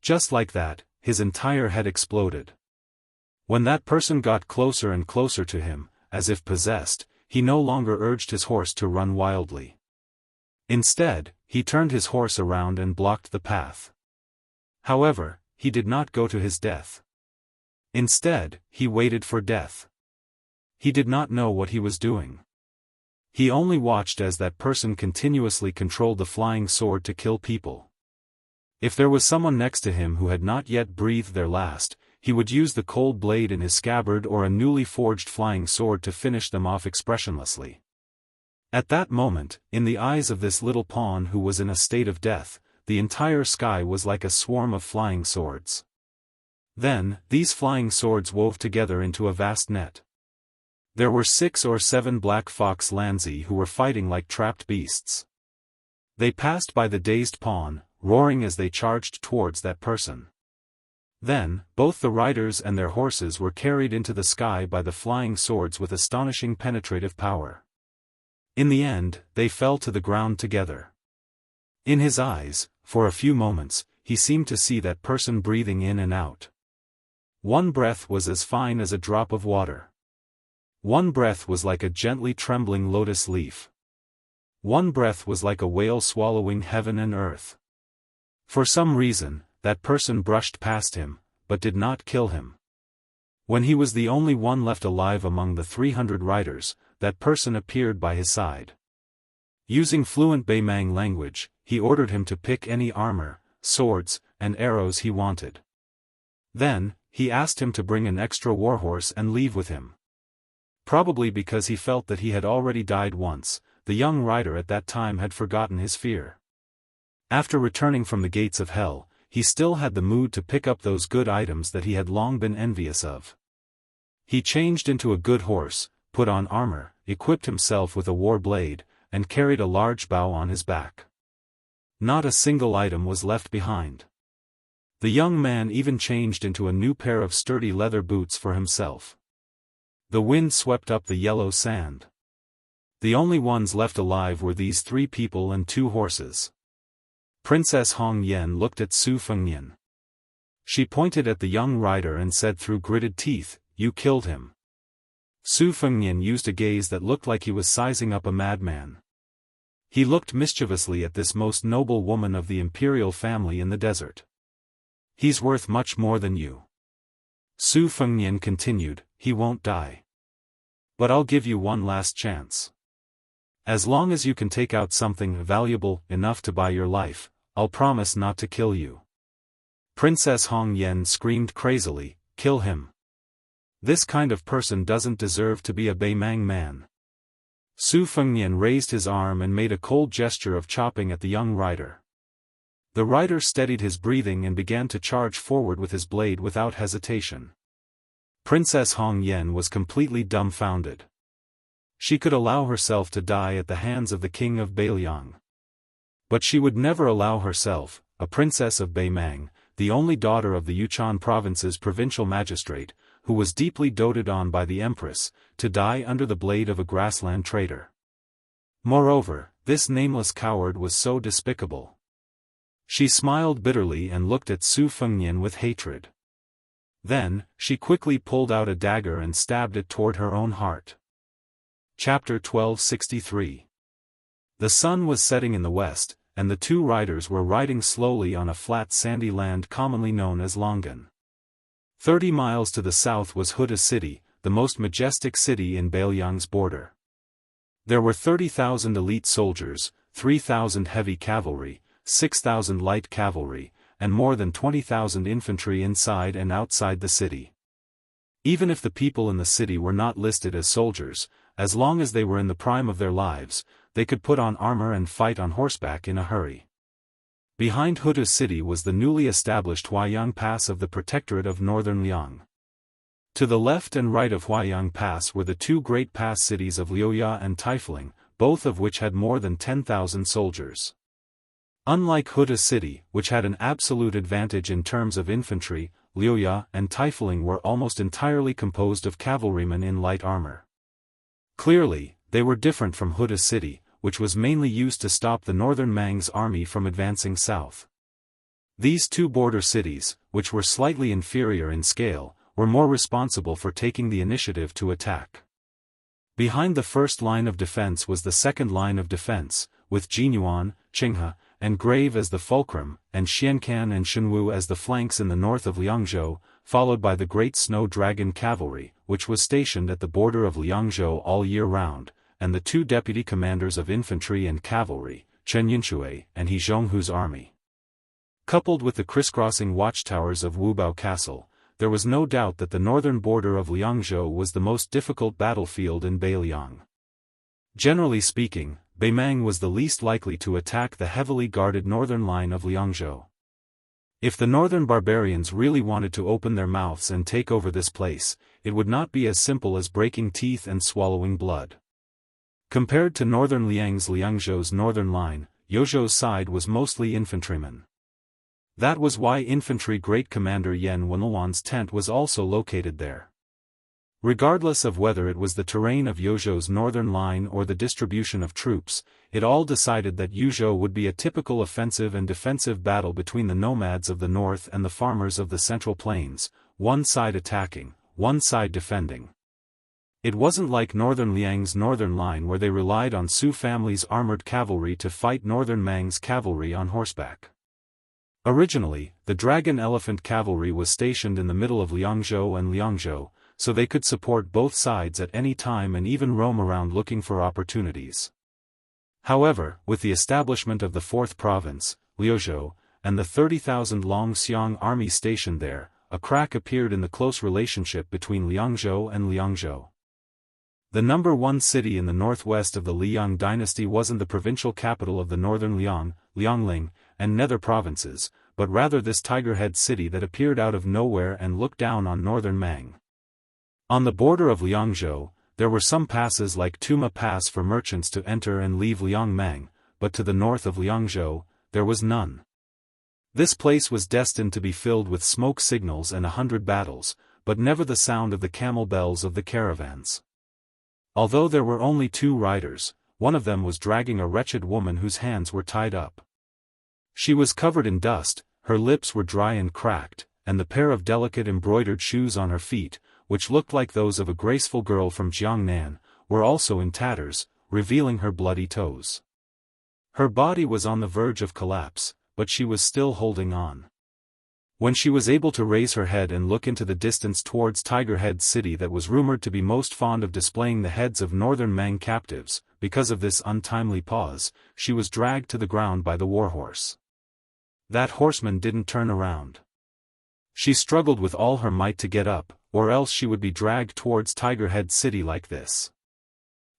Just like that, his entire head exploded. When that person got closer and closer to him, as if possessed, he no longer urged his horse to run wildly. Instead, he turned his horse around and blocked the path. However, he did not go to his death. Instead, he waited for death. He did not know what he was doing. He only watched as that person continuously controlled the flying sword to kill people. If there was someone next to him who had not yet breathed their last, he would use the cold blade in his scabbard or a newly forged flying sword to finish them off expressionlessly. At that moment, in the eyes of this little pawn who was in a state of death, the entire sky was like a swarm of flying swords. Then, these flying swords wove together into a vast net. There were 6 or 7 Black Fox Lanzi who were fighting like trapped beasts. They passed by the dazed pawn, roaring as they charged towards that person. Then, both the riders and their horses were carried into the sky by the flying swords with astonishing penetrative power. In the end, they fell to the ground together. In his eyes, for a few moments, he seemed to see that person breathing in and out. One breath was as fine as a drop of water. One breath was like a gently trembling lotus leaf. One breath was like a whale swallowing heaven and earth. For some reason, that person brushed past him, but did not kill him. When he was the only one left alive among the 300 riders, that person appeared by his side. Using fluent Baimang language, he ordered him to pick any armor, swords, and arrows he wanted. Then, he asked him to bring an extra warhorse and leave with him. Probably because he felt that he had already died once, the young rider at that time had forgotten his fear. After returning from the gates of hell, he still had the mood to pick up those good items that he had long been envious of. He changed into a good horse, put on armor, equipped himself with a war blade, and carried a large bow on his back. Not a single item was left behind. The young man even changed into a new pair of sturdy leather boots for himself. The wind swept up the yellow sand. The only ones left alive were these 3 people and 2 horses. Princess Hong Yen looked at Su Fengnian. She pointed at the young rider and said through gritted teeth, "You killed him." Su Fengnian used a gaze that looked like he was sizing up a madman. He looked mischievously at this most noble woman of the imperial family in the desert. He's worth much more than you. Su Fengnian continued, he won't die. But I'll give you one last chance. As long as you can take out something valuable enough to buy your life, I'll promise not to kill you. Princess Hong Yen screamed crazily, kill him. This kind of person doesn't deserve to be a Beimang man. Su Fengnian raised his arm and made a cold gesture of chopping at the young rider. The rider steadied his breathing and began to charge forward with his blade without hesitation. Princess Hong Yen was completely dumbfounded. She could allow herself to die at the hands of the king of Beiliang. But she would never allow herself, a princess of Beimang, the only daughter of the Yushan province's provincial magistrate, who was deeply doted on by the empress, to die under the blade of a grassland trader. Moreover, this nameless coward was so despicable. She smiled bitterly and looked at Su Fengnian with hatred. Then, she quickly pulled out a dagger and stabbed it toward her own heart. Chapter 1263. The sun was setting in the west, and the two riders were riding slowly on a flat sandy land commonly known as Longan. 30 miles to the south was Huda City, the most majestic city in Beiliang's border. There were 30,000 elite soldiers, 3,000 heavy cavalry, 6,000 light cavalry, and more than 20,000 infantry inside and outside the city. Even if the people in the city were not listed as soldiers, as long as they were in the prime of their lives, they could put on armor and fight on horseback in a hurry. Behind Huda City was the newly established Huaiyang Pass of the Protectorate of Northern Liang. To the left and right of Huaiyang Pass were the two great pass cities of Liuya and Taifling, both of which had more than 10,000 soldiers. Unlike Huda City, which had an absolute advantage in terms of infantry, Liuya and Taifling were almost entirely composed of cavalrymen in light armor. Clearly, they were different from Huda City, which was mainly used to stop the northern Mang's army from advancing south. These two border cities, which were slightly inferior in scale, were more responsible for taking the initiative to attack. Behind the first line of defense was the second line of defense, with Jinyuan, Qinghe, and Grave as the fulcrum, and Xiankan and Shenwu as the flanks in the north of Liangzhou, followed by the Great Snow Dragon Cavalry, which was stationed at the border of Liangzhou all year round, and the two deputy commanders of infantry and cavalry, Chen Yinshui and He Zhonghu's army. Coupled with the crisscrossing watchtowers of Wubao Castle, there was no doubt that the northern border of Liangzhou was the most difficult battlefield in Beiliang. Generally speaking, Beimang was the least likely to attack the heavily guarded northern line of Liangzhou. If the northern barbarians really wanted to open their mouths and take over this place, it would not be as simple as breaking teeth and swallowing blood. Compared to northern Liang's Liangzhou's northern line, Yozhou's side was mostly infantrymen. That was why infantry great commander Yan Wenluan's tent was also located there. Regardless of whether it was the terrain of Yozhou's northern line or the distribution of troops, it all decided that Yuzhou would be a typical offensive and defensive battle between the nomads of the north and the farmers of the central plains, one side attacking, one side defending. It wasn't like northern Liang's northern line where they relied on Su family's armored cavalry to fight northern Mang's cavalry on horseback. Originally, the Dragon Elephant Cavalry was stationed in the middle of Liangzhou and Liangzhou, so they could support both sides at any time and even roam around looking for opportunities. However, with the establishment of the 4th province, Liuzhou, and the 30,000 Long Xiang army stationed there, a crack appeared in the close relationship between Liangzhou and Liangzhou. The number 1 city in the northwest of the Liang dynasty wasn't the provincial capital of the northern Liang, Liangling, and Nether provinces, but rather this tiger-head city that appeared out of nowhere and looked down on northern Mang. On the border of Liangzhou, there were some passes like Tuma Pass for merchants to enter and leave Liangmang, but to the north of Liangzhou, there was none. This place was destined to be filled with smoke signals and 100 battles, but never the sound of the camel bells of the caravans. Although there were only 2 riders, one of them was dragging a wretched woman whose hands were tied up. She was covered in dust, her lips were dry and cracked, and the pair of delicate embroidered shoes on her feet, which looked like those of a graceful girl from Jiangnan, were also in tatters, revealing her bloody toes. Her body was on the verge of collapse, but she was still holding on. When she was able to raise her head and look into the distance towards Tiger Head City that was rumored to be most fond of displaying the heads of northern Mang captives, because of this untimely pause, she was dragged to the ground by the warhorse. That horseman didn't turn around. She struggled with all her might to get up, or else she would be dragged towards Tiger Head City like this.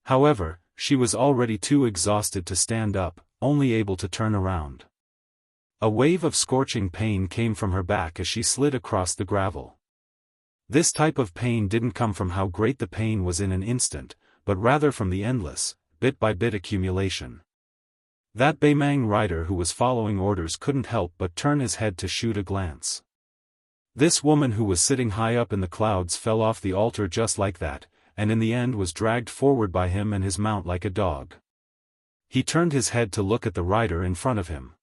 However, she was already too exhausted to stand up, only able to turn around. A wave of scorching pain came from her back as she slid across the gravel. This type of pain didn't come from how great the pain was in an instant, but rather from the endless, bit-by-bit accumulation. That Beimang rider who was following orders couldn't help but turn his head to shoot a glance. This woman who was sitting high up in the clouds fell off the altar just like that, and in the end was dragged forward by him and his mount like a dog. He turned his head to look at the rider in front of him.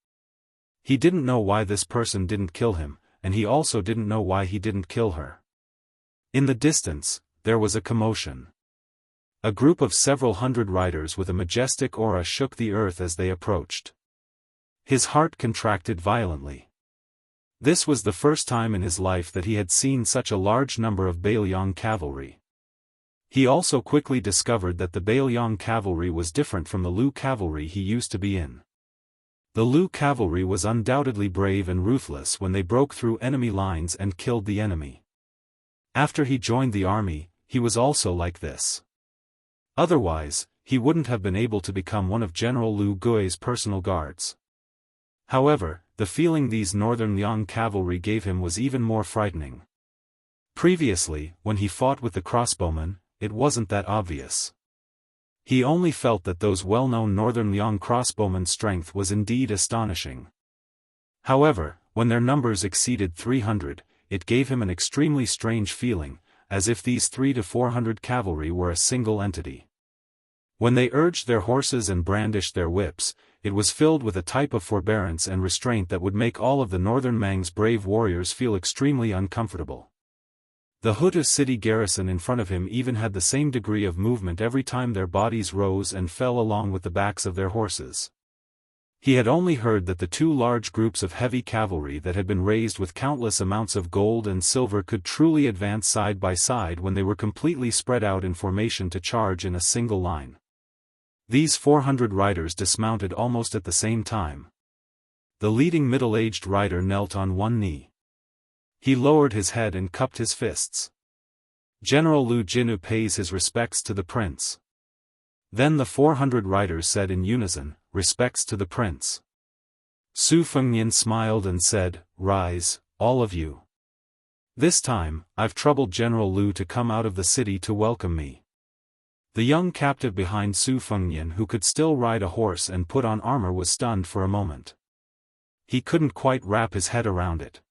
He didn't know why this person didn't kill him, and he also didn't know why he didn't kill her. In the distance, there was a commotion. A group of several hundred riders with a majestic aura shook the earth as they approached. His heart contracted violently. This was the first time in his life that he had seen such a large number of Bailiang cavalry. He also quickly discovered that the Bailiang cavalry was different from the Lu cavalry he used to be in. The Lu cavalry was undoubtedly brave and ruthless when they broke through enemy lines and killed the enemy. After he joined the army, he was also like this. Otherwise, he wouldn't have been able to become one of General Lu Gui's personal guards. However, the feeling these northern Liang cavalry gave him was even more frightening. Previously, when he fought with the crossbowmen, it wasn't that obvious. He only felt that those well-known northern Liang crossbowmen's strength was indeed astonishing. However, when their numbers exceeded 300, it gave him an extremely strange feeling, as if these 300 to 400 cavalry were a single entity. When they urged their horses and brandished their whips, it was filled with a type of forbearance and restraint that would make all of the northern Mang's brave warriors feel extremely uncomfortable. The Hutu city garrison in front of him even had the same degree of movement every time their bodies rose and fell along with the backs of their horses. He had only heard that the two large groups of heavy cavalry that had been raised with countless amounts of gold and silver could truly advance side by side when they were completely spread out in formation to charge in a single line. These 400 riders dismounted almost at the same time. The leading middle-aged rider knelt on one knee. He lowered his head and cupped his fists. General Lu Jinu pays his respects to the prince. Then the 400 riders said in unison, "Respects to the prince." Su Fengnian smiled and said, "Rise, all of you. This time, I've troubled General Lu to come out of the city to welcome me." The young captive behind Su Fengnian who could still ride a horse and put on armor was stunned for a moment. He couldn't quite wrap his head around it.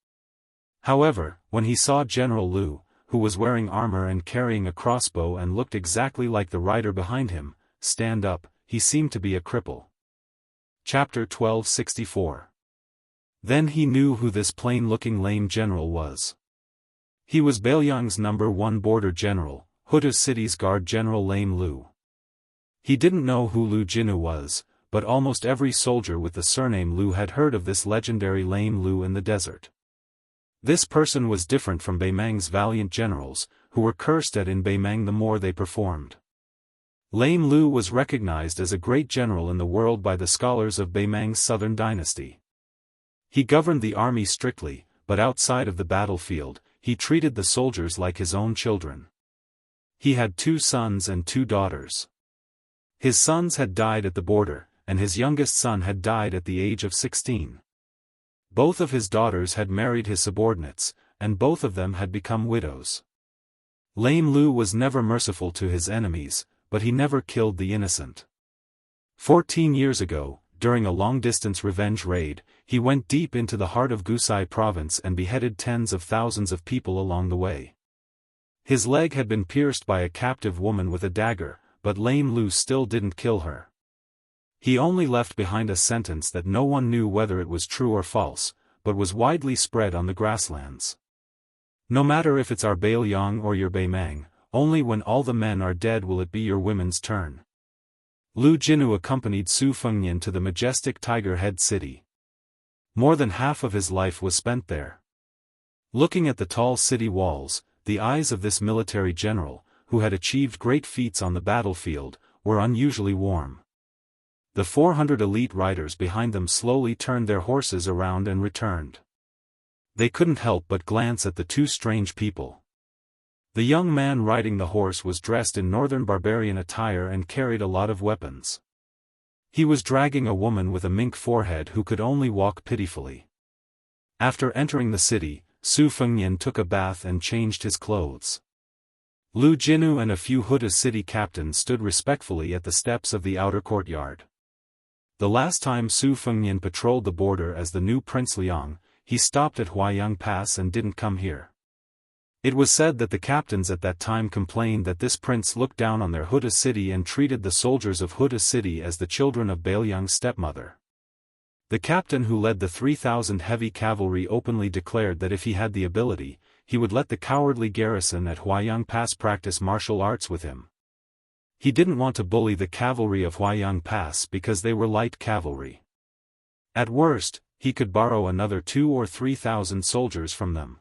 However, when he saw General Lu, who was wearing armor and carrying a crossbow and looked exactly like the rider behind him, stand up, he seemed to be a cripple. Chapter 1264. Then he knew who this plain-looking lame general was. He was Bailiang's #1 border general, Hutu City's guard general Lame Lu. He didn't know who Lu Jinu was, but almost every soldier with the surname Lu had heard of this legendary Lame Lu in the desert. This person was different from Beimang's valiant generals, who were cursed at in Beimang the more they performed. Lame Lu was recognized as a great general in the world by the scholars of Beimang's southern dynasty. He governed the army strictly, but outside of the battlefield, he treated the soldiers like his own children. He had 2 sons and 2 daughters. His sons had died at the border, and his youngest son had died at the age of 16. Both of his daughters had married his subordinates, and both of them had become widows. Lame Lu was never merciful to his enemies, but he never killed the innocent. 14 years ago, during a long-distance revenge raid, he went deep into the heart of Gusai province and beheaded tens of thousands of people along the way. His leg had been pierced by a captive woman with a dagger, but Lame Lu still didn't kill her. He only left behind a sentence that no one knew whether it was true or false, but was widely spread on the grasslands. No matter if it's our Bailiang or your Baimang, only when all the men are dead will it be your women's turn. Lu Jinu accompanied Su Fengnian to the majestic Tiger Head city. More than half of his life was spent there. Looking at the tall city walls, the eyes of this military general, who had achieved great feats on the battlefield, were unusually warm. The 400 elite riders behind them slowly turned their horses around and returned. They couldn't help but glance at the two strange people. The young man riding the horse was dressed in northern barbarian attire and carried a lot of weapons. He was dragging a woman with a mink forehead who could only walk pitifully. After entering the city, Su Fengnian took a bath and changed his clothes. Lu Jinu and a few Huda city captains stood respectfully at the steps of the outer courtyard. The last time Su Fengnian patrolled the border as the new Prince Liang, he stopped at Huayang Pass and didn't come here. It was said that the captains at that time complained that this prince looked down on their Huda city and treated the soldiers of Huda city as the children of Bailiang's stepmother. The captain who led the 3,000 heavy cavalry openly declared that if he had the ability, he would let the cowardly garrison at Huayang Pass practice martial arts with him. He didn't want to bully the cavalry of Huayang Pass because they were light cavalry. At worst, he could borrow another 2,000 or 3,000 soldiers from them.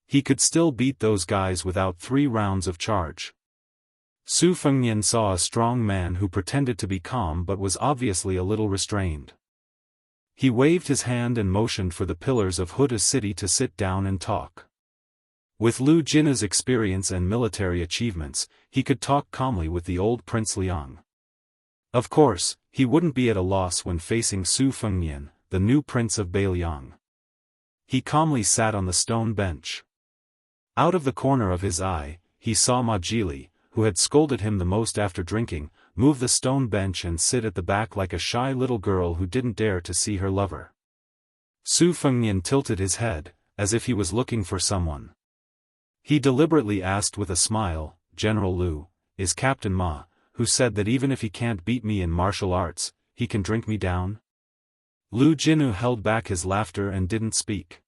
He could still beat those guys without 3 rounds of charge. Su Fengnian saw a strong man who pretended to be calm but was obviously a little restrained. He waved his hand and motioned for the pillars of Huda city to sit down and talk. With Lu Jinu's experience and military achievements, he could talk calmly with the old Prince Liang. Of course, he wouldn't be at a loss when facing Su Fengnian, the new prince of Bailiang. He calmly sat on the stone bench. Out of the corner of his eye, he saw Ma Jili, who had scolded him the most after drinking, move the stone bench and sit at the back like a shy little girl who didn't dare to see her lover. Su Fengnian tilted his head, as if he was looking for someone. He deliberately asked with a smile, "General Lu, is Captain Ma, who said that even if he can't beat me in martial arts, he can drink me down?" Lu Jinu held back his laughter and didn't speak.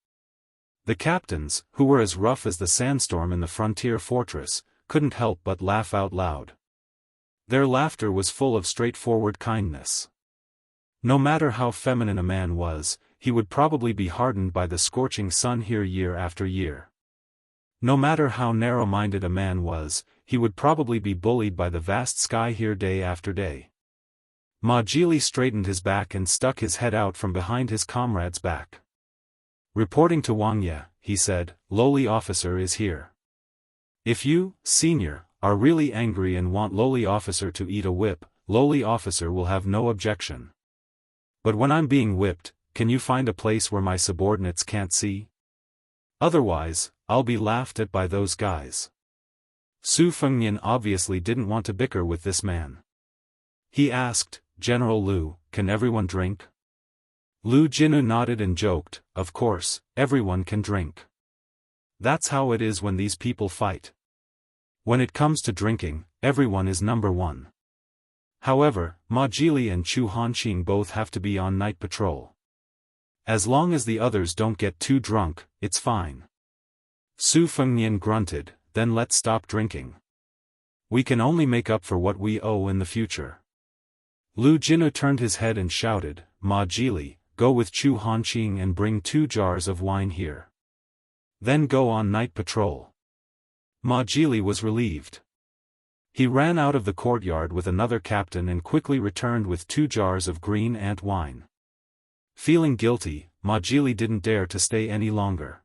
The captains, who were as rough as the sandstorm in the frontier fortress, couldn't help but laugh out loud. Their laughter was full of straightforward kindness. No matter how feminine a man was, he would probably be hardened by the scorching sun here year after year. No matter how narrow-minded a man was, he would probably be bullied by the vast sky here day after day. Ma Jili straightened his back and stuck his head out from behind his comrade's back. Reporting to Wang Ye, he said, "Lowly officer is here. If you, senior, are really angry and want lowly officer to eat a whip, lowly officer will have no objection. But when I'm being whipped, can you find a place where my subordinates can't see? Otherwise, I'll be laughed at by those guys." Su Fengnian obviously didn't want to bicker with this man. He asked, "General Lu, can everyone drink?" Lu Jinu nodded and joked, "Of course, everyone can drink. That's how it is when these people fight. When it comes to drinking, everyone is number one. However, Ma Jili and Chu Hanqing both have to be on night patrol. As long as the others don't get too drunk, it's fine." Su Fengnian grunted, "Then let's stop drinking. We can only make up for what we owe in the future." Lu Jinu turned his head and shouted, "Ma Jili, go with Chu Hanqing and bring 2 jars of wine here. Then go on night patrol." Ma Jili was relieved. He ran out of the courtyard with another captain and quickly returned with 2 jars of green ant wine. Feeling guilty, Ma Jili didn't dare to stay any longer.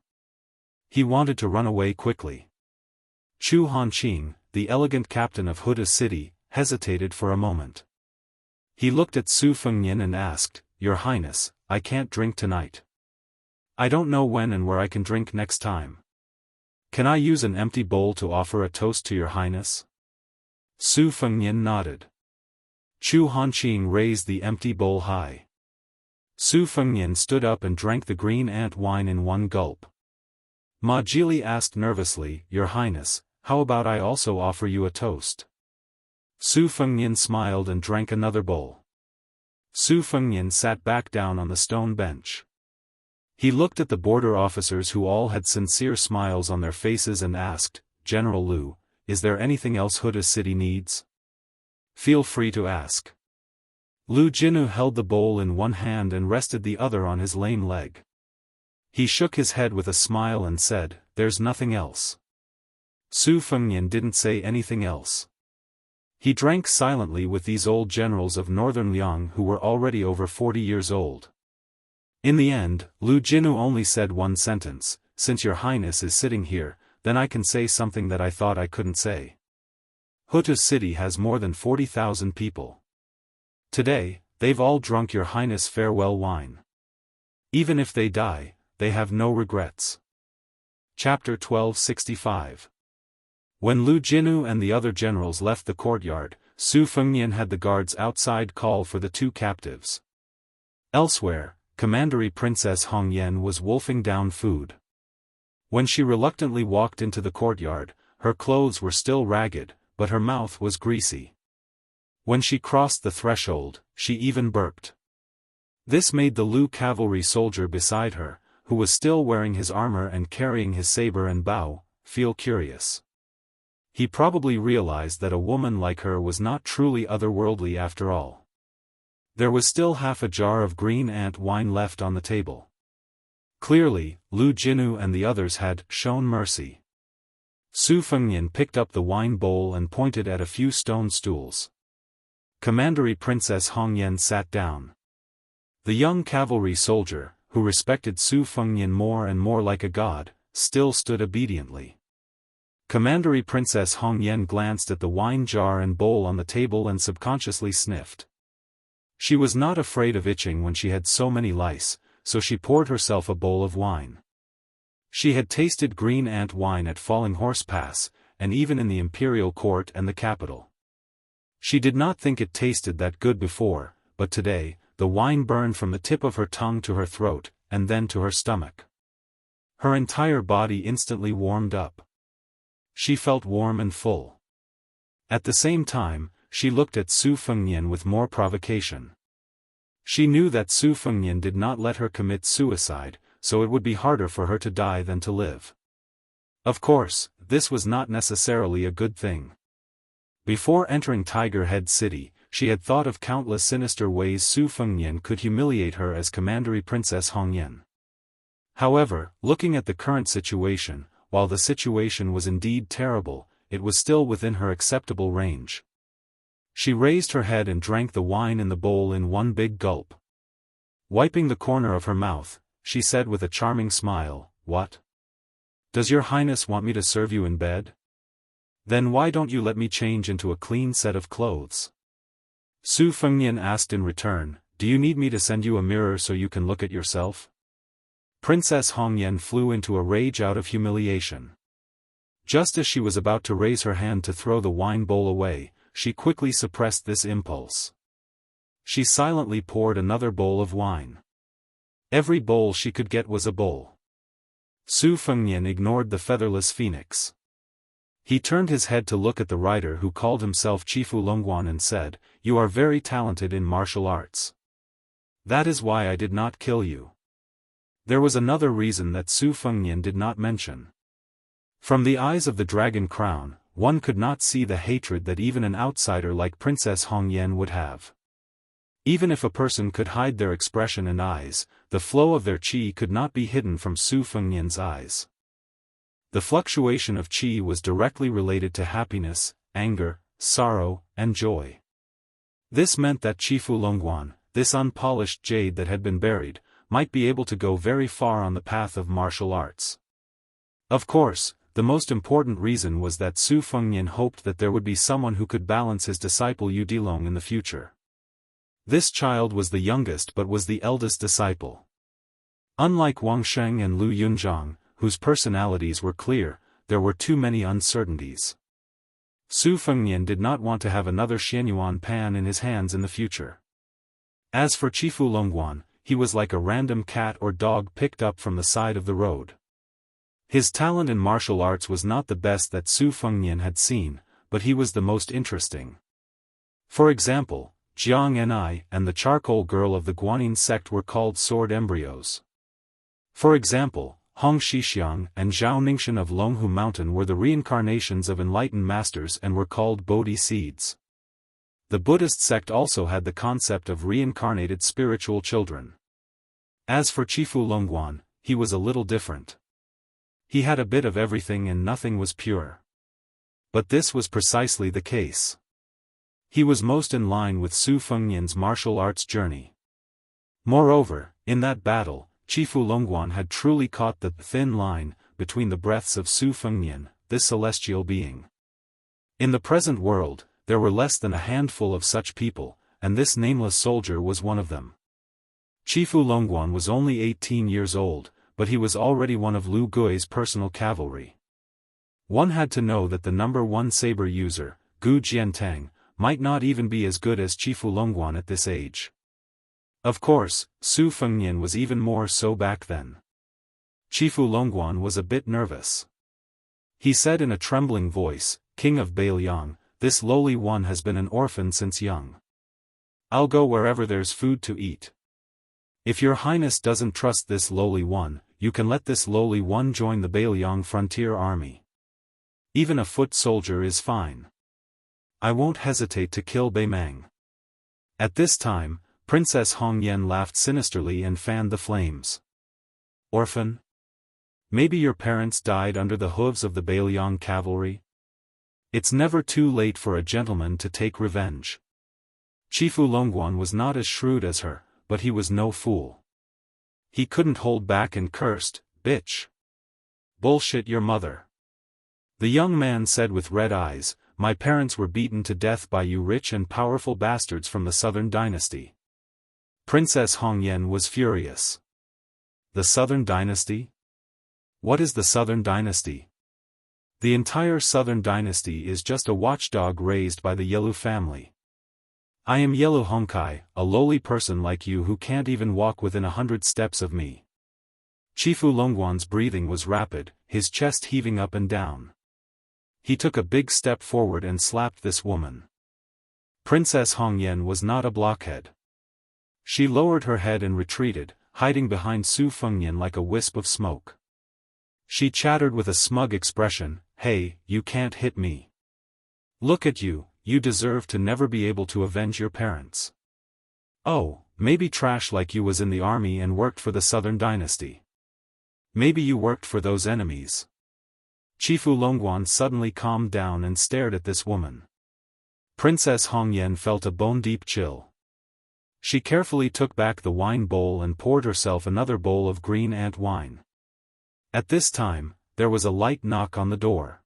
He wanted to run away quickly. Chu Hanqing, the elegant captain of Huda city, hesitated for a moment. He looked at Su Fengnian and asked, "Your Highness, I can't drink tonight. I don't know when and where I can drink next time. Can I use an empty bowl to offer a toast to your Highness?" Su Fengnian nodded. Chu Hanqing raised the empty bowl high. Su Fengnian stood up and drank the green ant wine in one gulp. Ma Jili asked nervously, "Your Highness, how about I also offer you a toast?" Su Fengnian smiled and drank another bowl. Su Fengnian sat back down on the stone bench. He looked at the border officers who all had sincere smiles on their faces and asked, "General Lu, is there anything else Huda's city needs? Feel free to ask." Lu Jinnu held the bowl in one hand and rested the other on his lame leg. He shook his head with a smile and said, "There's nothing else." Su Fengnian didn't say anything else. He drank silently with these old generals of northern Liang who were already over 40 years old. In the end, Lu Jinnu only said one sentence, "Since your highness is sitting here, then I can say something that I thought I couldn't say. Huda's city has more than 40,000 people. Today, they've all drunk your highness' farewell wine. Even if they die, they have no regrets." Chapter 1265. When Lu Jinnu and the other generals left the courtyard, Su Fengnian had the guards outside call for the two captives. Elsewhere, Commandery Princess Hongyan was wolfing down food. When she reluctantly walked into the courtyard, her clothes were still ragged, but her mouth was greasy. When she crossed the threshold, she even burped. This made the Lu cavalry soldier beside her, who was still wearing his armor and carrying his saber and bow, feel curious. He probably realized that a woman like her was not truly otherworldly after all. There was still half a jar of green ant wine left on the table. Clearly, Lu Jinnu and the others had shown mercy. Su Fengnian picked up the wine bowl and pointed at a few stone stools. Commandery Princess Hongyan sat down. The young cavalry soldier, who respected Su Fengnian more and more like a god, still stood obediently. Commandery Princess Hongyan glanced at the wine jar and bowl on the table and subconsciously sniffed. She was not afraid of itching when she had so many lice, so she poured herself a bowl of wine. She had tasted green ant wine at Falling Horse Pass, and even in the imperial court and the capital. She did not think it tasted that good before, but today, the wine burned from the tip of her tongue to her throat, and then to her stomach. Her entire body instantly warmed up. She felt warm and full. At the same time, she looked at Su Fengnian with more provocation. She knew that Su Fengnian did not let her commit suicide, so it would be harder for her to die than to live. Of course, this was not necessarily a good thing. Before entering Tiger Head City, she had thought of countless sinister ways Su Fengnian could humiliate her as Commandery Princess Hongyan. However, looking at the current situation, while the situation was indeed terrible, it was still within her acceptable range. She raised her head and drank the wine in the bowl in one big gulp. Wiping the corner of her mouth, she said with a charming smile, "What? Does your highness want me to serve you in bed? Then why don't you let me change into a clean set of clothes?" Su Fengnian asked in return, "Do you need me to send you a mirror so you can look at yourself?" Princess Hongyan flew into a rage out of humiliation. Just as she was about to raise her hand to throw the wine bowl away, she quickly suppressed this impulse. She silently poured another bowl of wine. Every bowl she could get was a bowl. Su Fengnian ignored the featherless phoenix. He turned his head to look at the rider who called himself Chifu Longguan and said, "You are very talented in martial arts. That is why I did not kill you." There was another reason that Su Fengnian did not mention. From the eyes of the dragon crown, one could not see the hatred that even an outsider like Princess Hongyan would have. Even if a person could hide their expression and eyes, the flow of their qi could not be hidden from Su Fengnian's eyes. The fluctuation of qi was directly related to happiness, anger, sorrow, and joy. This meant that Chifu Longguan, this unpolished jade that had been buried, might be able to go very far on the path of martial arts. Of course, the most important reason was that Su Fengnian hoped that there would be someone who could balance his disciple Yu Dilong in the future. This child was the youngest but was the eldest disciple. Unlike Wang Sheng and Lu Yunzhang, whose personalities were clear, there were too many uncertainties. Su Fengnian did not want to have another Xianyuan pan in his hands in the future. As for Chifu Longguan, he was like a random cat or dog picked up from the side of the road. His talent in martial arts was not the best that Su Fengnian had seen, but he was the most interesting. For example, Jiang Ni and the charcoal girl of the Guanyin sect were called sword embryos. For example, Hong Shixiang and Zhao Ningxian of Longhu Mountain were the reincarnations of enlightened masters and were called Bodhi seeds. The Buddhist sect also had the concept of reincarnated spiritual children. As for Chifu Longguan, he was a little different. He had a bit of everything and nothing was pure. But this was precisely the case. He was most in line with Su Fengnian's martial arts journey. Moreover, in that battle, Chifu Longguan had truly caught the thin line between the breaths of Su Fengnian, this celestial being. In the present world, there were less than a handful of such people, and this nameless soldier was one of them. Chifu Longguan was only 18 years old, but he was already one of Lu Gui's personal cavalry. One had to know that the number one saber user, Gu Jiantang, might not even be as good as Chifu Longguan at this age. Of course, Su Fengnian was even more so back then. Chifu Longguan was a bit nervous. He said in a trembling voice, "King of Beiliang, this lowly one has been an orphan since young. I'll go wherever there's food to eat. If your highness doesn't trust this lowly one, you can let this lowly one join the Beiliang frontier army. Even a foot soldier is fine. I won't hesitate to kill Beimang." At this time, Princess Hong Yen laughed sinisterly and fanned the flames. "Orphan? Maybe your parents died under the hooves of the Beiliang cavalry? It's never too late for a gentleman to take revenge." Chifu Longguan was not as shrewd as her, but he was no fool. He couldn't hold back and cursed, "Bitch! Bullshit your mother." The young man said with red eyes, "My parents were beaten to death by you rich and powerful bastards from the Southern Dynasty." Princess Hong Yen was furious. The Southern Dynasty? What is the Southern Dynasty? The entire Southern Dynasty is just a watchdog raised by the Yelu family. I am Yelu Hongkai, a lowly person like you who can't even walk within 100 steps of me. Chifu Longguan's breathing was rapid, his chest heaving up and down. He took a big step forward and slapped this woman. Princess Hong Yen was not a blockhead. She lowered her head and retreated, hiding behind Su Fengnian like a wisp of smoke. She chattered with a smug expression, "Hey, you can't hit me. Look at you, you deserve to never be able to avenge your parents. Oh, maybe trash like you was in the army and worked for the Southern Dynasty. Maybe you worked for those enemies." Chifu Longguan suddenly calmed down and stared at this woman. Princess Hong Yen felt a bone-deep chill. She carefully took back the wine bowl and poured herself another bowl of green ant wine. At this time, there was a light knock on the door.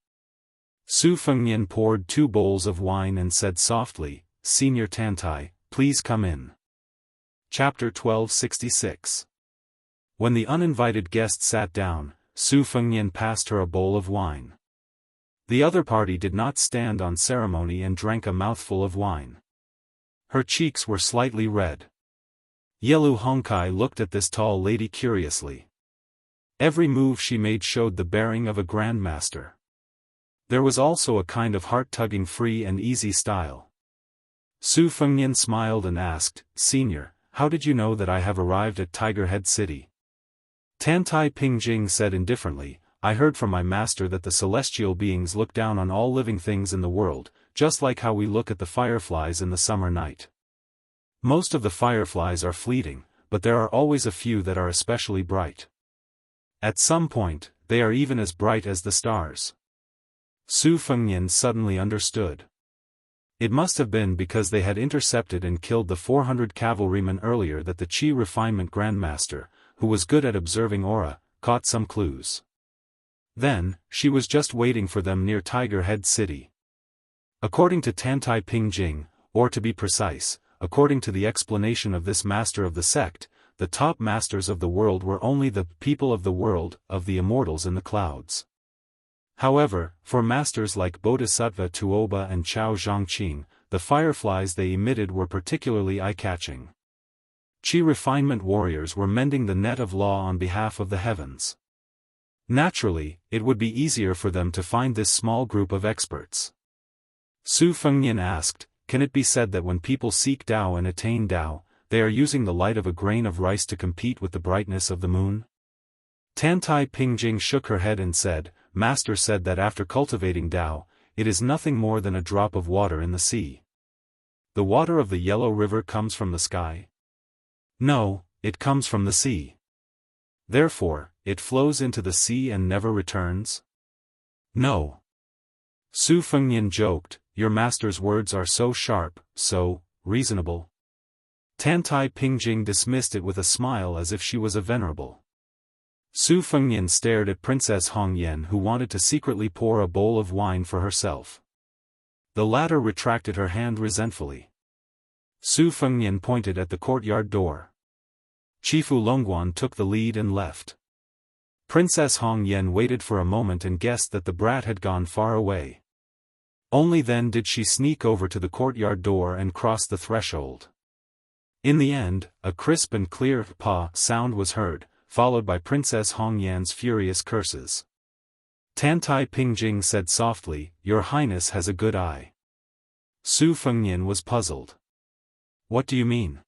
Su Fengnian poured 2 bowls of wine and said softly, "Senior Tantai, please come in." Chapter 1266. When the uninvited guest sat down, Su Fengnian passed her a bowl of wine. The other party did not stand on ceremony and drank a mouthful of wine. Her cheeks were slightly red. Yelu Hongkai looked at this tall lady curiously. Every move she made showed the bearing of a grandmaster. There was also a kind of heart-tugging free and easy style. Su Fengnian smiled and asked, "Senior, how did you know that I have arrived at Tiger Head City?" Tantai Pingjing said indifferently, "I heard from my master that the celestial beings look down on all living things in the world, just like how we look at the fireflies in the summer night. Most of the fireflies are fleeting, but there are always a few that are especially bright. At some point, they are even as bright as the stars." Su Fengnian suddenly understood. It must have been because they had intercepted and killed the 400 cavalrymen earlier that the Qi Refinement Grandmaster, who was good at observing aura, caught some clues. Then, she was just waiting for them near Tiger Head City. According to Tantai Pingjing, or to be precise, according to the explanation of this master of the sect, the top masters of the world were only the people of the world of the immortals in the clouds. However, for masters like Bodhisattva Tuoba and Chao Zhangqing, the fireflies they emitted were particularly eye-catching. Qi refinement warriors were mending the net of law on behalf of the heavens. Naturally, it would be easier for them to find this small group of experts. Su Fengnian asked, "Can it be said that when people seek Tao and attain Tao, they are using the light of a grain of rice to compete with the brightness of the moon?" Tantai Pingjing shook her head and said, Master said that after cultivating Dao, it is nothing more than a drop of water in the sea. The water of the Yellow River comes from the sky? No, it comes from the sea. Therefore, it flows into the sea and never returns? No. Su Fengnian joked, your master's words are so sharp, so reasonable. Tantai Pingjing dismissed it with a smile as if she was a venerable. Su Fengnian stared at Princess Hongyan, who wanted to secretly pour a bowl of wine for herself. The latter retracted her hand resentfully. Su Fengnian pointed at the courtyard door. Chifu Longguan took the lead and left. Princess Hongyan waited for a moment and guessed that the brat had gone far away. Only then did she sneak over to the courtyard door and cross the threshold. In the end, a crisp and clear "pa" sound was heard, followed by Princess Hongyan's furious curses. Tantai Pingjing said softly, Your Highness has a good eye. Su Fengnian was puzzled. What do you mean?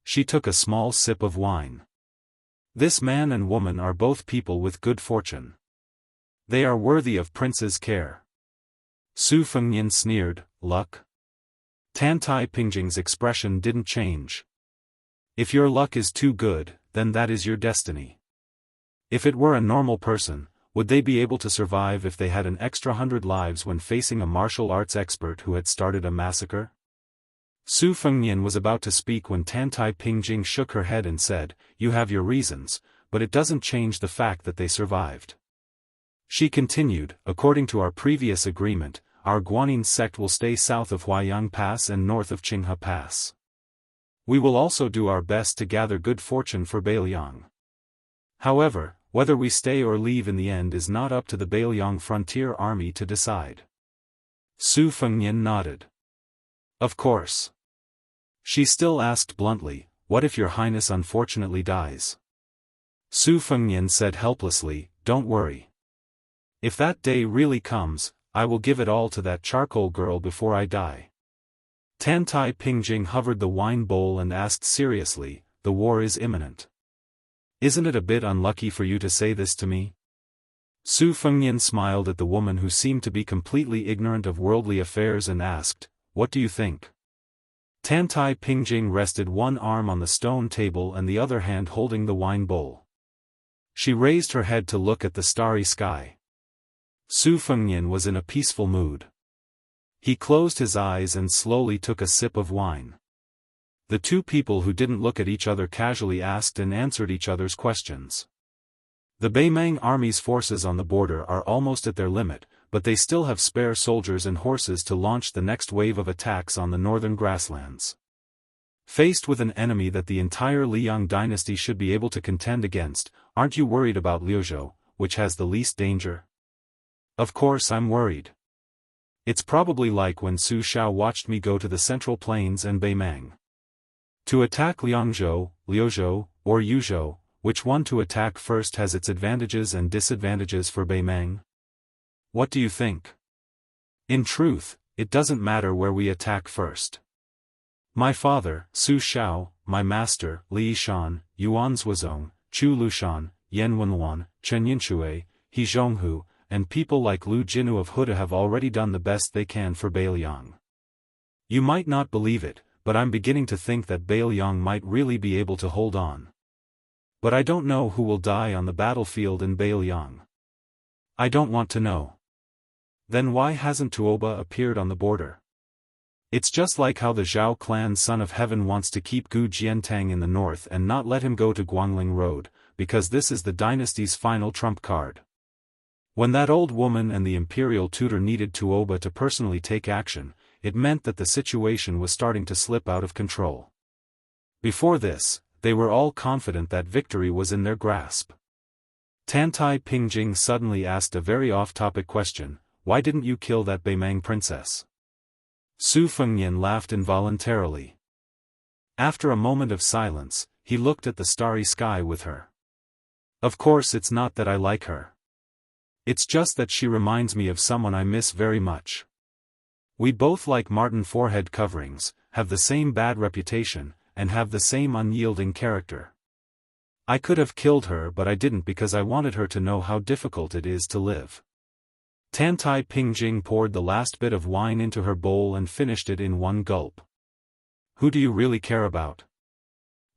She took a small sip of wine. This man and woman are both people with good fortune. They are worthy of Prince's care. Su Fengnian sneered, luck? Tantai Pingjing's expression didn't change. If your luck is too good, then that is your destiny. If it were a normal person, would they be able to survive if they had an extra 100 lives when facing a martial arts expert who had started a massacre? Su Fengnian was about to speak when Tantai Pingjing shook her head and said, You have your reasons, but it doesn't change the fact that they survived. She continued, According to our previous agreement, our Guanyin sect will stay south of Huaiyang Pass and north of Qinghe Pass. We will also do our best to gather good fortune for Beiliang. However, whether we stay or leave in the end is not up to the Beiliang frontier army to decide. Su Fengnian nodded. Of course. She still asked bluntly, What if your highness unfortunately dies? Su Fengnian said helplessly, Don't worry. If that day really comes, I will give it all to that charcoal girl before I die. Tantai Pingjing hovered the wine bowl and asked seriously, The war is imminent. Isn't it a bit unlucky for you to say this to me? Su Fengnian smiled at the woman who seemed to be completely ignorant of worldly affairs and asked, What do you think? Tantai Pingjing rested one arm on the stone table and the other hand holding the wine bowl. She raised her head to look at the starry sky. Su Fengnian was in a peaceful mood. He closed his eyes and slowly took a sip of wine. The two people who didn't look at each other casually asked and answered each other's questions. The Beimang army's forces on the border are almost at their limit, but they still have spare soldiers and horses to launch the next wave of attacks on the northern grasslands. Faced with an enemy that the entire Liang dynasty should be able to contend against, aren't you worried about Liuzhou, which has the least danger? Of course I'm worried. It's probably like when Su Xiao watched me go to the Central Plains and Beimang. To attack Liangzhou, Liuzhou, or Yuzhou, which one to attack first has its advantages and disadvantages for Beimang? What do you think? In truth, it doesn't matter where we attack first. My father, Su Xiao, my master, Li Yishan, Yuan Zhuozong, Chu Lushan, Yan Wenluan, Chen Yinshui, He Zhonghu, and people like Lu Jinu of Huda have already done the best they can for Beiliang. You might not believe it, but I'm beginning to think that Beiliang might really be able to hold on. But I don't know who will die on the battlefield in Beiliang. I don't want to know. Then why hasn't Tuoba appeared on the border? It's just like how the Zhao clan Son of Heaven wants to keep Gu Jiantang in the north and not let him go to Guangling Road, because this is the dynasty's final trump card. When that old woman and the imperial tutor needed Tuoba to personally take action, it meant that the situation was starting to slip out of control. Before this, they were all confident that victory was in their grasp. Tantai Pingjing suddenly asked a very off-topic question, Why didn't you kill that Beimang princess? Su Fengnian laughed involuntarily. After a moment of silence, he looked at the starry sky with her. Of course it's not that I like her. It's just that she reminds me of someone I miss very much. We both like Martin forehead coverings, have the same bad reputation, and have the same unyielding character. I could have killed her, but I didn't because I wanted her to know how difficult it is to live. Tantai Pingjing poured the last bit of wine into her bowl and finished it in one gulp. Who do you really care about?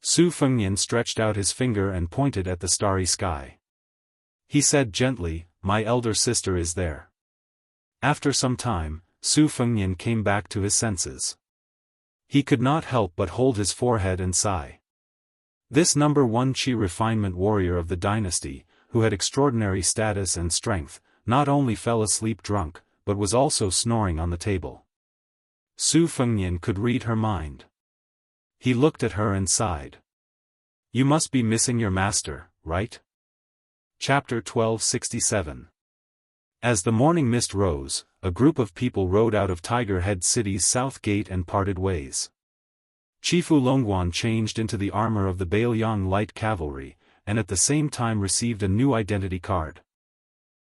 Su Fengnian stretched out his finger and pointed at the starry sky. He said gently, my elder sister is there. After some time, Su Fengnian came back to his senses. He could not help but hold his forehead and sigh. This number 1 Qi refinement warrior of the dynasty, who had extraordinary status and strength, not only fell asleep drunk, but was also snoring on the table. Su Fengnian could read her mind. He looked at her and sighed. You must be missing your master, right? Chapter 1267. As the morning mist rose, a group of people rode out of Tiger Head City's south gate and parted ways. Chifu Longguan changed into the armor of the Bailiang Light Cavalry, and at the same time received a new identity card.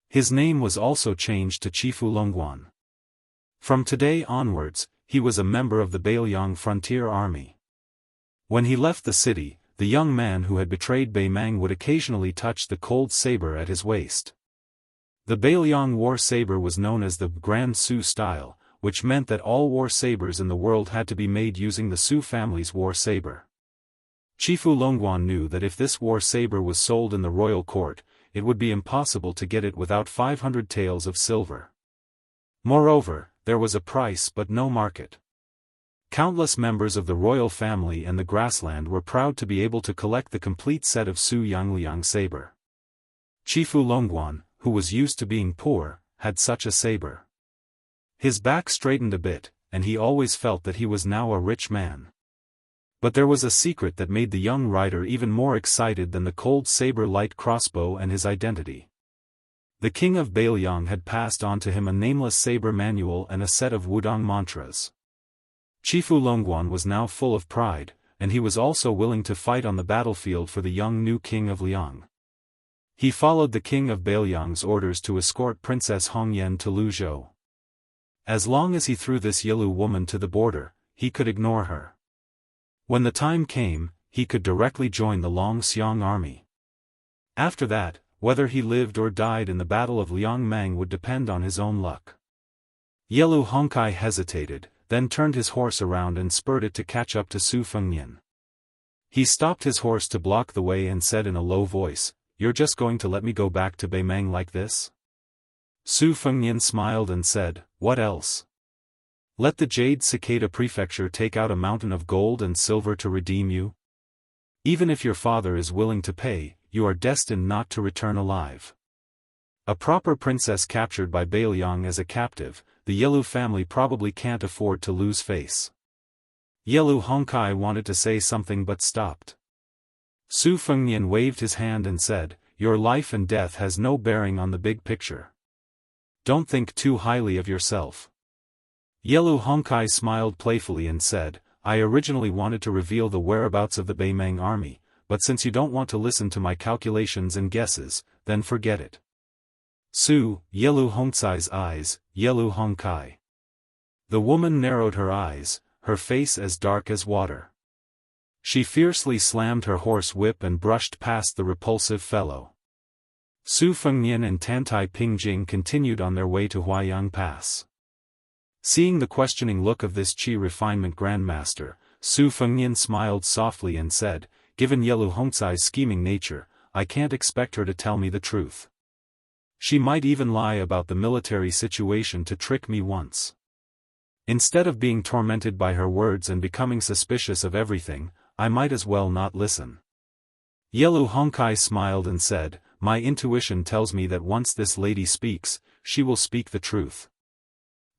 His name was also changed to Chifu Longguan. From today onwards, he was a member of the Bailiang Frontier Army. When he left the city, the young man who had betrayed Bei Mang would occasionally touch the cold saber at his waist. The Bailiang war saber was known as the Grand Su style, which meant that all war sabers in the world had to be made using the Su family's war saber. Chifu Longguan knew that if this war saber was sold in the royal court, it would be impossible to get it without 500 taels of silver. Moreover, there was a price but no market. Countless members of the royal family and the grassland were proud to be able to collect the complete set of Su Yangliang saber. Chifu Longguan, who was used to being poor, had such a saber. His back straightened a bit, and he always felt that he was now a rich man. But there was a secret that made the young rider even more excited than the cold saber light crossbow and his identity. The king of Bailiang had passed on to him a nameless saber manual and a set of Wudong mantras. Chifu Longguan was now full of pride, and he was also willing to fight on the battlefield for the young new king of Liang. He followed the king of Bailiang's orders to escort Princess Hongyan to Luzhou. As long as he threw this Yilu woman to the border, he could ignore her. When the time came, he could directly join the Longxiang army. After that, whether he lived or died in the Battle of Liangmang would depend on his own luck. Yilu Hongkai hesitated, then turned his horse around and spurred it to catch up to Su Fengnian. He stopped his horse to block the way and said in a low voice, "You're just going to let me go back to Bei Mang like this?" Su Fengnian smiled and said, "What else? Let the Jade Cicada Prefecture take out a mountain of gold and silver to redeem you? Even if your father is willing to pay, you are destined not to return alive." A proper princess captured by Bailiang as a captive, the Yilu family probably can't afford to lose face. Yilu Hongkai wanted to say something but stopped. Su Fengnian waved his hand and said, "Your life and death has no bearing on the big picture. Don't think too highly of yourself." Yilu Hongkai smiled playfully and said, "I originally wanted to reveal the whereabouts of the Bei Mang army, but since you don't want to listen to my calculations and guesses, then forget it." Su, Yilu Hongcai's eyes, Yilu Hongkai. The woman narrowed her eyes, her face as dark as water. She fiercely slammed her horse whip and brushed past the repulsive fellow. Su Fengnian and Tantai Pingjing continued on their way to Huaiyang Pass. Seeing the questioning look of this Qi refinement grandmaster, Su Fengnian smiled softly and said, "Given Yilu Hongcai's scheming nature, I can't expect her to tell me the truth. She might even lie about the military situation to trick me once. Instead of being tormented by her words and becoming suspicious of everything, I might as well not listen." Yilu Hongkai smiled and said, "My intuition tells me that once this lady speaks, she will speak the truth."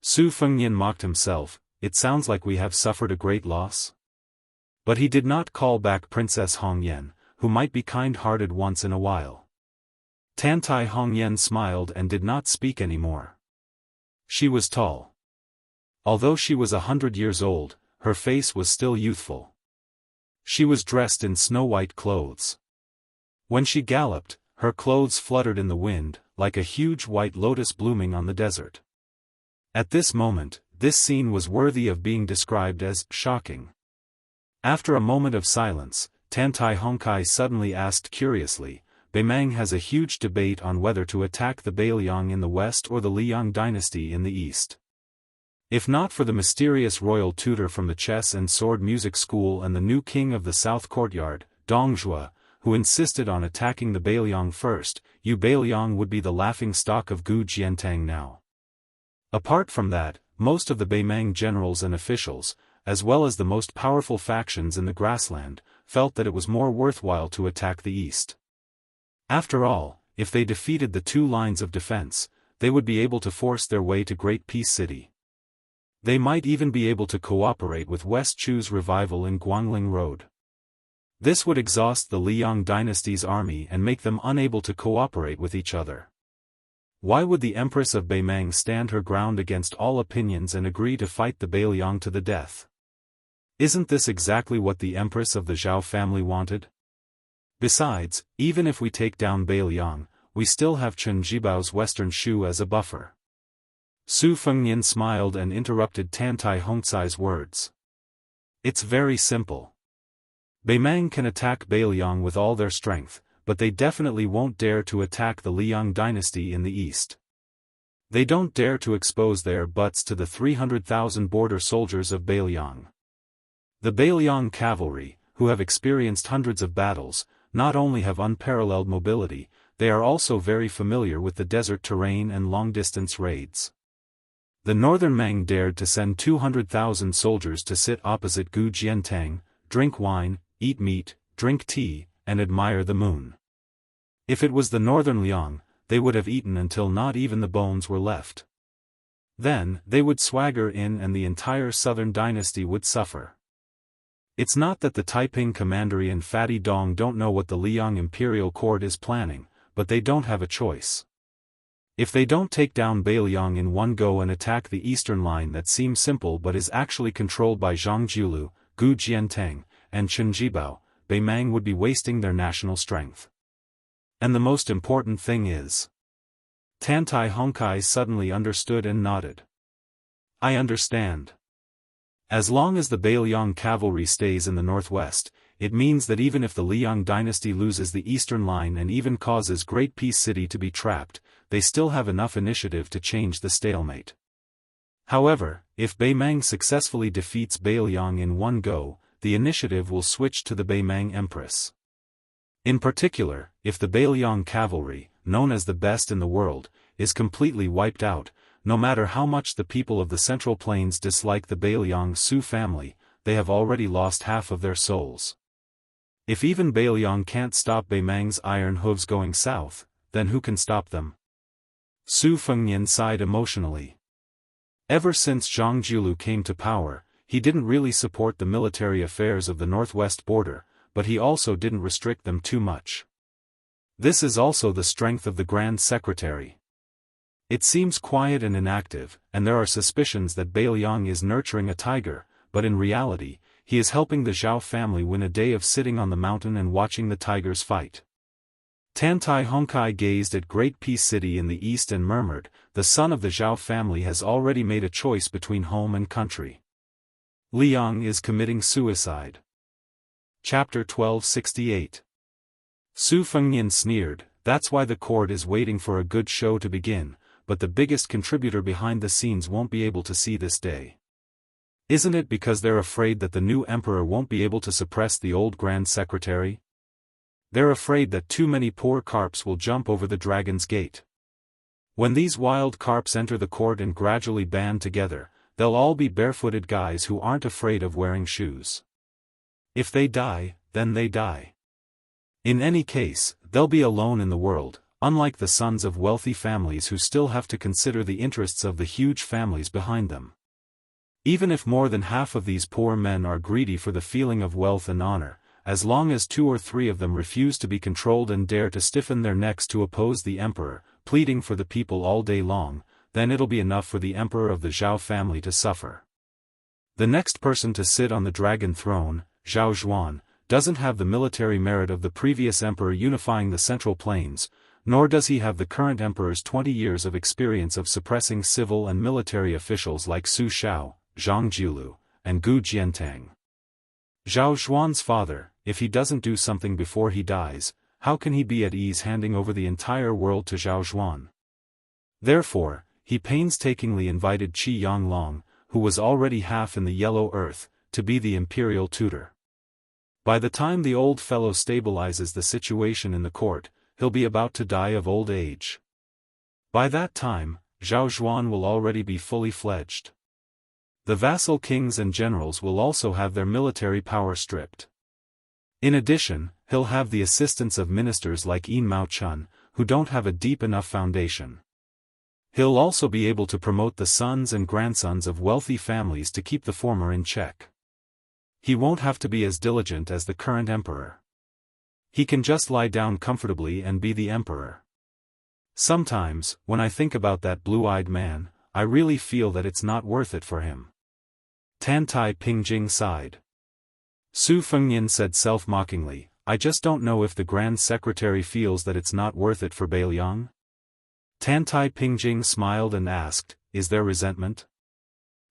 Su Fengnian mocked himself, "It sounds like we have suffered a great loss." But he did not call back Princess Hongyan, who might be kind-hearted once in a while. Tantai Hongyan smiled and did not speak anymore. She was tall. Although she was 100 years old, her face was still youthful. She was dressed in snow-white clothes. When she galloped, her clothes fluttered in the wind, like a huge white lotus blooming on the desert. At this moment, this scene was worthy of being described as shocking. After a moment of silence, Tantai Hongkai suddenly asked curiously. Beimang has a huge debate on whether to attack the Beiliang in the west or the Liang dynasty in the east. If not for the mysterious royal tutor from the chess and sword music school and the new king of the south courtyard, Dongzhua, who insisted on attacking the Beiliang first, Yu Beiliang would be the laughingstock of Gu Jiantang now. Apart from that, most of the Beimang generals and officials, as well as the most powerful factions in the grassland, felt that it was more worthwhile to attack the east. After all, if they defeated the two lines of defense, they would be able to force their way to Great Peace City. They might even be able to cooperate with West Chu's revival in Guangling Road. This would exhaust the Liang dynasty's army and make them unable to cooperate with each other. Why would the Empress of Beimang stand her ground against all opinions and agree to fight the Beiliang to the death? Isn't this exactly what the Empress of the Zhao family wanted? Besides, even if we take down Beiliang, we still have Chen Jibao's western Shu as a buffer. Su Fengnian smiled and interrupted Tantai Hongcai's words. It's very simple. Beimang can attack Beiliang with all their strength, but they definitely won't dare to attack the Liang dynasty in the east. They don't dare to expose their butts to the 300,000 border soldiers of Beiliang. The Beiliang cavalry, who have experienced hundreds of battles, not only have unparalleled mobility, they are also very familiar with the desert terrain and long-distance raids. The northern Mang dared to send 200,000 soldiers to sit opposite Gu Jiantang, drink wine, eat meat, drink tea, and admire the moon. If it was the northern Liang, they would have eaten until not even the bones were left. Then, they would swagger in and the entire southern dynasty would suffer. It's not that the Taiping Commandery and Fatty Dong don't know what the Liang imperial court is planning, but they don't have a choice. If they don't take down Beiliang in one go and attack the eastern line that seems simple but is actually controlled by Zhang Jiulu, Gu Jiantang, and Chen Jibao, Beimang would be wasting their national strength. And the most important thing is... Tantai Hongkai suddenly understood and nodded. I understand. As long as the Beiliang cavalry stays in the northwest, it means that even if the Liang dynasty loses the eastern line and even causes Great Peace City to be trapped, they still have enough initiative to change the stalemate. However, if Beimang successfully defeats Beiliang in one go, the initiative will switch to the Beimang Empress. In particular, if the Beiliang cavalry, known as the best in the world, is completely wiped out, no matter how much the people of the Central Plains dislike the Beiliang Su family, they have already lost half of their souls. If even Beiliang can't stop Beimang's iron hooves going south, then who can stop them? Su Fengnian sighed emotionally. Ever since Zhang Jiulu came to power, he didn't really support the military affairs of the northwest border, but he also didn't restrict them too much. This is also the strength of the Grand Secretary. It seems quiet and inactive, and there are suspicions that Beiliang is nurturing a tiger, but in reality, he is helping the Zhao family win a day of sitting on the mountain and watching the tigers fight. Tantai Hongkai gazed at Great Peace City in the east and murmured, the son of the Zhao family has already made a choice between home and country. Liang is committing suicide. Chapter 1268. Su Fengnian sneered, that's why the court is waiting for a good show to begin, but the biggest contributor behind the scenes won't be able to see this day. Isn't it because they're afraid that the new emperor won't be able to suppress the old Grand Secretary? They're afraid that too many poor carps will jump over the dragon's gate. When these wild carps enter the court and gradually band together, they'll all be barefooted guys who aren't afraid of wearing shoes. If they die, then they die. In any case, they'll be alone in the world, unlike the sons of wealthy families who still have to consider the interests of the huge families behind them. Even if more than half of these poor men are greedy for the feeling of wealth and honor, as long as 2 or 3 of them refuse to be controlled and dare to stiffen their necks to oppose the emperor, pleading for the people all day long, then it'll be enough for the emperor of the Zhao family to suffer. The next person to sit on the dragon throne, Zhao Zhuan, doesn't have the military merit of the previous emperor unifying the Central Plains, nor does he have the current emperor's 20 years of experience of suppressing civil and military officials like Su Shao, Zhang Jiulu, and Gu Jiantang. Zhao Zhuan's father, if he doesn't do something before he dies, how can he be at ease handing over the entire world to Zhao Zhuan? Therefore, he painstakingly invited Qi Yanglong, who was already half in the yellow earth, to be the imperial tutor. By the time the old fellow stabilizes the situation in the court, he'll be about to die of old age. By that time, Zhao Zhuan will already be fully fledged. The vassal kings and generals will also have their military power stripped. In addition, he'll have the assistance of ministers like Yin Mao Chun, who don't have a deep enough foundation. He'll also be able to promote the sons and grandsons of wealthy families to keep the former in check. He won't have to be as diligent as the current emperor. He can just lie down comfortably and be the emperor. Sometimes, when I think about that blue-eyed man, I really feel that it's not worth it for him. Tantai Pingjing sighed. Su Fengnian said self-mockingly, I just don't know if the Grand Secretary feels that it's not worth it for Beiliang. Tantai Pingjing smiled and asked, is there resentment?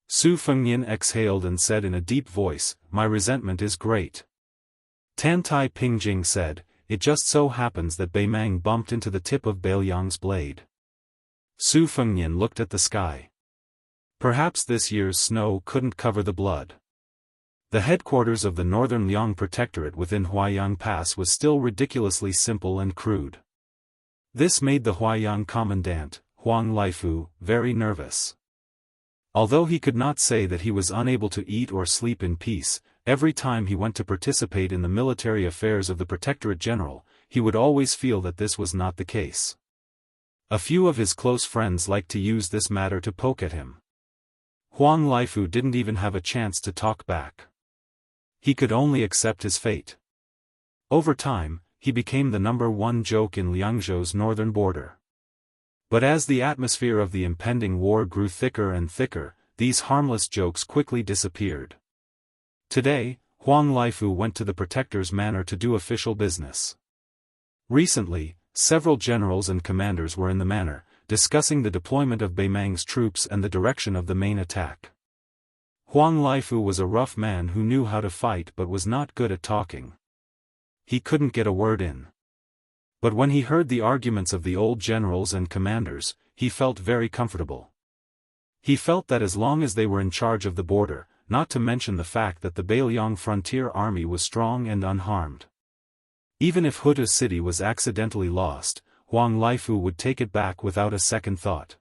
Su Fengnian exhaled and said in a deep voice, my resentment is great. Tantai Pingjing said, it just so happens that Bei Mang bumped into the tip of Beiliang's blade. Su Fengnian looked at the sky. Perhaps this year's snow couldn't cover the blood. The headquarters of the Northern Liang Protectorate within Huaiyang Pass was still ridiculously simple and crude. This made the Huaiyang commandant, Huang Laifu, very nervous. Although he could not say that he was unable to eat or sleep in peace, every time he went to participate in the military affairs of the Protectorate General, he would always feel that this was not the case. A few of his close friends liked to use this matter to poke at him. Huang Laifu didn't even have a chance to talk back. He could only accept his fate. Over time, he became the #1 joke in Liangzhou's northern border. But as the atmosphere of the impending war grew thicker and thicker, these harmless jokes quickly disappeared. Today, Huang Laifu went to the Protector's manor to do official business. Recently, several generals and commanders were in the manor, discussing the deployment of Bei Mang's troops and the direction of the main attack. Huang Laifu was a rough man who knew how to fight but was not good at talking. He couldn't get a word in. But when he heard the arguments of the old generals and commanders, he felt very comfortable. He felt that as long as they were in charge of the border, not to mention the fact that the Beiliang frontier army was strong and unharmed. Even if Huta city was accidentally lost, Huang Laifu would take it back without a second thought.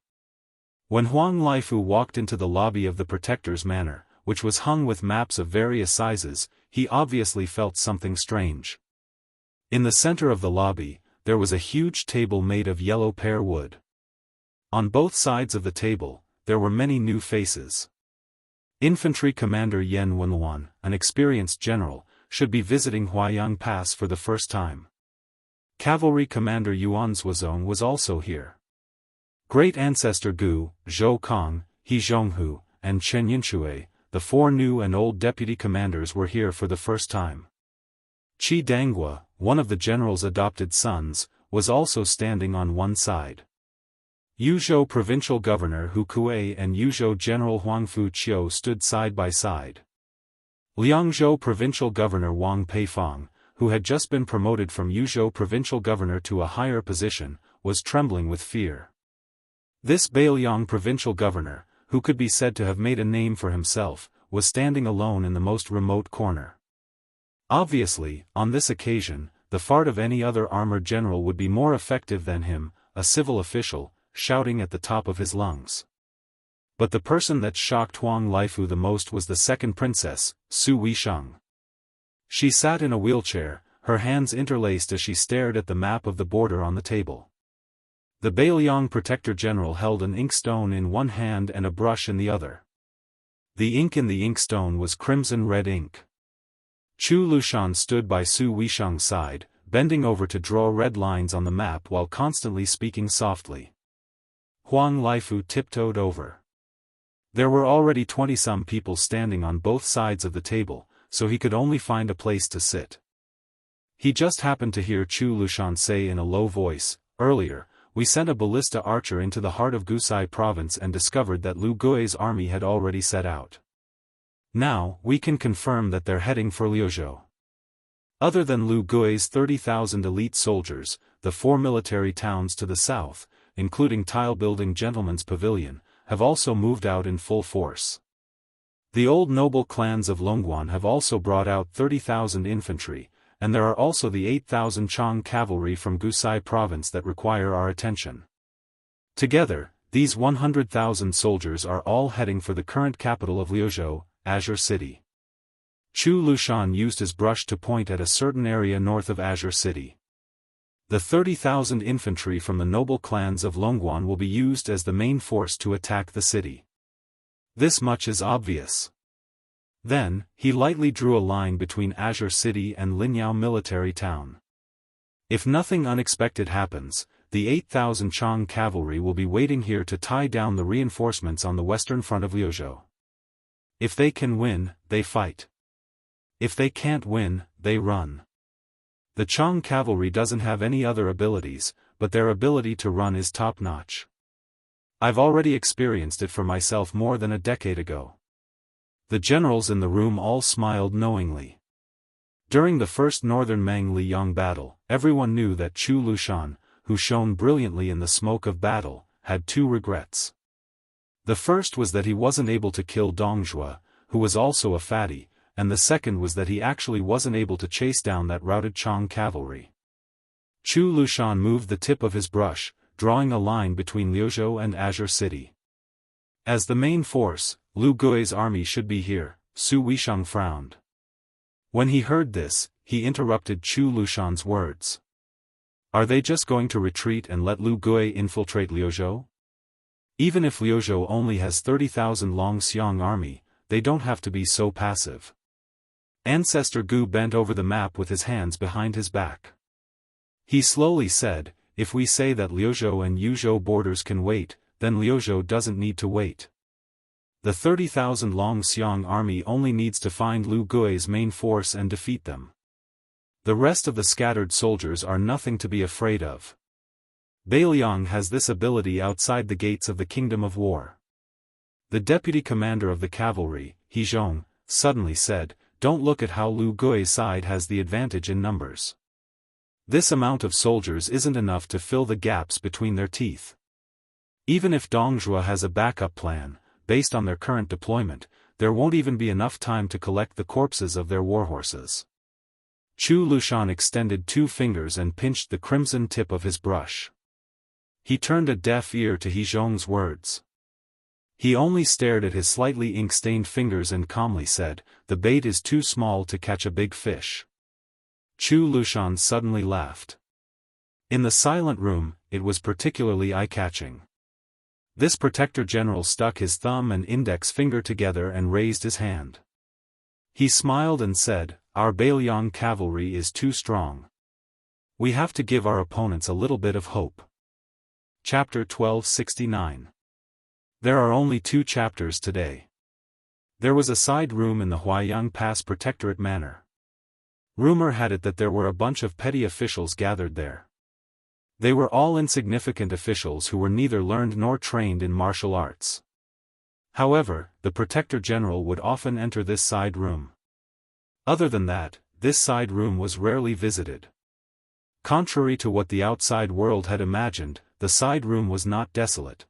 When Huang Laifu walked into the lobby of the Protector's manor, which was hung with maps of various sizes, he obviously felt something strange. In the center of the lobby, there was a huge table made of yellow pear wood. On both sides of the table, there were many new faces. Infantry Commander Yen Wenluan, an experienced general, should be visiting Huaiyang Pass for the first time. Cavalry Commander Yuan Zuozong was also here. Great Ancestor Gu, Zhou Kong, He Zhonghu, and Chen Yinshui, the 4 new and old deputy commanders were here for the first time. Qi Danghua, one of the general's adopted sons, was also standing on one side. Yuzhou provincial governor Hu Kuei and Yuzhou general Huangfu Qiu stood side by side. Liangzhou provincial governor Wang Peifang, who had just been promoted from Yuzhou provincial governor to a higher position, was trembling with fear. This Beiliang provincial governor, who could be said to have made a name for himself, was standing alone in the most remote corner. Obviously, on this occasion, the fart of any other armored general would be more effective than him, a civil official, shouting at the top of his lungs. But the person that shocked Huang Laifu the most was the second princess, Su Weisheng. She sat in a wheelchair, her hands interlaced as she stared at the map of the border on the table. The Beiliang Protector General held an inkstone in one hand and a brush in the other. The ink in the inkstone was crimson red ink. Chu Lushan stood by Su Weisheng's side, bending over to draw red lines on the map while constantly speaking softly. Huang Laifu tiptoed over. There were already 20-some people standing on both sides of the table, so he could only find a place to sit. He just happened to hear Chu Lushan say in a low voice, "Earlier, we sent a ballista archer into the heart of Gusai province and discovered that Lu Gui's army had already set out. Now, we can confirm that they're heading for Liuzhou." Other than Lu Gui's 30,000 elite soldiers, the 4 military towns to the south, including tile-building Gentleman's Pavilion, have also moved out in full force. The old noble clans of Longguan have also brought out 30,000 infantry, and there are also the 8,000 Chang cavalry from Gusai province that require our attention. Together, these 100,000 soldiers are all heading for the current capital of Liuzhou, Azure City. Chu Lushan used his brush to point at a certain area north of Azure City. The 30,000 infantry from the noble clans of Longguan will be used as the main force to attack the city. This much is obvious. Then, he lightly drew a line between Azure City and Linyao military town. If nothing unexpected happens, the 8,000 Chang cavalry will be waiting here to tie down the reinforcements on the western front of Liuzhou. If they can win, they fight. If they can't win, they run. The Chang cavalry doesn't have any other abilities, but their ability to run is top-notch. I've already experienced it for myself more than a decade ago. The generals in the room all smiled knowingly. During the first Northern Mang-Liyang battle, everyone knew that Chu Lushan, who shone brilliantly in the smoke of battle, had 2 regrets. The first was that he wasn't able to kill Dongjue, who was also a fatty, and the second was that he actually wasn't able to chase down that routed Chang cavalry. Chu Lushan moved the tip of his brush, drawing a line between Liuzhou and Azure City. As the main force, Lu Gui's army should be here, Su Weisheng frowned. When he heard this, he interrupted Chu Lushan's words. Are they just going to retreat and let Lu Gui infiltrate Liuzhou? Even if Liuzhou only has 30,000 Longxiang army, they don't have to be so passive. Ancestor Gu bent over the map with his hands behind his back. He slowly said, if we say that Liuzhou and Yuzhou borders can wait, then Liuzhou doesn't need to wait. The 30,000 Longxiang army only needs to find Lu Gui's main force and defeat them. The rest of the scattered soldiers are nothing to be afraid of. Beiliang has this ability outside the gates of the Kingdom of War. The deputy commander of the cavalry, He Zhong, suddenly said, don't look at how Lu Gui's side has the advantage in numbers. This amount of soldiers isn't enough to fill the gaps between their teeth. Even if Dongjue has a backup plan, based on their current deployment, there won't even be enough time to collect the corpses of their warhorses. Chu Lushan extended 2 fingers and pinched the crimson tip of his brush. He turned a deaf ear to He Zhong's words. He only stared at his slightly ink-stained fingers and calmly said, the bait is too small to catch a big fish. Chu Lushan suddenly laughed. In the silent room, it was particularly eye-catching. This protector general stuck his thumb and index finger together and raised his hand. He smiled and said, our Beiliang cavalry is too strong. We have to give our opponents a little bit of hope. Chapter 1269. There are only 2 chapters today. There was a side room in the Huaiyang Pass Protectorate Manor. Rumor had it that there were a bunch of petty officials gathered there. They were all insignificant officials who were neither learned nor trained in martial arts. However, the Protector General would often enter this side room. Other than that, this side room was rarely visited. Contrary to what the outside world had imagined, the side room was not desolate.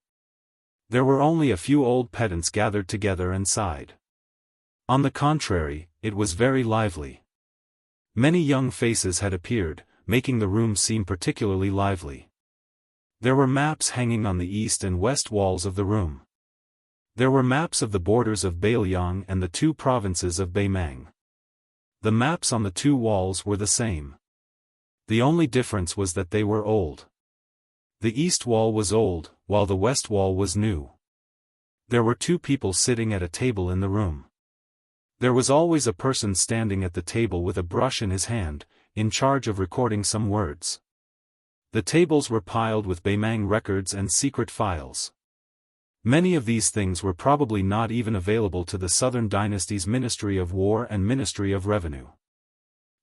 There were only a few old pedants gathered together and sighed. On the contrary, it was very lively. Many young faces had appeared, making the room seem particularly lively. There were maps hanging on the east and west walls of the room. There were maps of the borders of Beiliang and the 2 provinces of Beimang. The maps on the 2 walls were the same. The only difference was that they were old. The east wall was old, while the west wall was new. There were 2 people sitting at a table in the room. There was always a person standing at the table with a brush in his hand, in charge of recording some words. The tables were piled with Beimang records and secret files. Many of these things were probably not even available to the Southern Dynasty's Ministry of War and Ministry of Revenue.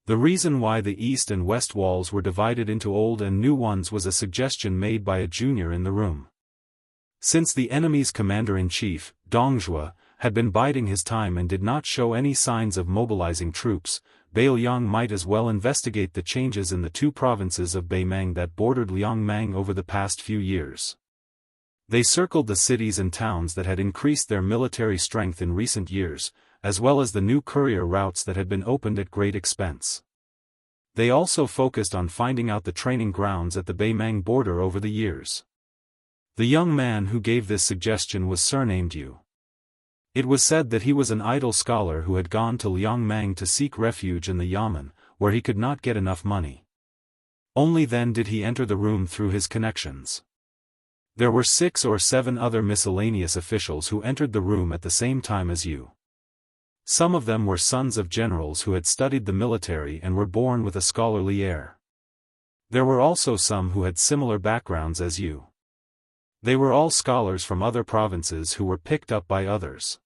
The reason why the east and west walls were divided into old and new ones was a suggestion made by a junior in the room. Since the enemy's commander-in-chief, Dongjue, had been biding his time and did not show any signs of mobilizing troops, Bai Liang might as well investigate the changes in the two provinces of Beimeng that bordered Liangmang over the past few years. They circled the cities and towns that had increased their military strength in recent years, as well as the new courier routes that had been opened at great expense. They also focused on finding out the training grounds at the Beimeng border over the years. The young man who gave this suggestion was surnamed Yu. It was said that he was an idle scholar who had gone to Liangmang to seek refuge in the Yamen, where he could not get enough money. Only then did he enter the room through his connections. There were 6 or 7 other miscellaneous officials who entered the room at the same time as Yu. Some of them were sons of generals who had studied the military and were born with a scholarly air. There were also some who had similar backgrounds as Yu. They were all scholars from other provinces who were picked up by others.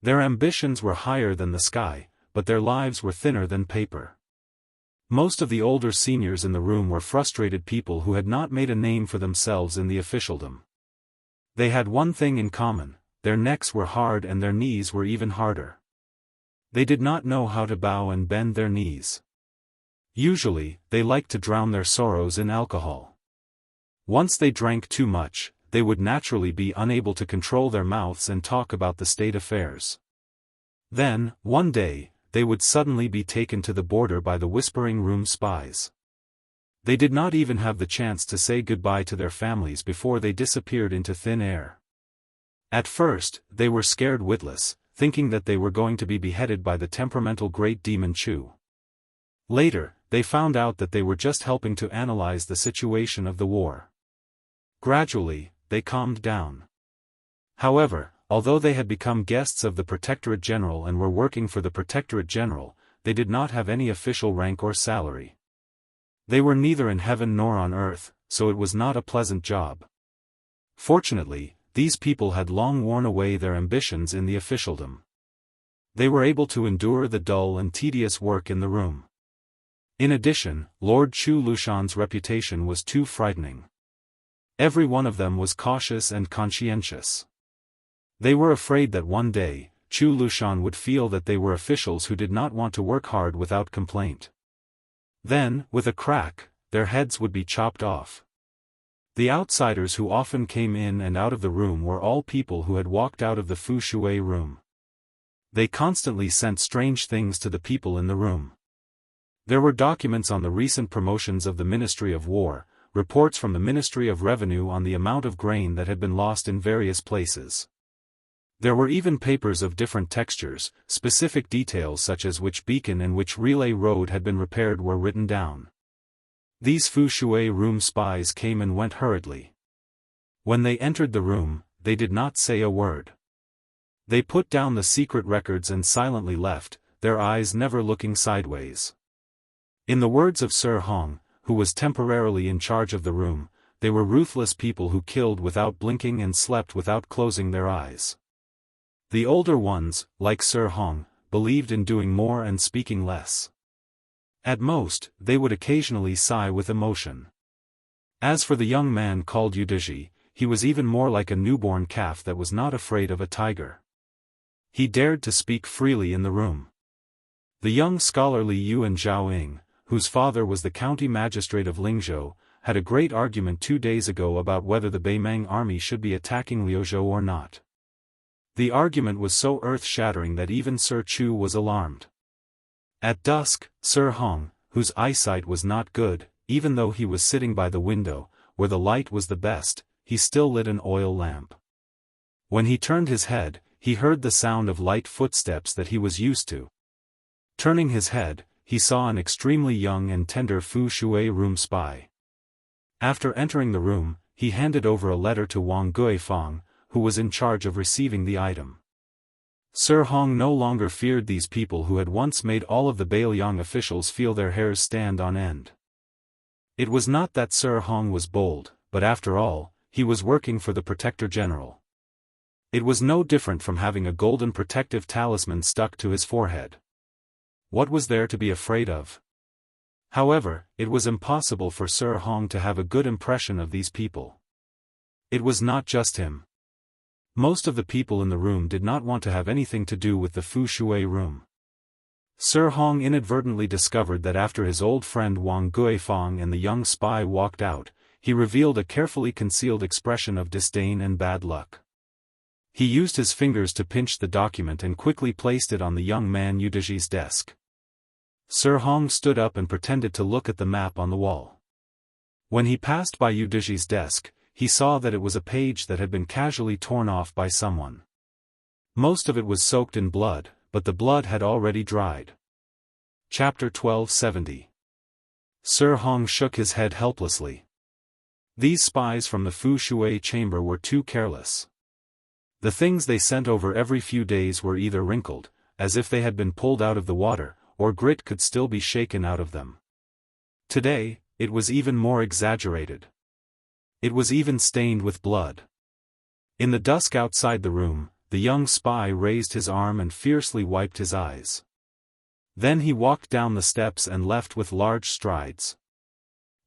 Their ambitions were higher than the sky, but their lives were thinner than paper. Most of the older seniors in the room were frustrated people who had not made a name for themselves in the officialdom. They had one thing in common: their necks were hard and their knees were even harder. They did not know how to bow and bend their knees. Usually, they liked to drown their sorrows in alcohol. Once they drank too much, they would naturally be unable to control their mouths and talk about the state affairs. Then, one day, they would suddenly be taken to the border by the Whispering Room spies. They did not even have the chance to say goodbye to their families before they disappeared into thin air. At first, they were scared witless, thinking that they were going to be beheaded by the temperamental Great Demon Chu. Later, they found out that they were just helping to analyze the situation of the war. Gradually, they calmed down. However, although they had become guests of the Protectorate General and were working for the Protectorate General, they did not have any official rank or salary. They were neither in heaven nor on earth, so it was not a pleasant job. Fortunately, these people had long worn away their ambitions in the officialdom. They were able to endure the dull and tedious work in the room. In addition, Lord Chu Lushan's reputation was too frightening. Every one of them was cautious and conscientious. They were afraid that one day, Chu Lushan would feel that they were officials who did not want to work hard without complaint. Then, with a crack, their heads would be chopped off. The outsiders who often came in and out of the room were all people who had walked out of the Fu Shui room. They constantly sent strange things to the people in the room. There were documents on the recent promotions of the Ministry of War, reports from the Ministry of Revenue on the amount of grain that had been lost in various places. There were even papers of different textures, specific details such as which beacon and which relay road had been repaired were written down. These Fu Shui room spies came and went hurriedly. When they entered the room, they did not say a word. They put down the secret records and silently left, their eyes never looking sideways. In the words of Sir Hong, who was temporarily in charge of the room, they were ruthless people who killed without blinking and slept without closing their eyes. The older ones, like Sir Hong, believed in doing more and speaking less. At most, they would occasionally sigh with emotion. As for the young man called Yudaji, he was even more like a newborn calf that was not afraid of a tiger. He dared to speak freely in the room. The young scholarly Yuan Zhaoying, whose father was the county magistrate of Lingzhou, had a great argument 2 days ago about whether the Beimeng army should be attacking Liuzhou or not. The argument was so earth-shattering that even Sir Chu was alarmed. At dusk, Sir Hong, whose eyesight was not good, even though he was sitting by the window, where the light was the best, he still lit an oil lamp. When he turned his head, he heard the sound of light footsteps that he was used to. Turning his head, he saw an extremely young and tender Fu Shui room spy. After entering the room, he handed over a letter to Wang Guifang, who was in charge of receiving the item. Sir Hong no longer feared these people who had once made all of the Bailiang officials feel their hairs stand on end. It was not that Sir Hong was bold, but after all, he was working for the Protector General. It was no different from having a golden protective talisman stuck to his forehead. What was there to be afraid of? However, it was impossible for Sir Hong to have a good impression of these people. It was not just him. Most of the people in the room did not want to have anything to do with the Fu Shui room. Sir Hong inadvertently discovered that after his old friend Wang Guifang and the young spy walked out, he revealed a carefully concealed expression of disdain and bad luck. He used his fingers to pinch the document and quickly placed it on the young man Yudiji's desk. Sir Hong stood up and pretended to look at the map on the wall. When he passed by Yudiji's desk, he saw that it was a page that had been casually torn off by someone. Most of it was soaked in blood, but the blood had already dried. Chapter 1270. Sir Hong shook his head helplessly. These spies from the Fu Shui chamber were too careless. The things they sent over every few days were either wrinkled, as if they had been pulled out of the water, or grit could still be shaken out of them. Today, it was even more exaggerated. It was even stained with blood. In the dusk outside the room, the young spy raised his arm and fiercely wiped his eyes. Then he walked down the steps and left with large strides.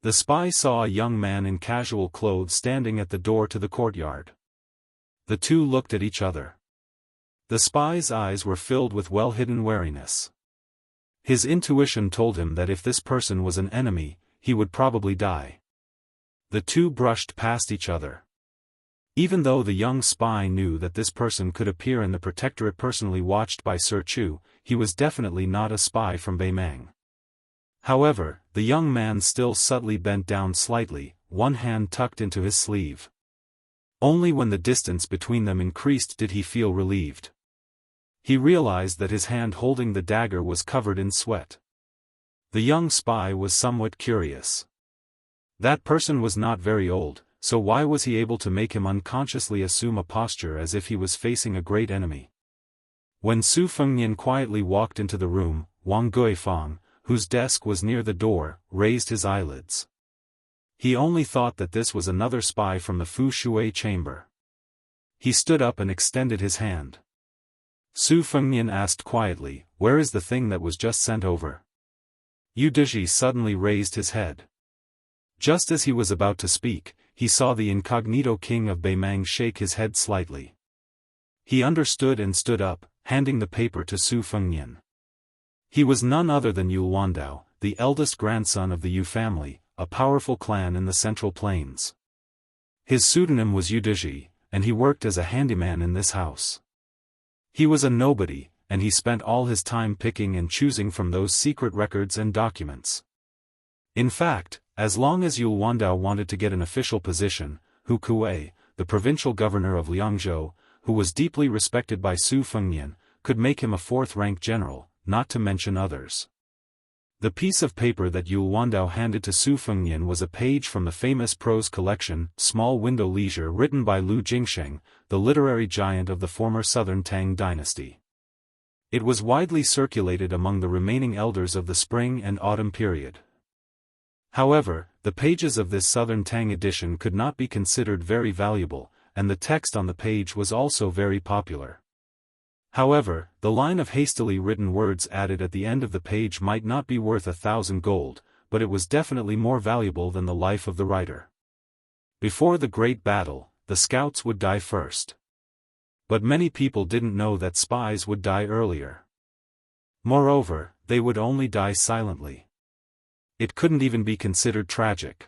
The spy saw a young man in casual clothes standing at the door to the courtyard. The two looked at each other. The spy's eyes were filled with well-hidden wariness. His intuition told him that if this person was an enemy, he would probably die. The two brushed past each other. Even though the young spy knew that this person could appear in the protectorate personally watched by Sir Chu, he was definitely not a spy from Beimang. However, the young man still subtly bent down slightly, one hand tucked into his sleeve. Only when the distance between them increased did he feel relieved. He realized that his hand holding the dagger was covered in sweat. The young spy was somewhat curious. That person was not very old, so why was he able to make him unconsciously assume a posture as if he was facing a great enemy? When Su Fengnian quietly walked into the room, Wang Guifang, whose desk was near the door, raised his eyelids. He only thought that this was another spy from the Fu Shui chamber. He stood up and extended his hand. Su Fengnian asked quietly, "Where is the thing that was just sent over?" Yudiji suddenly raised his head. Just as he was about to speak, he saw the incognito king of Beimang shake his head slightly. He understood and stood up, handing the paper to Su Fengnian. He was none other than Yu Wandao, the eldest grandson of the Yu family, a powerful clan in the Central Plains. His pseudonym was Yudiji, and he worked as a handyman in this house. He was a nobody, and he spent all his time picking and choosing from those secret records and documents. In fact, as long as Yu Wandao wanted to get an official position, Hu Kuei, the provincial governor of Liangzhou, who was deeply respected by Su Fengnian, could make him a fourth-rank general, not to mention others. The piece of paper that Yu Wandao handed to Su Fengnian was a page from the famous prose collection, Small Window Leisure, written by Lu Jingsheng, the literary giant of the former southern Tang dynasty. It was widely circulated among the remaining elders of the spring and autumn period. However, the pages of this southern Tang edition could not be considered very valuable, and the text on the page was also very popular. However, the line of hastily written words added at the end of the page might not be worth 1,000 gold, but it was definitely more valuable than the life of the writer. Before the great battle, the scouts would die first. But many people didn't know that spies would die earlier. Moreover, they would only die silently. It couldn't even be considered tragic.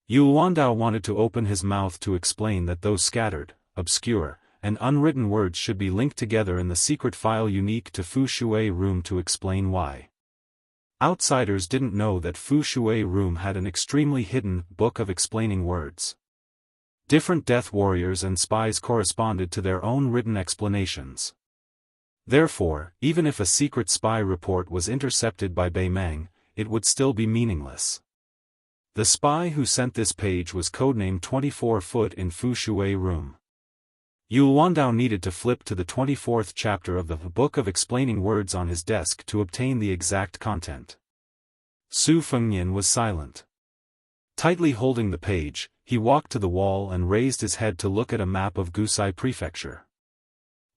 Yu Wandao wanted to open his mouth to explain that those scattered, obscure, and unwritten words should be linked together in the secret file unique to Fu Shui room to explain why. Outsiders didn't know that Fu Shui room had an extremely hidden book of explaining words. Different death warriors and spies corresponded to their own written explanations. Therefore, even if a secret spy report was intercepted by Beimang, it would still be meaningless. The spy who sent this page was codenamed 24-foot in Fu Shui room. Yu Wandao needed to flip to the 24th chapter of the Book of Explaining Words on his desk to obtain the exact content. Su Fengnian was silent. Tightly holding the page, he walked to the wall and raised his head to look at a map of Gusai Prefecture.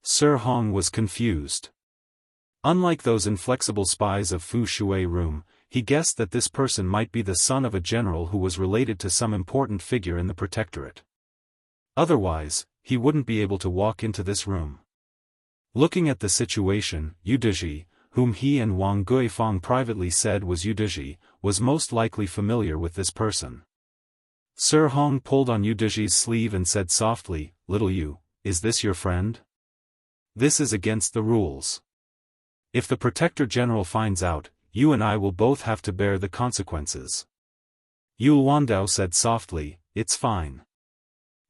Sir Hong was confused. Unlike those inflexible spies of Fu Shui room, he guessed that this person might be the son of a general who was related to some important figure in the protectorate. Otherwise, he wouldn't be able to walk into this room. Looking at the situation, Yudizhi, whom he and Wang Guifang privately said was Yudizhi, was most likely familiar with this person. Sir Hong pulled on Yudizhi's sleeve and said softly, "Little Yu, is this your friend? This is against the rules. If the Protector General finds out, you and I will both have to bear the consequences." Yu Wandao said softly, "It's fine."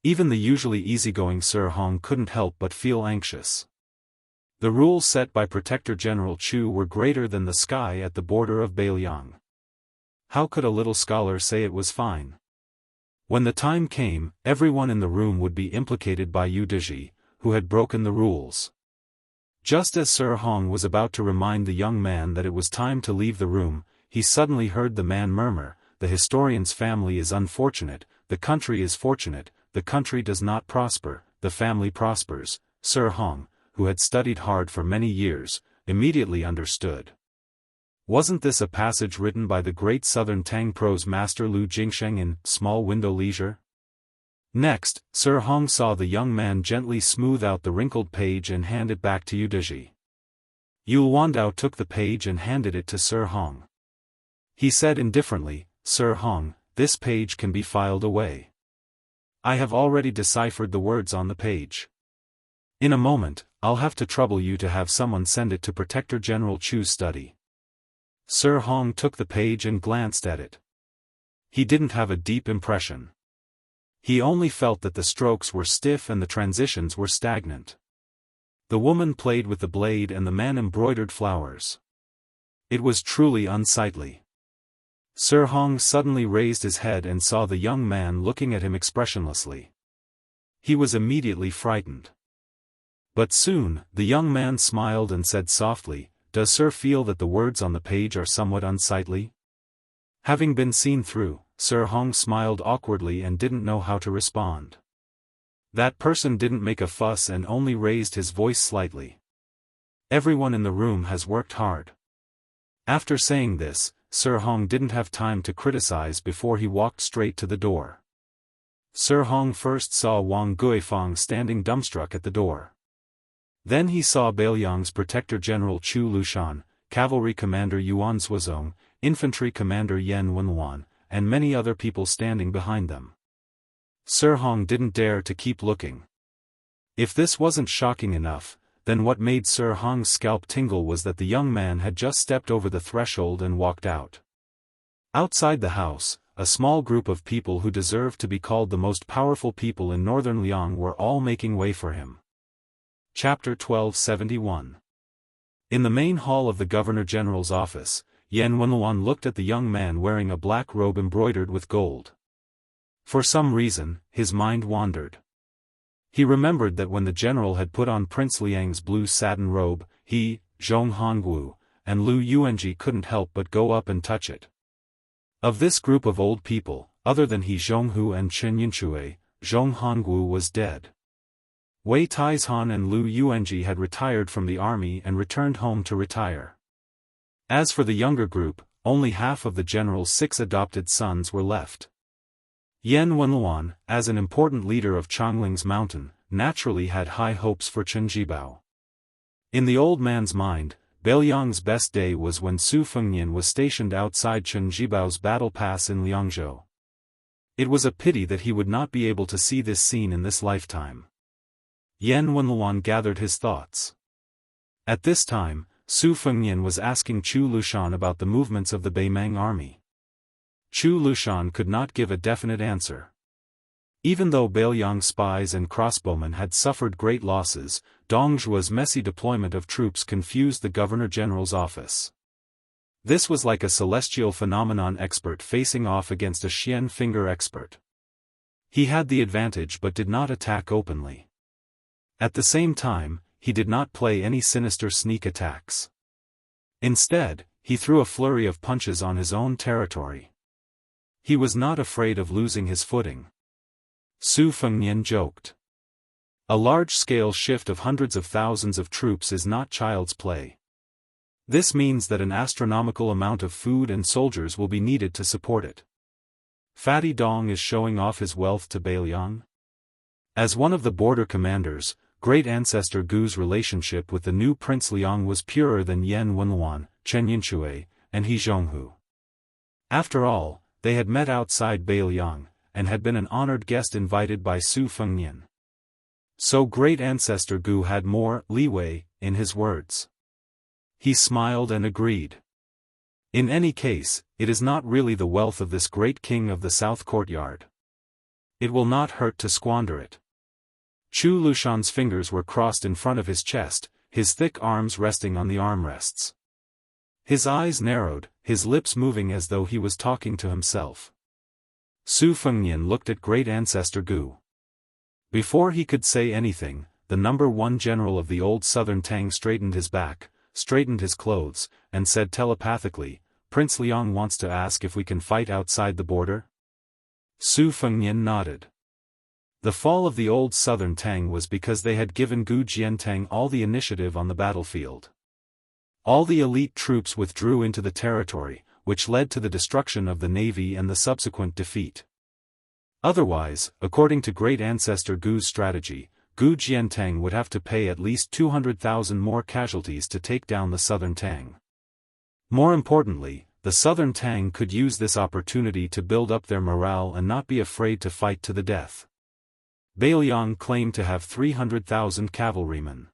Even the usually easygoing Sir Hong couldn't help but feel anxious. The rules set by Protector General Chu were greater than the sky at the border of Beiliang. How could a little scholar say it was fine? When the time came, everyone in the room would be implicated by Yudizhi, who had broken the rules. Just as Sir Hong was about to remind the young man that it was time to leave the room, he suddenly heard the man murmur, "The historian's family is unfortunate, the country is fortunate, the country does not prosper, the family prospers." Sir Hong, who had studied hard for many years, immediately understood. Wasn't this a passage written by the great Southern Tang prose master Lu Jingsheng in Small Window Leisure? Next, Sir Hong saw the young man gently smooth out the wrinkled page and hand it back to Yudizhi. Yu Wandao took the page and handed it to Sir Hong. He said indifferently, "Sir Hong, this page can be filed away. I have already deciphered the words on the page. In a moment, I'll have to trouble you to have someone send it to Protector General Chu's study." Sir Hong took the page and glanced at it. He didn't have a deep impression. He only felt that the strokes were stiff and the transitions were stagnant. The woman played with the blade and the man embroidered flowers. It was truly unsightly. Sir Hong suddenly raised his head and saw the young man looking at him expressionlessly. He was immediately frightened. But soon, the young man smiled and said softly, "Does Sir feel that the words on the page are somewhat unsightly?" Having been seen through, Sir Hong smiled awkwardly and didn't know how to respond. That person didn't make a fuss and only raised his voice slightly. "Everyone in the room has worked hard." After saying this, Sir Hong didn't have time to criticize before he walked straight to the door. Sir Hong first saw Wang Guifang standing dumbstruck at the door. Then he saw Beiliang's Protector General Chu Lushan, Cavalry Commander Yuan Zuozong, Infantry Commander Yen Wenwan, and many other people standing behind them. Sir Hong didn't dare to keep looking. If this wasn't shocking enough, then what made Sir Hong's scalp tingle was that the young man had just stepped over the threshold and walked out. Outside the house, a small group of people who deserved to be called the most powerful people in northern Liang were all making way for him. Chapter 1271. In the main hall of the Governor-General's office, Yen Wenwan looked at the young man wearing a black robe embroidered with gold. For some reason, his mind wandered. He remembered that when the general had put on Prince Liang's blue satin robe, he, Zhong Hongwu, and Lu Yuanji couldn't help but go up and touch it. Of this group of old people, other than he Zhonghu and Chen Yinchue, Zhong Hongwu was dead. Wei Taizhan and Lu Yuanji had retired from the army and returned home to retire. As for the younger group, only half of the general's 6 adopted sons were left. Yen Wenluan, as an important leader of Changling's mountain, naturally had high hopes for Chen Jibao. In the old man's mind, Beiliang's best day was when Su Fengnian was stationed outside Chen Jibao's battle pass in Liangzhou. It was a pity that he would not be able to see this scene in this lifetime. Yen Wenluan gathered his thoughts. At this time, Su Fengnian was asking Chu Lushan about the movements of the Beimang army. Chu Lushan could not give a definite answer. Even though Beiliang spies and crossbowmen had suffered great losses, Dongzhua's messy deployment of troops confused the Governor-General's office. This was like a celestial phenomenon expert facing off against a Xian finger expert. He had the advantage but did not attack openly. At the same time, he did not play any sinister sneak attacks. Instead, he threw a flurry of punches on his own territory. He was not afraid of losing his footing. Su Fengnian joked. A large-scale shift of hundreds of thousands of troops is not child's play. This means that an astronomical amount of food and soldiers will be needed to support it. Fatty Dong is showing off his wealth to Beiliang? As one of the border commanders, great ancestor Gu's relationship with the new Prince Liang was purer than Yan Wenluan, Chen Yinshui, and He Jianghu. After all, they had met outside Beiliang, and had been an honored guest invited by Su Fengnian. So great ancestor Gu had more leeway in his words. He smiled and agreed. In any case, it is not really the wealth of this great king of the South Courtyard. It will not hurt to squander it. Chu Lushan's fingers were crossed in front of his chest, his thick arms resting on the armrests. His eyes narrowed, his lips moving as though he was talking to himself. Su Fengnian looked at great ancestor Gu. Before he could say anything, the number 1 general of the old southern Tang straightened his back, straightened his clothes, and said telepathically, "Prince Liang wants to ask if we can fight outside the border?" Su Fengnian nodded. The fall of the old southern Tang was because they had given Gu Jiantang all the initiative on the battlefield. All the elite troops withdrew into the territory, which led to the destruction of the navy and the subsequent defeat. Otherwise, according to great ancestor Gu's strategy, Gu Jiantang would have to pay at least 200,000 more casualties to take down the southern Tang. More importantly, the southern Tang could use this opportunity to build up their morale and not be afraid to fight to the death. Beiliang claimed to have 300,000 cavalrymen.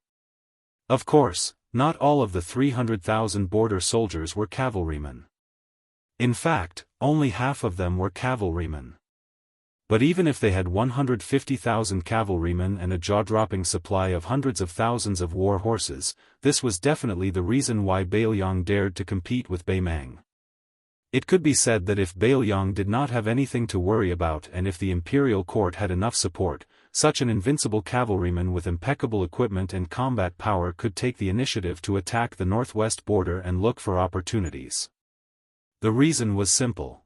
Of course, not all of the 300,000 border soldiers were cavalrymen. In fact, only half of them were cavalrymen. But even if they had 150,000 cavalrymen and a jaw-dropping supply of hundreds of thousands of war horses, this was definitely the reason why Beiliang dared to compete with Beimang. It could be said that if Beiliang did not have anything to worry about and if the imperial court had enough support, such an invincible cavalryman with impeccable equipment and combat power could take the initiative to attack the northwest border and look for opportunities. The reason was simple.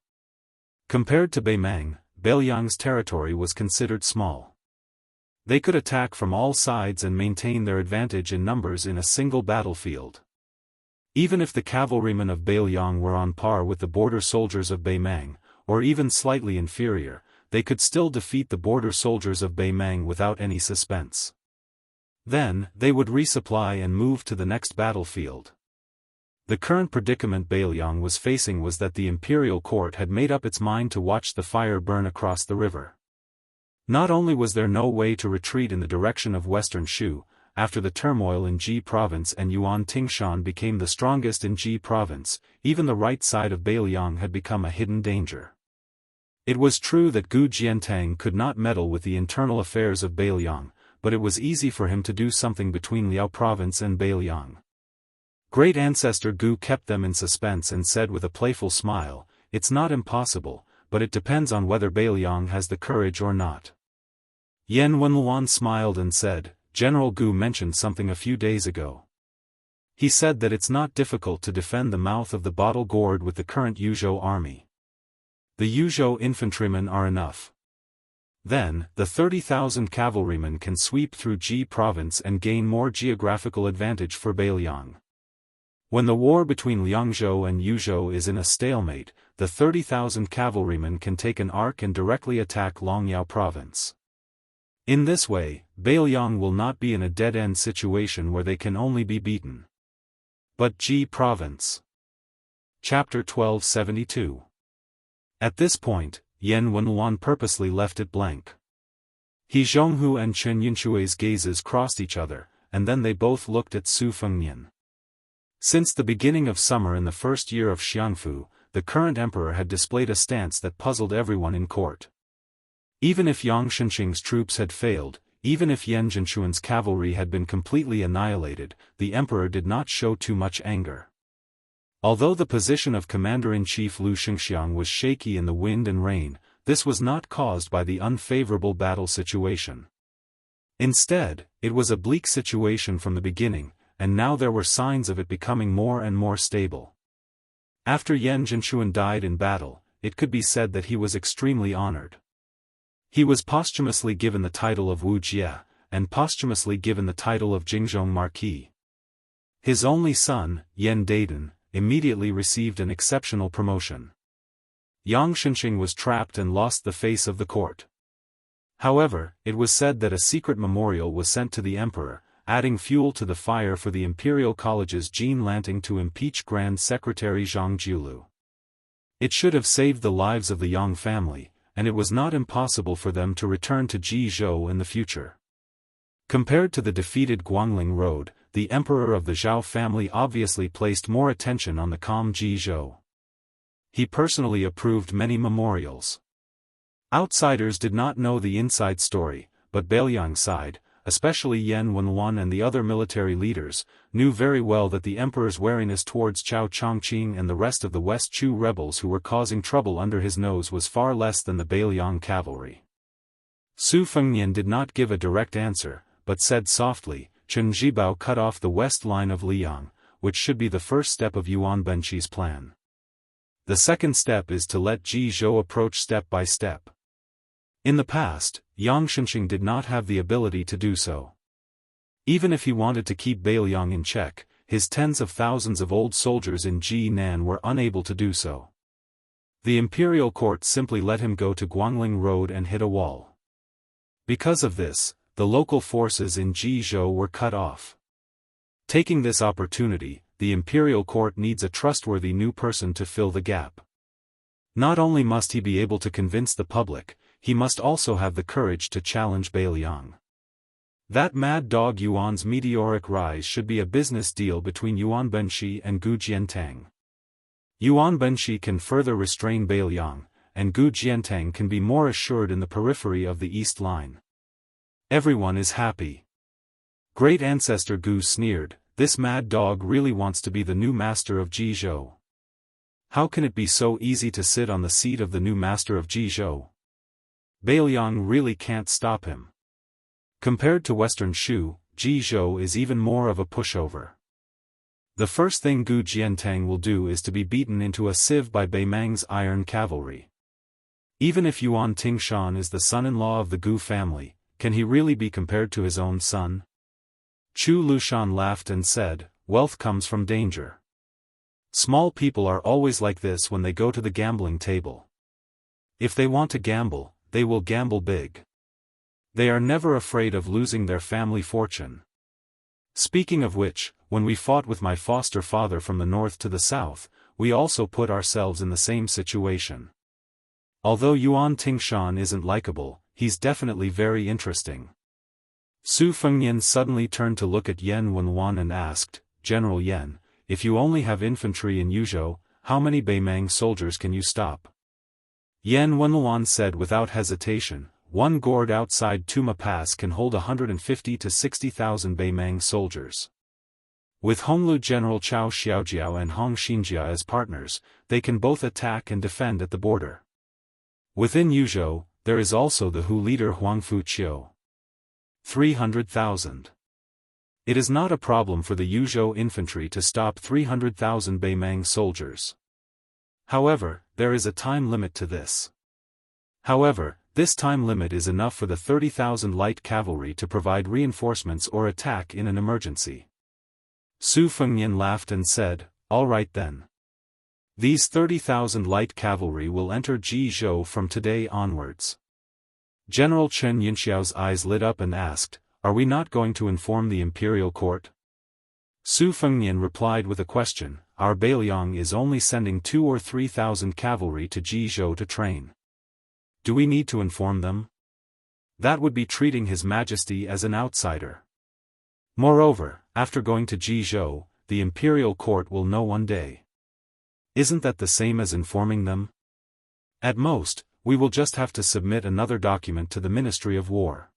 Compared to Beimang, Beiliang's territory was considered small. They could attack from all sides and maintain their advantage in numbers in a single battlefield. Even if the cavalrymen of Beiliang were on par with the border soldiers of Beimang, or even slightly inferior, they could still defeat the border soldiers of Beimang without any suspense. Then, they would resupply and move to the next battlefield. The current predicament Beiliang was facing was that the imperial court had made up its mind to watch the fire burn across the river. Not only was there no way to retreat in the direction of western Shu, after the turmoil in Ji province and Yuan Tingshan became the strongest in Ji province, even the right side of Beiliang had become a hidden danger. It was true that Gu Jiantang could not meddle with the internal affairs of Beiliang, but it was easy for him to do something between Liao province and Beiliang. Great ancestor Gu kept them in suspense and said with a playful smile, "It's not impossible, but it depends on whether Beiliang has the courage or not." Yan Wenluan smiled and said, "General Gu mentioned something a few days ago. He said that it's not difficult to defend the mouth of the bottle gourd with the current Yuzhou army. The Yuzhou infantrymen are enough. Then, the 30,000 cavalrymen can sweep through Ji province and gain more geographical advantage for Beiliang. When the war between Liangzhou and Yuzhou is in a stalemate, the 30,000 cavalrymen can take an arc and directly attack Longyao province. In this way, Beiliang will not be in a dead-end situation where they can only be beaten." But Ji province. Chapter 1272. At this point, Yan Wenluan purposely left it blank. He Jianghu and Chen Yinshui's gazes crossed each other, and then they both looked at Su Fengnian. Since the beginning of summer in the first year of Xianfu, the current emperor had displayed a stance that puzzled everyone in court. Even if Yang Shenxing's troops had failed, even if Yan Zhenshuan's cavalry had been completely annihilated, the emperor did not show too much anger. Although the position of commander-in-chief Lu Xingxiang was shaky in the wind and rain, this was not caused by the unfavorable battle situation. Instead, it was a bleak situation from the beginning, and now there were signs of it becoming more and more stable. After Yan Zhenshuan died in battle, it could be said that he was extremely honored. He was posthumously given the title of Wu Jie, and posthumously given the title of Jingzhong Marquis. His only son, Yan Daiden, immediately received an exceptional promotion. Yang Shenxing was trapped and lost the face of the court. However, it was said that a secret memorial was sent to the emperor, adding fuel to the fire for the Imperial College's Jean Lanting to impeach Grand Secretary Zhang Jiulu. It should have saved the lives of the Yang family, and it was not impossible for them to return to Jizhou in the future. Compared to the defeated Guangling Road, the emperor of the Zhao family obviously placed more attention on the calm Jizhou. He personally approved many memorials. Outsiders did not know the inside story, but Bailiang's side, especially Yan Wenwan and the other military leaders, knew very well that the emperor's wariness towards Chao Chongqing and the rest of the West Chu rebels who were causing trouble under his nose was far less than the Bailiang cavalry. Su Fengnian did not give a direct answer, but said softly, Chen Zhibao cut off the west line of Liang, which should be the first step of Yuan Benqi's plan. The second step is to let Jizhou approach step by step. In the past, Yang Shenxing did not have the ability to do so. Even if he wanted to keep Bailiang in check, his tens of thousands of old soldiers in Jinan were unable to do so. The imperial court simply let him go to Guangling Road and hit a wall. Because of this, the local forces in Jizhou were cut off. Taking this opportunity, the imperial court needs a trustworthy new person to fill the gap. Not only must he be able to convince the public, he must also have the courage to challenge Bailiang. That mad dog Yuan's meteoric rise should be a business deal between Yuan Benqi and Gu Jiantang. Yuan Benqi can further restrain Bailiang, and Gu Jiantang can be more assured in the periphery of the East Line. Everyone is happy. Great Ancestor Gu sneered, this mad dog really wants to be the new master of Jizhou. How can it be so easy to sit on the seat of the new master of Jizhou? Bailiang really can't stop him. Compared to Western Shu, Jizhou is even more of a pushover. The first thing Gu Jiantang will do is to be beaten into a sieve by Beimang's iron cavalry. Even if Yuan Tingshan is the son-in-law of the Gu family, can he really be compared to his own son? Chu Lushan laughed and said, wealth comes from danger. Small people are always like this when they go to the gambling table. If they want to gamble, they will gamble big. They are never afraid of losing their family fortune. Speaking of which, when we fought with my foster father from the north to the south, we also put ourselves in the same situation. Although Yuan Tingshan isn't likable, he's definitely very interesting. Su Fengnian suddenly turned to look at Yan Wenwan and asked, General Yan, if you only have infantry in Yuzhou, how many Beimang soldiers can you stop? Yan Wenwan said without hesitation, one gourd outside Tuma Pass can hold 150 to 60,000 Beimang soldiers. With Honglu General Chao Xiaojiao and Hong Xinjia as partners, they can both attack and defend at the border. Within Yuzhou, there is also the Hu leader Huang Fuqiu. 300,000. It is not a problem for the Yuzhou infantry to stop 300,000 Beimang soldiers. However, there is a time limit to this. However, this time limit is enough for the 30,000 light cavalry to provide reinforcements or attack in an emergency. Su Fengnian laughed and said, all right then. These 30,000 light cavalry will enter Jizhou from today onwards. General Chen Yinxiao's eyes lit up and asked, are we not going to inform the imperial court? Su Fengnian replied with a question, our Bailiang is only sending 2,000 or 3,000 cavalry to Jizhou to train. Do we need to inform them? That would be treating His Majesty as an outsider. Moreover, after going to Jizhou, the imperial court will know one day. Isn't that the same as informing them? At most, we will just have to submit another document to the Ministry of War.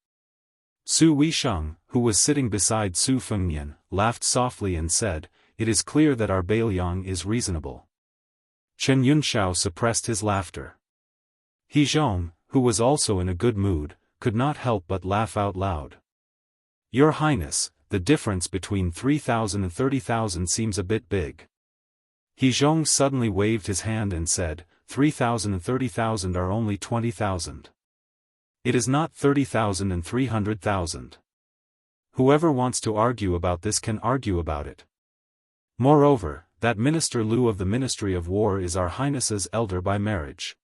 Su Weisheng, who was sitting beside Su Fengnian, laughed softly and said, it is clear that our Bailiang is reasonable. Chen Yunxiao suppressed his laughter. He Zhong, who was also in a good mood, could not help but laugh out loud. Your Highness, the difference between 3,000 and 30,000 seems a bit big. He Zhong suddenly waved his hand and said, 3,000 and 30,000 are only 20,000. It is not 30,000 and 300,000. Whoever wants to argue about this can argue about it. Moreover, that Minister Liu of the Ministry of War is our Highness's elder by marriage.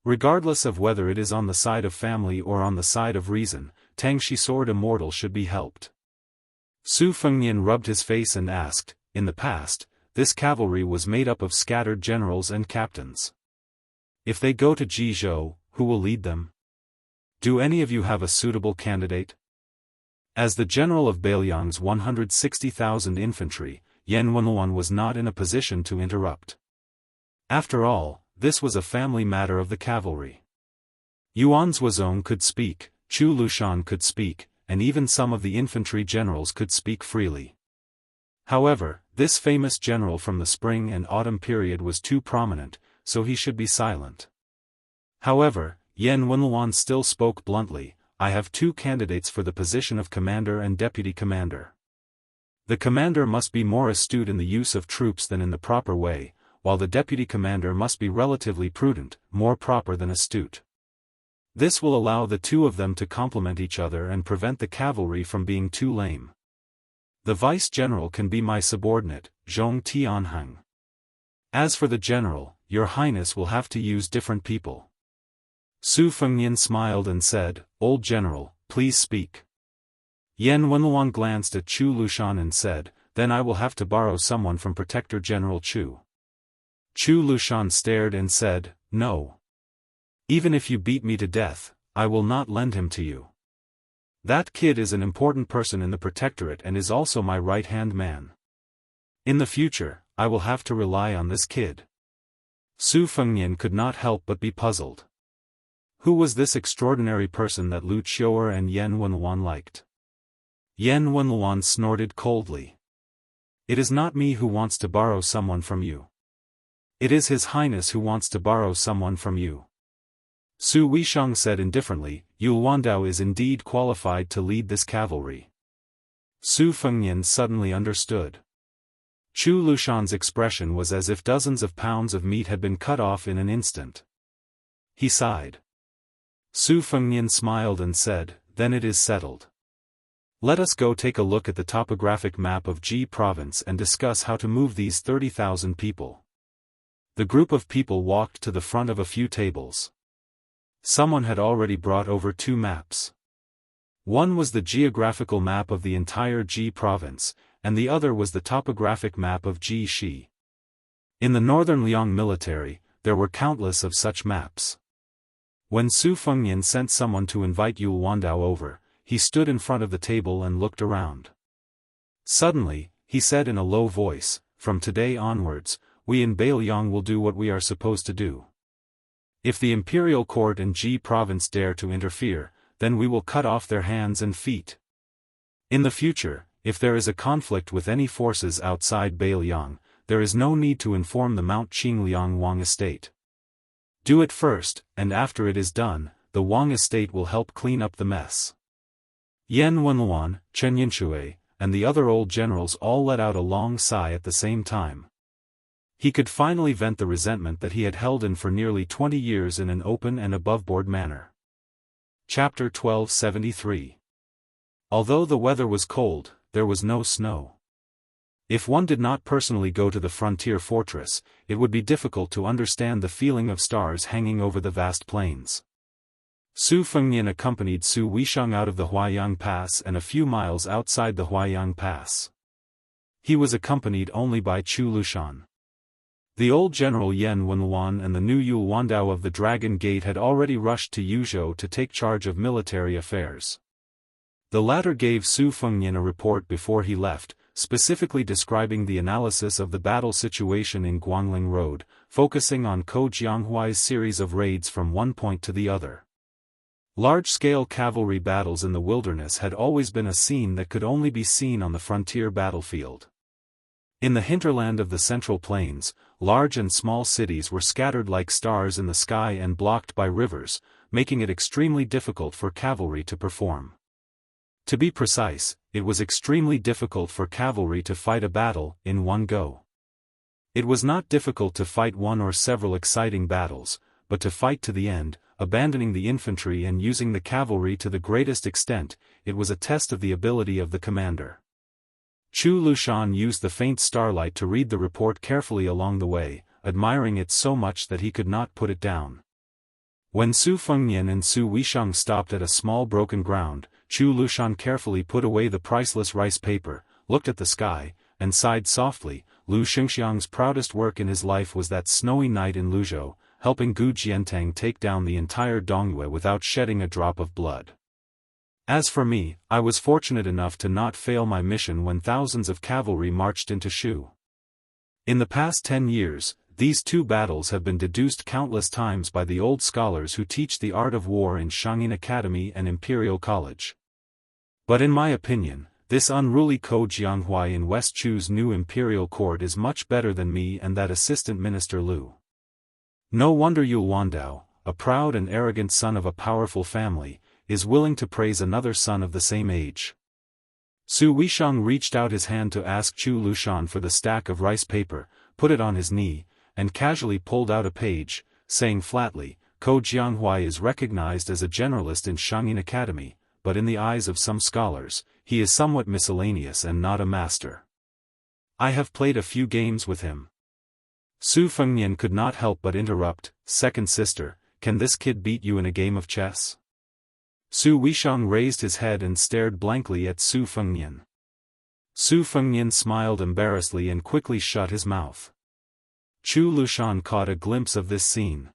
Regardless of whether it is on the side of family or on the side of reason, Tangshi Sword Immortal should be helped. Su Fengnian rubbed his face and asked, in the past, this cavalry was made up of scattered generals and captains. If they go to Jizhou, who will lead them? Do any of you have a suitable candidate? As the general of Beiliang's 160,000 infantry, Yan Wenluan was not in a position to interrupt. After all, this was a family matter of the cavalry. Yuan Zuozong could speak, Chu Lushan could speak, and even some of the infantry generals could speak freely. However, this famous general from the spring and autumn period was too prominent, so he should be silent. However, Yan Wenluan still spoke bluntly, I have two candidates for the position of commander and deputy commander. The commander must be more astute in the use of troops than in the proper way, while the deputy commander must be relatively prudent, more proper than astute. This will allow the two of them to complement each other and prevent the cavalry from being too lame. The vice-general can be my subordinate, Zhong Tianheng. As for the general, your highness will have to use different people. Su Fengnian smiled and said, Old general, please speak. Yan Wenluan glanced at Chu Lushan and said, then I will have to borrow someone from Protector General Chu. Chu Lushan stared and said, no. Even if you beat me to death, I will not lend him to you. That kid is an important person in the Protectorate and is also my right-hand man. In the future, I will have to rely on this kid. Su Fengnian could not help but be puzzled. Who was this extraordinary person that Lu Qiu'er and Yan Wenluan liked? Yan Wenluan snorted coldly. It is not me who wants to borrow someone from you. It is His Highness who wants to borrow someone from you. Su Weisheng said indifferently, Yu Wandao is indeed qualified to lead this cavalry. Su Fengnian suddenly understood. Chu Lushan's expression was as if dozens of pounds of meat had been cut off in an instant. He sighed. Su Fengnian smiled and said, then it is settled. Let us go take a look at the topographic map of Ji province and discuss how to move these 30,000 people. The group of people walked to the front of a few tables. Someone had already brought over two maps. One was the geographical map of the entire Ji province, and the other was the topographic map of Ji Shi. In the northern Liang military, there were countless of such maps. When Su Fengnian sent someone to invite Yu Wandao over, he stood in front of the table and looked around. Suddenly, he said in a low voice, from today onwards, we in Beiliang will do what we are supposed to do. If the imperial court and Ji province dare to interfere, then we will cut off their hands and feet. In the future, if there is a conflict with any forces outside Beiliang, there is no need to inform the Mount Qingliang Wang estate. Do it first, and after it is done, the Wang estate will help clean up the mess. Yan Wenluan, Chen Yinshui, and the other old generals all let out a long sigh at the same time. He could finally vent the resentment that he had held in for nearly 20 years in an open and aboveboard manner. Chapter 1273. Although the weather was cold, there was no snow. If one did not personally go to the frontier fortress, it would be difficult to understand the feeling of stars hanging over the vast plains. Su Fengnian accompanied Su Weisheng out of the Huaiyang Pass and a few miles outside the Huaiyang Pass. He was accompanied only by Chu Lushan. The old general Yan Wenluan and the new Yu Wandao of the Dragon Gate had already rushed to Yuzhou to take charge of military affairs. The latter gave Su Fengnian a report before he left, specifically describing the analysis of the battle situation in Guangling Road, focusing on Ko Jianghui's series of raids from one point to the other. Large-scale cavalry battles in the wilderness had always been a scene that could only be seen on the frontier battlefield. In the hinterland of the Central Plains, large and small cities were scattered like stars in the sky and blocked by rivers, making it extremely difficult for cavalry to perform. To be precise, it was extremely difficult for cavalry to fight a battle in one go. It was not difficult to fight one or several exciting battles, but to fight to the end, abandoning the infantry and using the cavalry to the greatest extent, it was a test of the ability of the commander. Chu Lushan used the faint starlight to read the report carefully along the way, admiring it so much that he could not put it down. When Su Fengnian and Su Weisheng stopped at a small broken ground, Chu Lushan carefully put away the priceless rice paper, looked at the sky, and sighed softly. Lu Xingxiang's proudest work in his life was that snowy night in Luzhou, helping Gu Jiantang take down the entire Dongyue without shedding a drop of blood. As for me, I was fortunate enough to not fail my mission when thousands of cavalry marched into Shu. In the past 10 years, these two battles have been deduced countless times by the old scholars who teach the art of war in Shangyin Academy and Imperial College. But in my opinion, this unruly Ko Jianghua in West Chu's new imperial court is much better than me and that assistant minister Lu. No wonder Yul Wandao, a proud and arrogant son of a powerful family, is willing to praise another son of the same age. Su Weisheng reached out his hand to ask Chu Lushan for the stack of rice paper, put it on his knee, and casually pulled out a page, saying flatly, Ko Jianghua is recognized as a generalist in Shangyin Academy, but in the eyes of some scholars, he is somewhat miscellaneous and not a master. I have played a few games with him. Su Fengnian could not help but interrupt, second sister, can this kid beat you in a game of chess? Su Weisheng raised his head and stared blankly at Su Fengnian. Su Fengnian smiled embarrassedly and quickly shut his mouth. Chu Lushan caught a glimpse of this scene.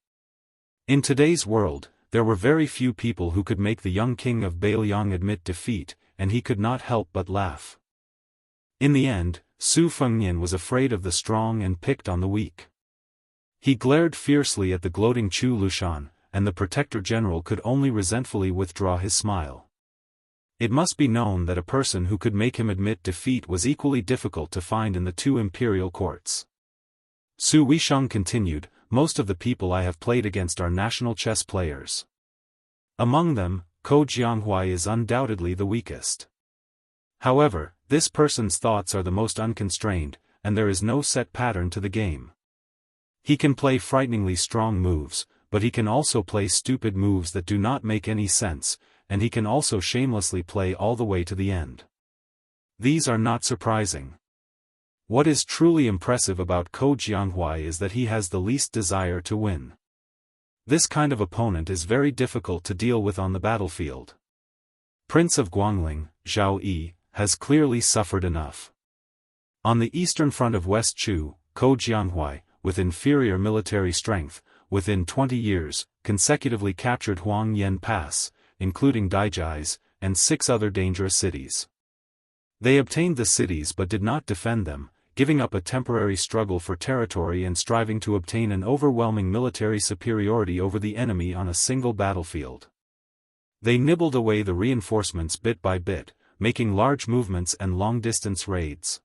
In today's world, there were very few people who could make the young king of Bailiang admit defeat, and he could not help but laugh. In the end, Su Fengnian was afraid of the strong and picked on the weak. He glared fiercely at the gloating Chu Lushan, and the Protector General could only resentfully withdraw his smile. It must be known that a person who could make him admit defeat was equally difficult to find in the two imperial courts. Su Weisheng continued, most of the people I have played against are national chess players. Among them, Ko Jianghua is undoubtedly the weakest. However, this person's thoughts are the most unconstrained, and there is no set pattern to the game. He can play frighteningly strong moves, but he can also play stupid moves that do not make any sense, and he can also shamelessly play all the way to the end. These are not surprising. What is truly impressive about Ko Jianghua is that he has the least desire to win. This kind of opponent is very difficult to deal with on the battlefield. Prince of Guangling, Zhao Yi, has clearly suffered enough. On the eastern front of West Chu, Ko Jianghua, with inferior military strength, within 20 years, consecutively captured Huangyan Pass, including Daijai's, and 6 other dangerous cities. They obtained the cities but did not defend them, giving up a temporary struggle for territory and striving to obtain an overwhelming military superiority over the enemy on a single battlefield. They nibbled away the reinforcements bit by bit, making large movements and long-distance raids.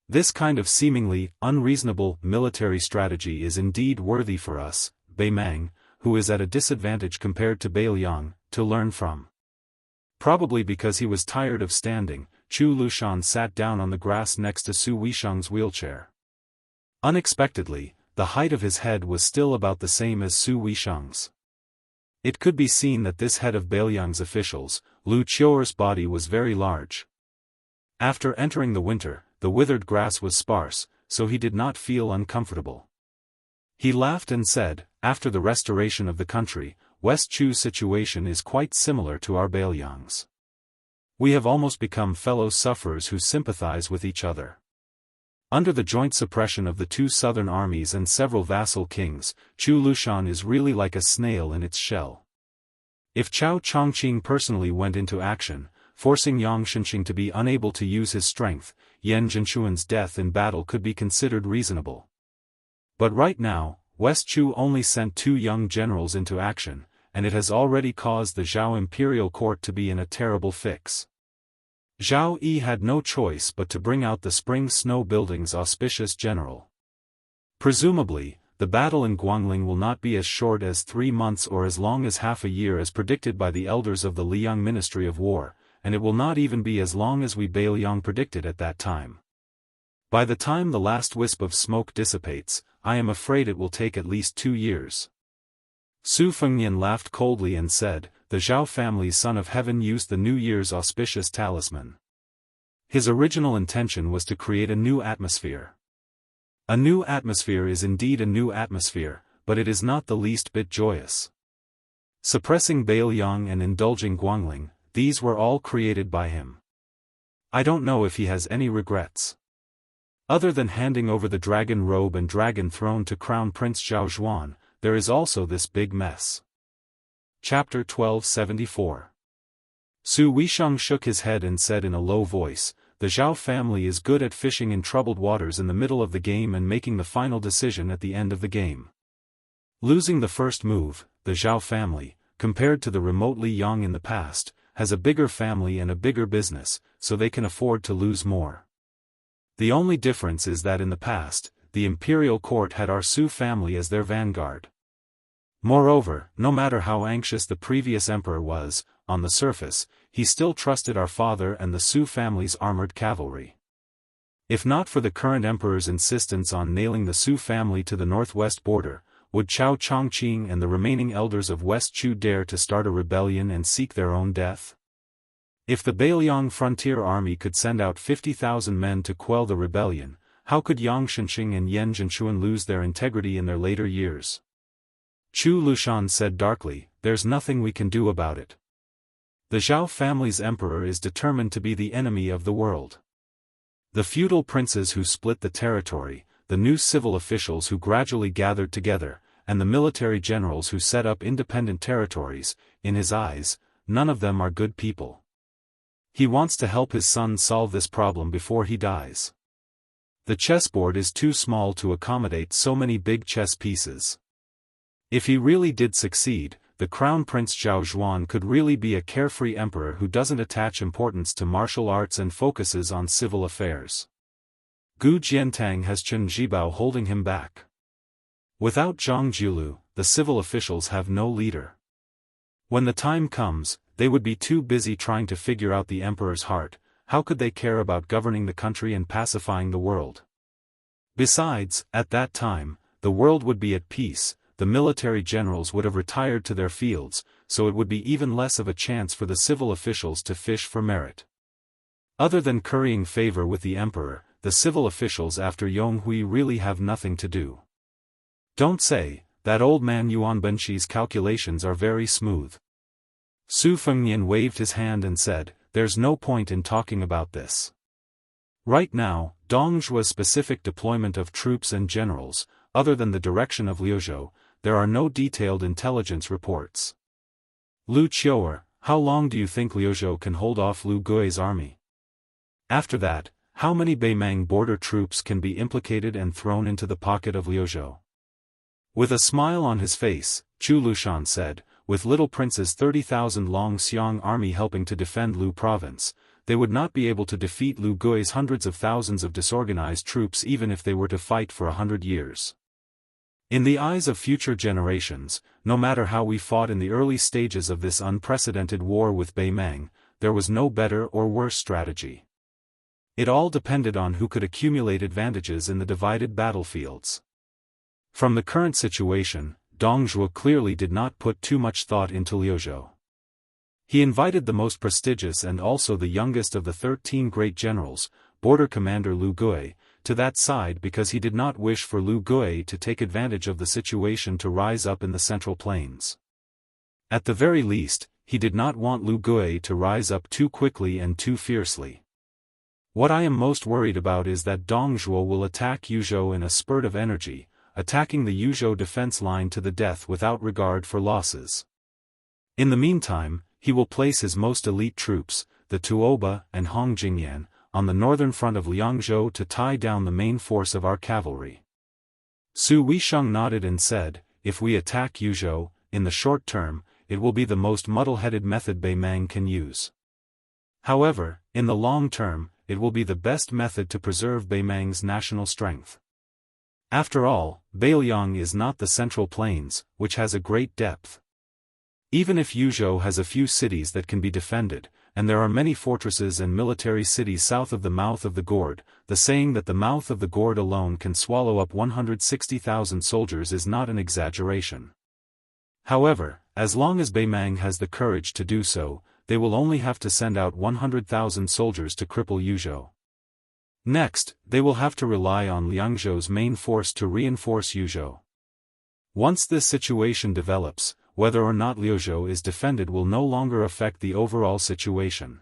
This kind of seemingly unreasonable military strategy is indeed worthy for us, Beimang, who is at a disadvantage compared to Bailiang, to learn from. Probably because he was tired of standing, Chu Lushan sat down on the grass next to Su Weisheng's wheelchair. Unexpectedly, the height of his head was still about the same as Su Weisheng's. It could be seen that this head of Bailiang's officials, Lu Qiuer's body was very large. After entering the winter, the withered grass was sparse, so he did not feel uncomfortable. He laughed and said, after the restoration of the country, West Chu's situation is quite similar to our Bailiang's. We have almost become fellow sufferers who sympathize with each other. Under the joint suppression of the 2 southern armies and several vassal kings, Chu Lushan is really like a snail in its shell. If Chao Chongqing personally went into action, forcing Yang Shenxing to be unable to use his strength, Yan Zhenxuan's death in battle could be considered reasonable. But right now, West Chu only sent 2 young generals into action, and it has already caused the Zhao imperial court to be in a terrible fix. Zhao Yi had no choice but to bring out the spring snow building's auspicious general. Presumably, the battle in Guangling will not be as short as 3 months or as long as half a year as predicted by the elders of the Liang Ministry of War, and it will not even be as long as we Bailiang predicted at that time. By the time the last wisp of smoke dissipates, I am afraid it will take at least 2 years. Su Fengnian laughed coldly and said, the Zhao family's son of heaven used the New Year's auspicious talisman. His original intention was to create a new atmosphere. A new atmosphere is indeed a new atmosphere, but it is not the least bit joyous. Suppressing Bailiang and indulging Guangling, these were all created by him. I don't know if he has any regrets. Other than handing over the dragon robe and dragon throne to Crown Prince Zhao Zhuan, there is also this big mess. Chapter 1274. Su Weisheng shook his head and said in a low voice, "The Zhao family is good at fishing in troubled waters in the middle of the game and making the final decision at the end of the game. Losing the first move, the Zhao family, compared to the remotely young in the past, has a bigger family and a bigger business, so they can afford to lose more. The only difference is that in the past, the imperial court had our Su family as their vanguard. Moreover, no matter how anxious the previous emperor was, on the surface, he still trusted our father and the Su family's armored cavalry. If not for the current emperor's insistence on nailing the Su family to the northwest border, would Chao Chongqing and the remaining elders of West Chu dare to start a rebellion and seek their own death? If the Bailiang frontier army could send out 50,000 men to quell the rebellion, how could Yang Shenxing and Yan Zhenchuan lose their integrity in their later years?" Chu Lushan said darkly, "There's nothing we can do about it. The Zhao family's emperor is determined to be the enemy of the world. The feudal princes who split the territory, the new civil officials who gradually gathered together, and the military generals who set up independent territories, in his eyes, none of them are good people. He wants to help his son solve this problem before he dies. The chessboard is too small to accommodate so many big chess pieces. If he really did succeed, the Crown Prince Zhao Zhuan could really be a carefree emperor who doesn't attach importance to martial arts and focuses on civil affairs. Gu Jiantang has Chen Zhibao holding him back. Without Zhang Jiulu, the civil officials have no leader. When the time comes, they would be too busy trying to figure out the emperor's heart. How could they care about governing the country and pacifying the world? Besides, at that time, the world would be at peace, the military generals would have retired to their fields, so it would be even less of a chance for the civil officials to fish for merit. Other than currying favor with the emperor, the civil officials after Yonghui really have nothing to do. Don't say, that old man Yuan Benqi's calculations are very smooth." Su Fengnian waved his hand and said, "There's no point in talking about this. Right now, Dongzhua's specific deployment of troops and generals, other than the direction of Liuzhou, there are no detailed intelligence reports. Lu Qiuer, how long do you think Liuzhou can hold off Lu Gui's army? After that, how many Beimang border troops can be implicated and thrown into the pocket of Liuzhou?" With a smile on his face, Chu Lushan said, "With Little Prince's 30,000 Long Xiang army helping to defend Lu province, they would not be able to defeat Lu Gui's hundreds of thousands of disorganized troops even if they were to fight for 100 years. In the eyes of future generations, no matter how we fought in the early stages of this unprecedented war with Beimang, there was no better or worse strategy. It all depended on who could accumulate advantages in the divided battlefields. From the current situation, Dongzhou clearly did not put too much thought into Liuzhou. He invited the most prestigious and also the youngest of the 13 great generals, border commander Lu Gui, to that side because he did not wish for Lu Gui to take advantage of the situation to rise up in the Central Plains. At the very least, he did not want Lu Gui to rise up too quickly and too fiercely. What I am most worried about is that Dongzhuo will attack Yuzhou in a spurt of energy, attacking the Yuzhou defense line to the death without regard for losses. In the meantime, he will place his most elite troops, the Tuoba and Hong Jingyan, on the northern front of Liangzhou to tie down the main force of our cavalry." Su Weisheng nodded and said, "If we attack Yuzhou, in the short term, it will be the most muddle-headed method Beimang can use. However, in the long term, it will be the best method to preserve Beimang's national strength. After all, Bailiang is not the Central Plains, which has a great depth. Even if Yuzhou has a few cities that can be defended, and there are many fortresses and military cities south of the mouth of the gourd, the saying that the mouth of the gourd alone can swallow up 160,000 soldiers is not an exaggeration. However, as long as Beimang has the courage to do so, they will only have to send out 100,000 soldiers to cripple Yuzhou. Next, they will have to rely on Liangzhou's main force to reinforce Yuzhou. Once this situation develops, whether or not Liuzhou is defended will no longer affect the overall situation.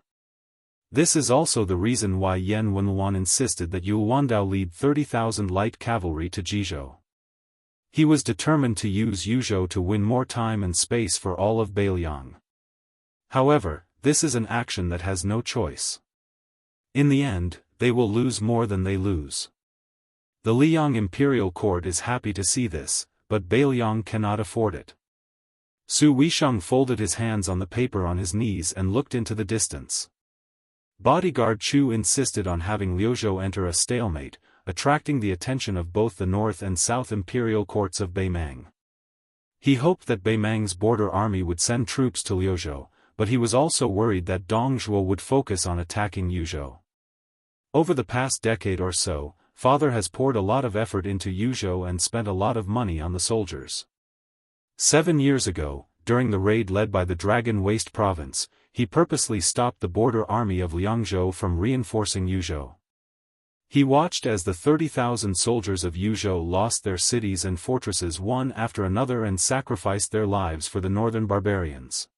This is also the reason why Yan Wenluan insisted that Yu Wandao lead 30,000 light cavalry to Jizhou. He was determined to use Yuzhou to win more time and space for all of Beiliang. However, this is an action that has no choice. In the end, they will lose more than they lose. The Liang imperial court is happy to see this, but Beiliang cannot afford it. Su Weisheng folded his hands on the paper on his knees and looked into the distance. Bodyguard Chu insisted on having Liuzhou enter a stalemate, attracting the attention of both the North and South imperial courts of Beimang. He hoped that Beimang's border army would send troops to Liuzhou, but he was also worried that Dongzhuo would focus on attacking Yuzhou. Over the past decade or so, Father has poured a lot of effort into Yuzhou and spent a lot of money on the soldiers. 7 years ago, during the raid led by the Dragon Waste province, he purposely stopped the border army of Liangzhou from reinforcing Yuzhou. He watched as the 30,000 soldiers of Yuzhou lost their cities and fortresses one after another and sacrificed their lives for the northern barbarians.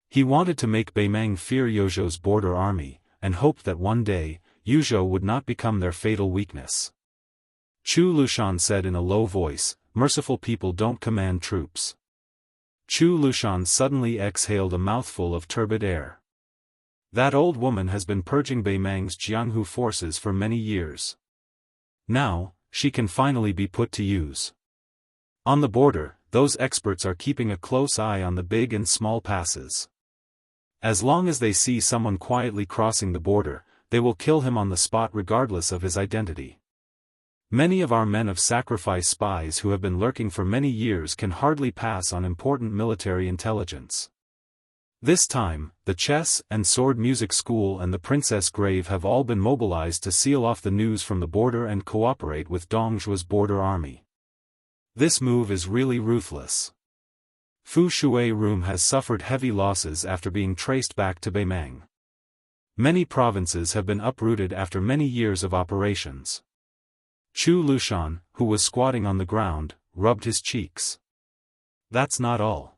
He wanted to make Beimang fear Yuzhou's border army, and hoped that one day, Yuzhou would not become their fatal weakness. Chu Lushan said in a low voice, "Merciful people don't command troops." Chu Lushan suddenly exhaled a mouthful of turbid air. That old woman has been purging Beimang's Jianghu forces for many years. Now, she can finally be put to use. On the border, those experts are keeping a close eye on the big and small passes. As long as they see someone quietly crossing the border, they will kill him on the spot regardless of his identity. Many of our men of sacrifice spies who have been lurking for many years can hardly pass on important military intelligence. This time, the chess and sword music school and the Princess Grave have all been mobilized to seal off the news from the border and cooperate with Dongzhuo's border army. This move is really ruthless. Fu Shui Room has suffered heavy losses after being traced back to Beimang. Many provinces have been uprooted after many years of operations. Chu Lushan, who was squatting on the ground, rubbed his cheeks. That's not all.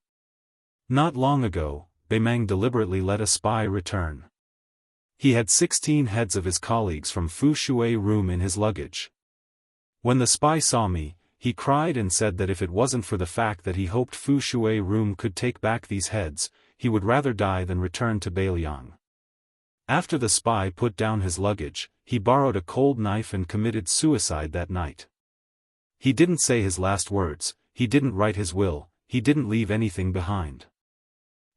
Not long ago, Beimang deliberately let a spy return. He had 16 heads of his colleagues from Fu Shui Room in his luggage. When the spy saw me, he cried and said that if it wasn't for the fact that he hoped Fu Shui Room could take back these heads, he would rather die than return to Beiliang. After the spy put down his luggage, he borrowed a cold knife and committed suicide that night. He didn't say his last words, he didn't write his will, he didn't leave anything behind.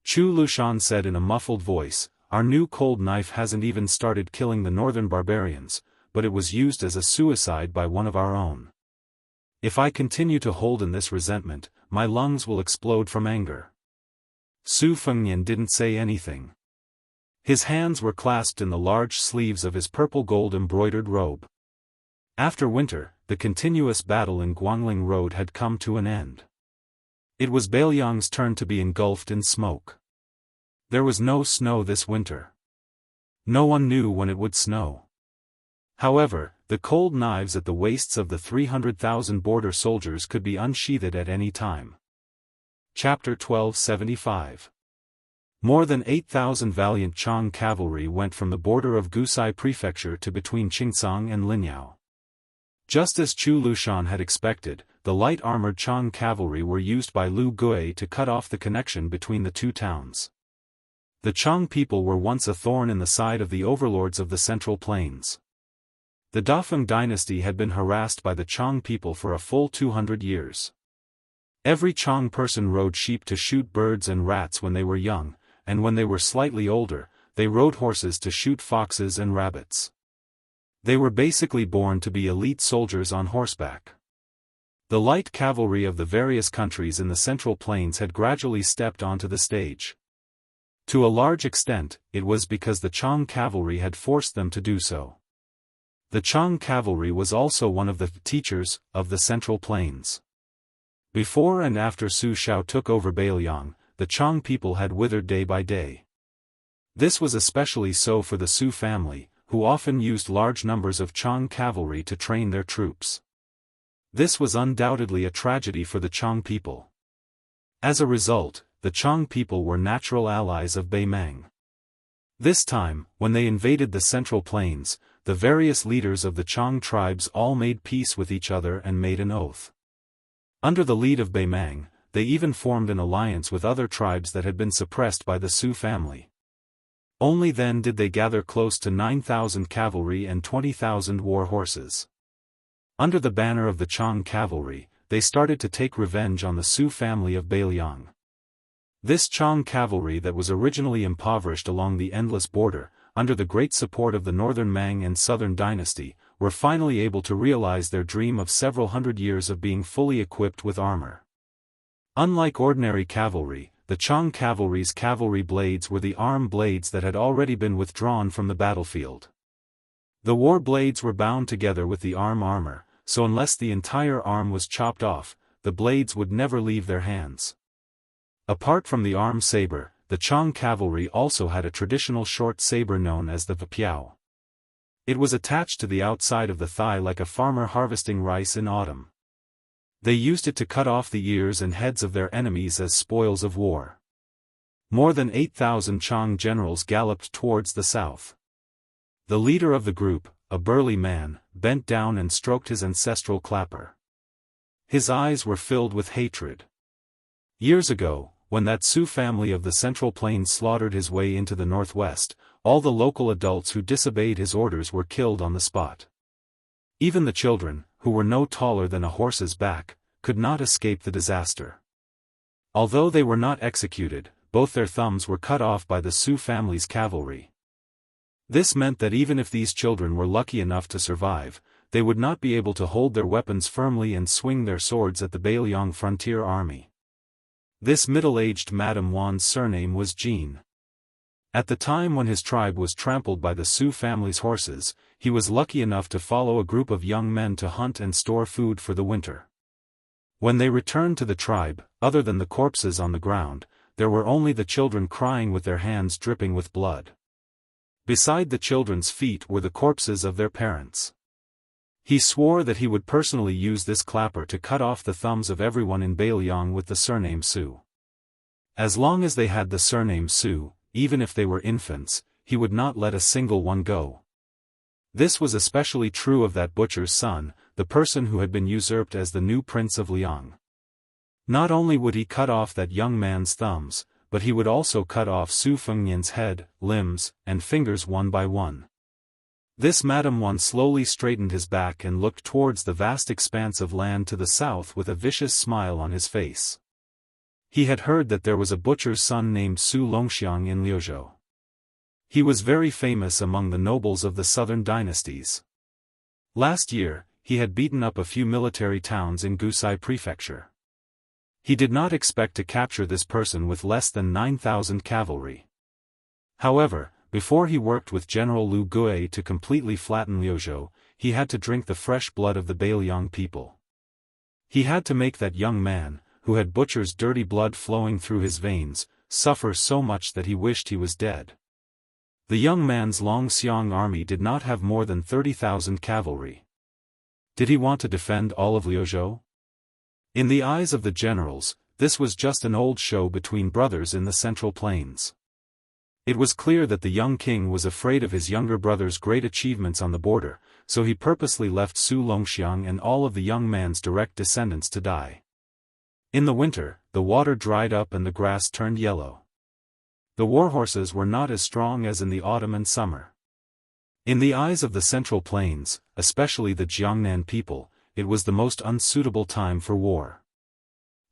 Chu Lushan said in a muffled voice, "Our new cold knife hasn't even started killing the northern barbarians, but it was used as a suicide by one of our own. If I continue to hold in this resentment, my lungs will explode from anger." Su Fengnian didn't say anything. His hands were clasped in the large sleeves of his purple gold embroidered robe. After winter, the continuous battle in Guangling Road had come to an end. It was Beiliang's turn to be engulfed in smoke. There was no snow this winter. No one knew when it would snow. However, the cold knives at the waists of the 300,000 border soldiers could be unsheathed at any time. Chapter 1275. More than 8,000 valiant Chang cavalry went from the border of Gusai Prefecture to between Qingsang and Linyao. Just as Chu Lushan had expected, the light-armored Chang cavalry were used by Lu Gui to cut off the connection between the two towns. The Chang people were once a thorn in the side of the overlords of the Central Plains. The Dafeng dynasty had been harassed by the Chang people for a full 200 years. Every Chang person rode sheep to shoot birds and rats when they were young, and when they were slightly older, they rode horses to shoot foxes and rabbits. They were basically born to be elite soldiers on horseback. The light cavalry of the various countries in the Central Plains had gradually stepped onto the stage. To a large extent, it was because the Chang cavalry had forced them to do so. The Chang cavalry was also one of the teachers of the Central Plains. Before and after Su Shao took over Beiliang, the Chang people had withered day by day. This was especially so for the Su family, who often used large numbers of Chang cavalry to train their troops. This was undoubtedly a tragedy for the Chang people. As a result, the Chang people were natural allies of Beimang. This time, when they invaded the Central Plains, the various leaders of the Chang tribes all made peace with each other and made an oath. Under the lead of Beimang, they even formed an alliance with other tribes that had been suppressed by the Su family. Only then did they gather close to 9,000 cavalry and 20,000 war horses. Under the banner of the Chang cavalry, they started to take revenge on the Su family of Beiliang. This Chang cavalry that was originally impoverished along the endless border, under the great support of the northern Mang and southern dynasty, were finally able to realize their dream of several hundred years of being fully equipped with armor. Unlike ordinary cavalry, the Chang cavalry's cavalry blades were the arm blades that had already been withdrawn from the battlefield. The war blades were bound together with the arm armor, so unless the entire arm was chopped off, the blades would never leave their hands. Apart from the arm saber, the Chang cavalry also had a traditional short saber known as the Vapiao. It was attached to the outside of the thigh like a farmer harvesting rice in autumn. They used it to cut off the ears and heads of their enemies as spoils of war. More than 8,000 Chang generals galloped towards the south. The leader of the group, a burly man, bent down and stroked his ancestral clapper. His eyes were filled with hatred. Years ago, when that Su family of the Central Plains slaughtered his way into the northwest, all the local adults who disobeyed his orders were killed on the spot. Even the children, who were no taller than a horse's back, could not escape the disaster. Although they were not executed, both their thumbs were cut off by the Su family's cavalry. This meant that even if these children were lucky enough to survive, they would not be able to hold their weapons firmly and swing their swords at the Beiliang frontier army. This middle-aged Madame Wan's surname was Jean. At the time when his tribe was trampled by the Su family's horses, he was lucky enough to follow a group of young men to hunt and store food for the winter. When they returned to the tribe, other than the corpses on the ground, there were only the children crying with their hands dripping with blood. Beside the children's feet were the corpses of their parents. He swore that he would personally use this clapper to cut off the thumbs of everyone in Beiliang with the surname Su. As long as they had the surname Su, even if they were infants, he would not let a single one go. This was especially true of that butcher's son, the person who had been usurped as the new prince of Liang. Not only would he cut off that young man's thumbs, but he would also cut off Su Fengnian's head, limbs, and fingers one by one. This Madame Wan slowly straightened his back and looked towards the vast expanse of land to the south with a vicious smile on his face. He had heard that there was a butcher's son named Su Longxiang in Liuzhou. He was very famous among the nobles of the southern dynasties. Last year, he had beaten up a few military towns in Gusai Prefecture. He did not expect to capture this person with less than 9,000 cavalry. However, before he worked with General Lu Gui to completely flatten Liuzhou, he had to drink the fresh blood of the Beiliang people. He had to make that young man, who had butcher's dirty blood flowing through his veins, suffer so much that he wished he was dead. The young man's Longxiang army did not have more than 30,000 cavalry. Did he want to defend all of Liuzhou? In the eyes of the generals, this was just an old show between brothers in the Central Plains. It was clear that the young king was afraid of his younger brother's great achievements on the border, so he purposely left Su Longxiang and all of the young man's direct descendants to die. In the winter, the water dried up and the grass turned yellow. The warhorses were not as strong as in the autumn and summer. In the eyes of the Central Plains, especially the Jiangnan people, it was the most unsuitable time for war.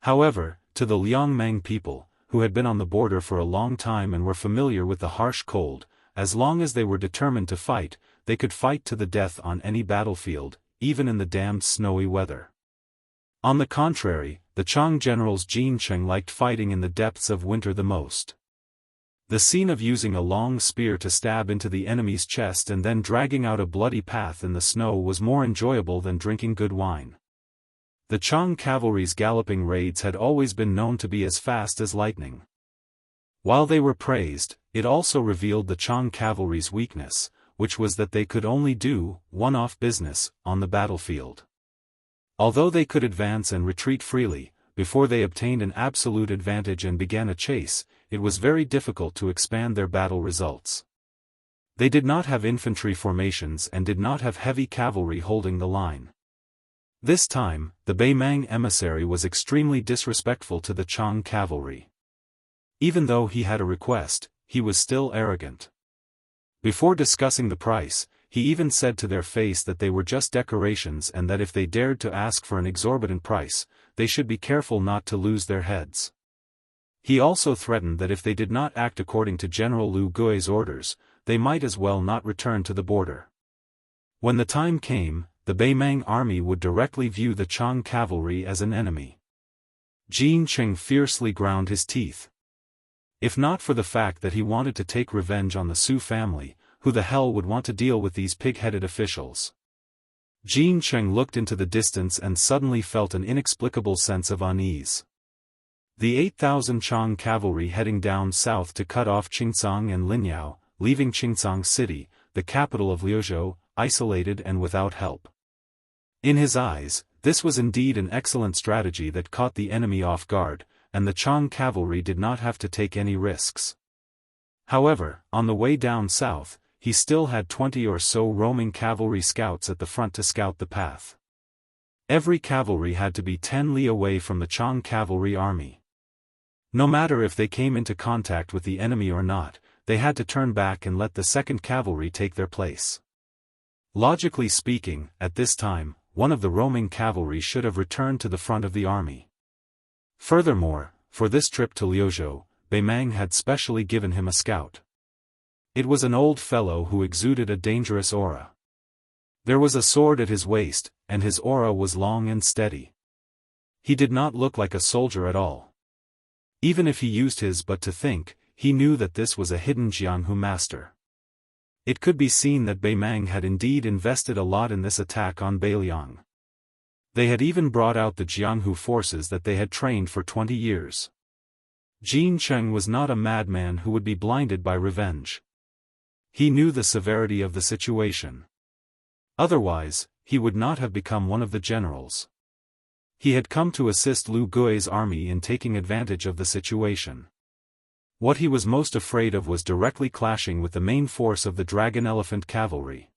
However, to the Liangmang people, who had been on the border for a long time and were familiar with the harsh cold, as long as they were determined to fight, they could fight to the death on any battlefield, even in the damned snowy weather. On the contrary, the Chang generals Jin Cheng liked fighting in the depths of winter the most. The scene of using a long spear to stab into the enemy's chest and then dragging out a bloody path in the snow was more enjoyable than drinking good wine. The Chang cavalry's galloping raids had always been known to be as fast as lightning. While they were praised, it also revealed the Chang cavalry's weakness, which was that they could only do one-off business on the battlefield. Although they could advance and retreat freely, before they obtained an absolute advantage and began a chase, it was very difficult to expand their battle results. They did not have infantry formations and did not have heavy cavalry holding the line. This time, the Beimang emissary was extremely disrespectful to the Chang cavalry. Even though he had a request, he was still arrogant. Before discussing the price, he even said to their face that they were just decorations and that if they dared to ask for an exorbitant price, they should be careful not to lose their heads. He also threatened that if they did not act according to General Lu Gui's orders, they might as well not return to the border. When the time came, the Beimang army would directly view the Chang cavalry as an enemy. Jin Cheng fiercely ground his teeth. If not for the fact that he wanted to take revenge on the Su family, who the hell would want to deal with these pig-headed officials? Jin Cheng looked into the distance and suddenly felt an inexplicable sense of unease. The 8,000 Chang cavalry heading down south to cut off Qingcang and Linyao, leaving Qingcang City, the capital of Liuzhou, isolated and without help. In his eyes, this was indeed an excellent strategy that caught the enemy off guard, and the Chang cavalry did not have to take any risks. However, on the way down south, he still had 20 or so roaming cavalry scouts at the front to scout the path. Every cavalry had to be 10 li away from the Chang cavalry army. No matter if they came into contact with the enemy or not, they had to turn back and let the 2nd Cavalry take their place. Logically speaking, at this time, one of the roaming cavalry should have returned to the front of the army. Furthermore, for this trip to Liuzhou, Beimang had specially given him a scout. It was an old fellow who exuded a dangerous aura. There was a sword at his waist, and his aura was long and steady. He did not look like a soldier at all. Even if he used his but to think, he knew that this was a hidden Jianghu master. It could be seen that Beimang had indeed invested a lot in this attack on Beiliang. They had even brought out the Jianghu forces that they had trained for 20 years. Jin Cheng was not a madman who would be blinded by revenge. He knew the severity of the situation. Otherwise, he would not have become one of the generals. He had come to assist Lu Gui's army in taking advantage of the situation. What he was most afraid of was directly clashing with the main force of the Dragon Elephant cavalry.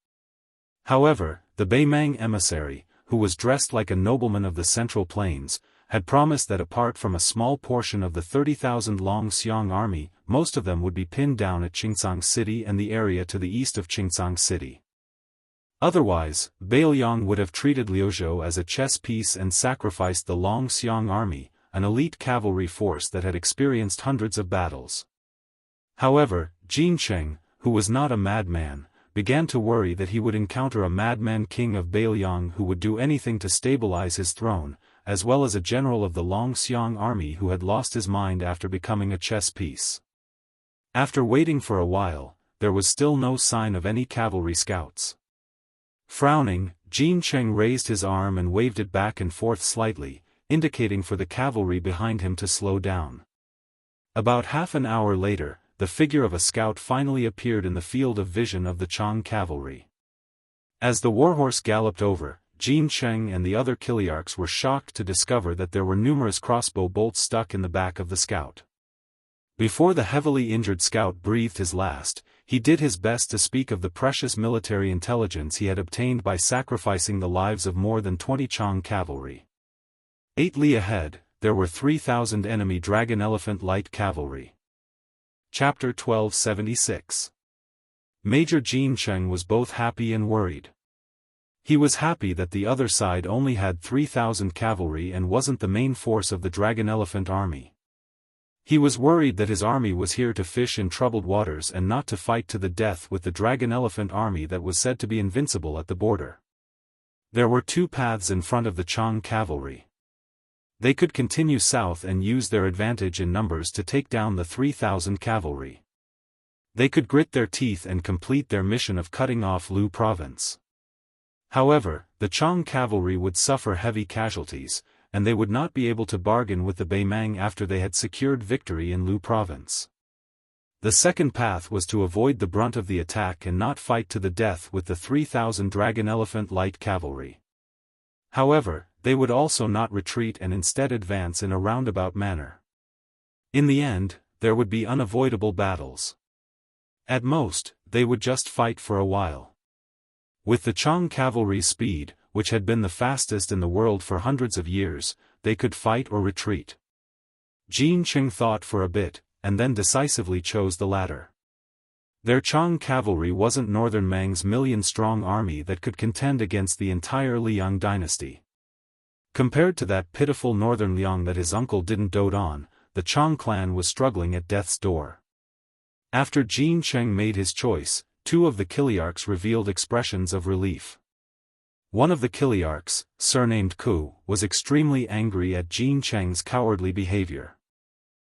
However, the Beimang emissary, who was dressed like a nobleman of the Central Plains, had promised that apart from a small portion of the 30,000 Long Xiong army, most of them would be pinned down at Qingcang City and the area to the east of Qingcang City. Otherwise, Beiliang would have treated Liuzhou as a chess piece and sacrificed the Long Xiong army, an elite cavalry force that had experienced hundreds of battles. However, Jin Cheng, who was not a madman, began to worry that he would encounter a madman king of Beiliang who would do anything to stabilize his throne, as well as a general of the Long Xiong army who had lost his mind after becoming a chess piece. After waiting for a while, there was still no sign of any cavalry scouts. Frowning, Jin Cheng raised his arm and waved it back and forth slightly, indicating for the cavalry behind him to slow down. About half an hour later, the figure of a scout finally appeared in the field of vision of the Chang cavalry. As the warhorse galloped over, Jin Cheng and the other Kiliarchs were shocked to discover that there were numerous crossbow bolts stuck in the back of the scout. Before the heavily injured scout breathed his last, he did his best to speak of the precious military intelligence he had obtained by sacrificing the lives of more than 20 Chang cavalry. 8 li ahead, there were 3,000 enemy Dragon Elephant light cavalry. Chapter 1276. Major Jin Cheng was both happy and worried. He was happy that the other side only had 3,000 cavalry and wasn't the main force of the Dragon Elephant army. He was worried that his army was here to fish in troubled waters and not to fight to the death with the Dragon Elephant army that was said to be invincible at the border. There were 2 paths in front of the Chang cavalry. They could continue south and use their advantage in numbers to take down the 3,000 cavalry. They could grit their teeth and complete their mission of cutting off Lu province. However, the Chang cavalry would suffer heavy casualties, and they would not be able to bargain with the Beimang after they had secured victory in Lu province. The second path was to avoid the brunt of the attack and not fight to the death with the 3,000 Dragon Elephant light cavalry. However, they would also not retreat and instead advance in a roundabout manner. In the end, there would be unavoidable battles. At most, they would just fight for a while. With the Chang cavalry's speed, which had been the fastest in the world for hundreds of years, they could fight or retreat. Jin Cheng thought for a bit, and then decisively chose the latter. Their Chang cavalry wasn't Northern Mang's million-strong army that could contend against the entire Liang dynasty. Compared to that pitiful Northern Liang that his uncle didn't dote on, the Chang clan was struggling at death's door. After Jin Cheng made his choice, two of the Kiliarchs revealed expressions of relief. One of the Kiliarchs, surnamed Ku, was extremely angry at Jin Cheng's cowardly behavior.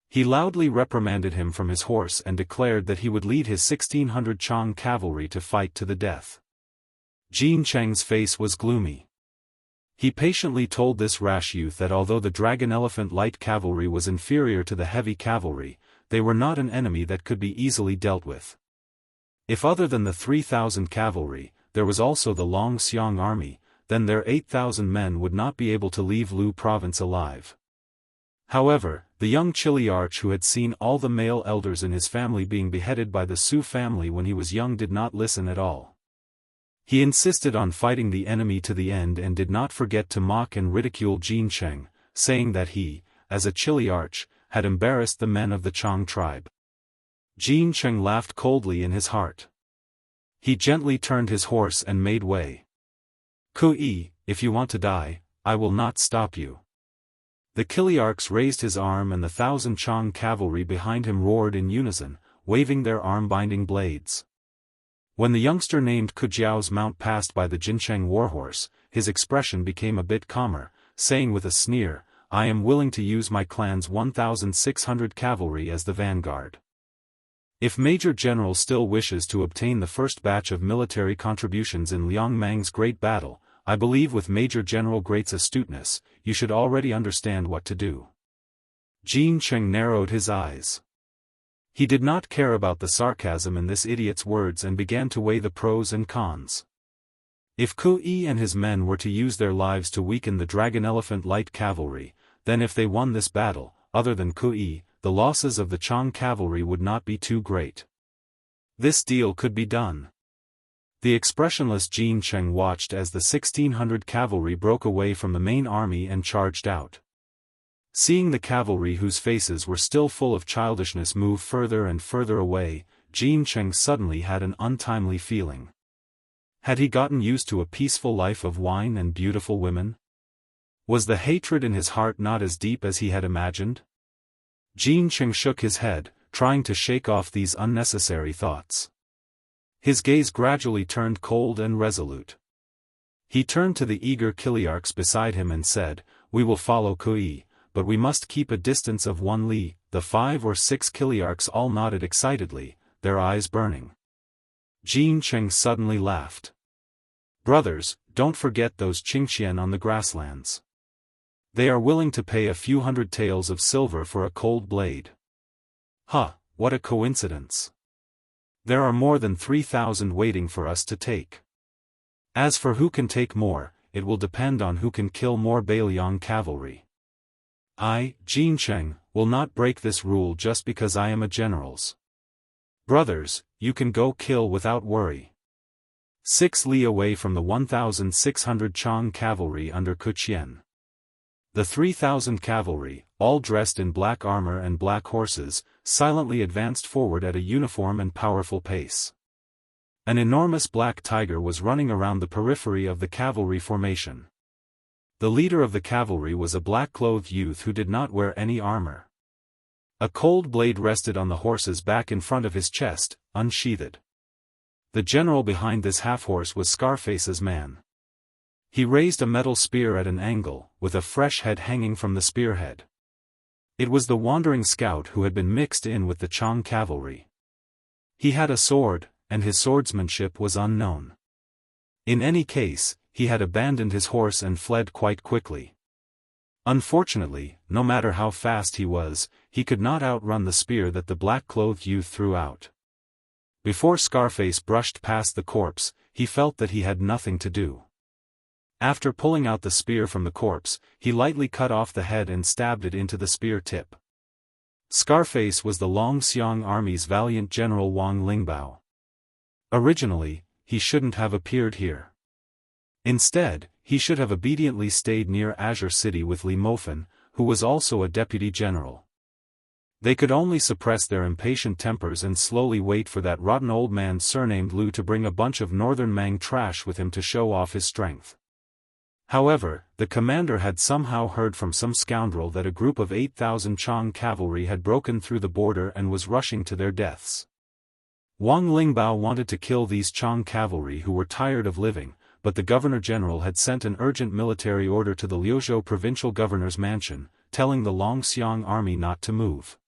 He loudly reprimanded him from his horse and declared that he would lead his 1,600 Chang cavalry to fight to the death. Jin Cheng's face was gloomy. He patiently told this rash youth that although the dragon elephant light cavalry was inferior to the heavy cavalry, they were not an enemy that could be easily dealt with. If other than the 3,000 cavalry, there was also the Long Xiang army, then their 8,000 men would not be able to leave Lu province alive. However, the young Chiliarch who had seen all the male elders in his family being beheaded by the Su family when he was young did not listen at all. He insisted on fighting the enemy to the end and did not forget to mock and ridicule Jin Cheng, saying that he, as a Chiliarch, had embarrassed the men of the Chang tribe. Jin Cheng laughed coldly in his heart. He gently turned his horse and made way. Kui, if you want to die, I will not stop you. The Kiliarchs raised his arm and the 1,000 Chang cavalry behind him roared in unison, waving their arm-binding blades. When the youngster named Kujiao's mount passed by the Jincheng warhorse, his expression became a bit calmer, saying with a sneer, I am willing to use my clan's 1,600 cavalry as the vanguard. If Major General still wishes to obtain the first batch of military contributions in Liang Mang's great battle, I believe with Major General Great's astuteness, you should already understand what to do. Jin Cheng narrowed his eyes. He did not care about the sarcasm in this idiot's words and began to weigh the pros and cons. If Kui and his men were to use their lives to weaken the Dragon Elephant Light Cavalry, then if they won this battle, other than Kui, the losses of the Chang cavalry would not be too great. This deal could be done. The expressionless Jin Cheng watched as the 1,600 cavalry broke away from the main army and charged out. Seeing the cavalry whose faces were still full of childishness move further and further away, Jin Cheng suddenly had an untimely feeling. Had he gotten used to a peaceful life of wine and beautiful women? Was the hatred in his heart not as deep as he had imagined? Jin Cheng shook his head, trying to shake off these unnecessary thoughts. His gaze gradually turned cold and resolute. He turned to the eager Kiliarchs beside him and said, We will follow Kui, but we must keep a distance of 1 li. The 5 or 6 Kiliarchs all nodded excitedly, their eyes burning. Jin Cheng suddenly laughed. Brothers, don't forget those Qingxian on the grasslands. They are willing to pay a few hundred taels of silver for a cold blade. Huh, what a coincidence. There are more than 3,000 waiting for us to take. As for who can take more, it will depend on who can kill more Bailiang cavalry. I, Jin Cheng, will not break this rule just because I am a general's. Brothers, you can go kill without worry. 6 li away from the 1,600 Chang cavalry under Kuqian. The 3,000 cavalry, all dressed in black armor and black horses, silently advanced forward at a uniform and powerful pace. An enormous black tiger was running around the periphery of the cavalry formation. The leader of the cavalry was a black-clothed youth who did not wear any armor. A cold blade rested on the horse's back in front of his chest, unsheathed. The general behind this half-horse was Scarface's man. He raised a metal spear at an angle, with a fresh head hanging from the spearhead. It was the wandering scout who had been mixed in with the Chang cavalry. He had a sword, and his swordsmanship was unknown. In any case, he had abandoned his horse and fled quite quickly. Unfortunately, no matter how fast he was, he could not outrun the spear that the black-clothed youth threw out. Before Scarface brushed past the corpse, he felt that he had nothing to do. After pulling out the spear from the corpse, he lightly cut off the head and stabbed it into the spear tip. Scarface was the Longxiang army's valiant general Wang Lingbao. Originally, he shouldn't have appeared here. Instead, he should have obediently stayed near Azure City with Li Mofan, who was also a deputy general. They could only suppress their impatient tempers and slowly wait for that rotten old man surnamed Lu to bring a bunch of northern Mang trash with him to show off his strength. However, the commander had somehow heard from some scoundrel that a group of 8,000 Chang cavalry had broken through the border and was rushing to their deaths. Wang Lingbao wanted to kill these Chang cavalry who were tired of living, but the governor-general had sent an urgent military order to the Liuzhou provincial governor's mansion, telling the Longxiang army not to move.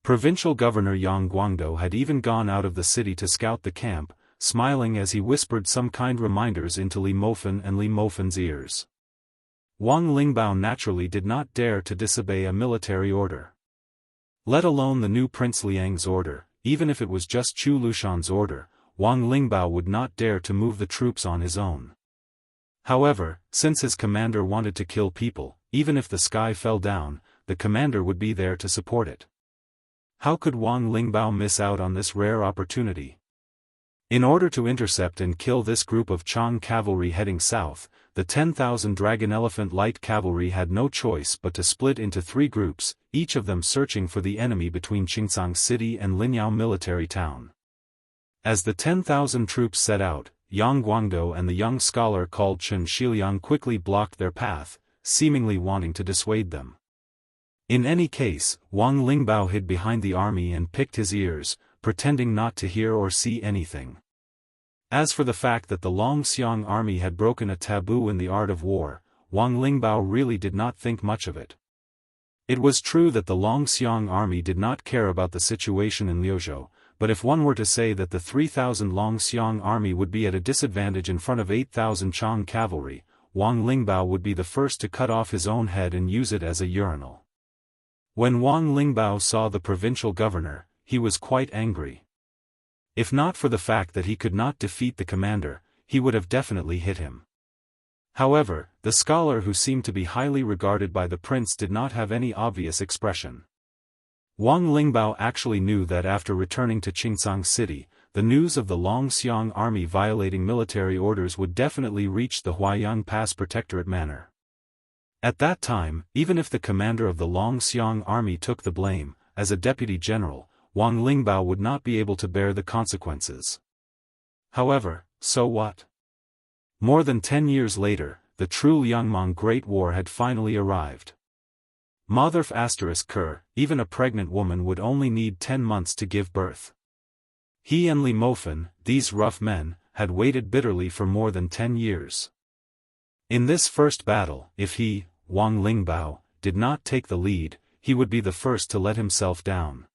Provincial Governor Yang Guangdou had even gone out of the city to scout the camp, smiling as he whispered some kind reminders into Li Mofan and Li Mofan's ears. Wang Lingbao naturally did not dare to disobey a military order. Let alone the new Prince Liang's order, even if it was just Chu Lushan's order, Wang Lingbao would not dare to move the troops on his own. However, since his commander wanted to kill people, even if the sky fell down, the commander would be there to support it. How could Wang Lingbao miss out on this rare opportunity? In order to intercept and kill this group of Chang cavalry heading south, the 10,000 Dragon Elephant Light Cavalry had no choice but to split into 3 groups, each of them searching for the enemy between Qingsang City and Linyao military town. As the 10,000 troops set out, Yang Guangdou and the young scholar called Chen Shiliang quickly blocked their path, seemingly wanting to dissuade them. In any case, Wang Lingbao hid behind the army and picked his ears, pretending not to hear or see anything. As for the fact that the Longxiang army had broken a taboo in the art of war, Wang Lingbao really did not think much of it. It was true that the Longxiang army did not care about the situation in Liuzhou, but if one were to say that the 3,000 Longxiang army would be at a disadvantage in front of 8,000 Chang cavalry, Wang Lingbao would be the first to cut off his own head and use it as a urinal. When Wang Lingbao saw the provincial governor, he was quite angry. If not for the fact that he could not defeat the commander, he would have definitely hit him. However, the scholar who seemed to be highly regarded by the prince did not have any obvious expression. Wang Lingbao actually knew that after returning to Qingsang City, the news of the Longxiang army violating military orders would definitely reach the Huaiyang Pass Protectorate manor. At that time, even if the commander of the Longxiang army took the blame, as a deputy general, Wang Lingbao would not be able to bear the consequences. However, so what? More than 10 years later, the true Liangmong Great War had finally arrived. Motherf *Ker, even a pregnant woman would only need 10 months to give birth. He and Li Mofan, these rough men, had waited bitterly for more than 10 years. In this first battle, if he, Wang Lingbao, did not take the lead, he would be the first to let himself down.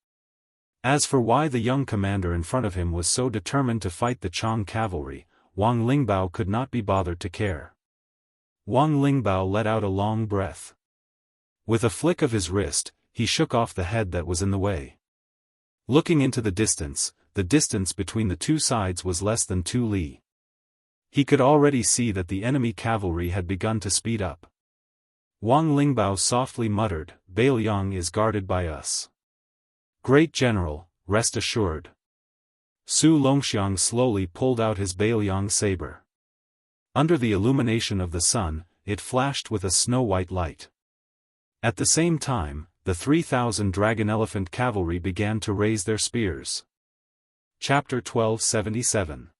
As for why the young commander in front of him was so determined to fight the Chang cavalry, Wang Lingbao could not be bothered to care. Wang Lingbao let out a long breath. With a flick of his wrist, he shook off the head that was in the way. Looking into the distance between the two sides was less than 2 li. He could already see that the enemy cavalry had begun to speed up. Wang Lingbao softly muttered, "Beiliang is guarded by us. Great General, rest assured." Su Longxiang slowly pulled out his Beiliang saber. Under the illumination of the sun, it flashed with a snow-white light. At the same time, the 3,000 Dragon Elephant cavalry began to raise their spears. Chapter 1277.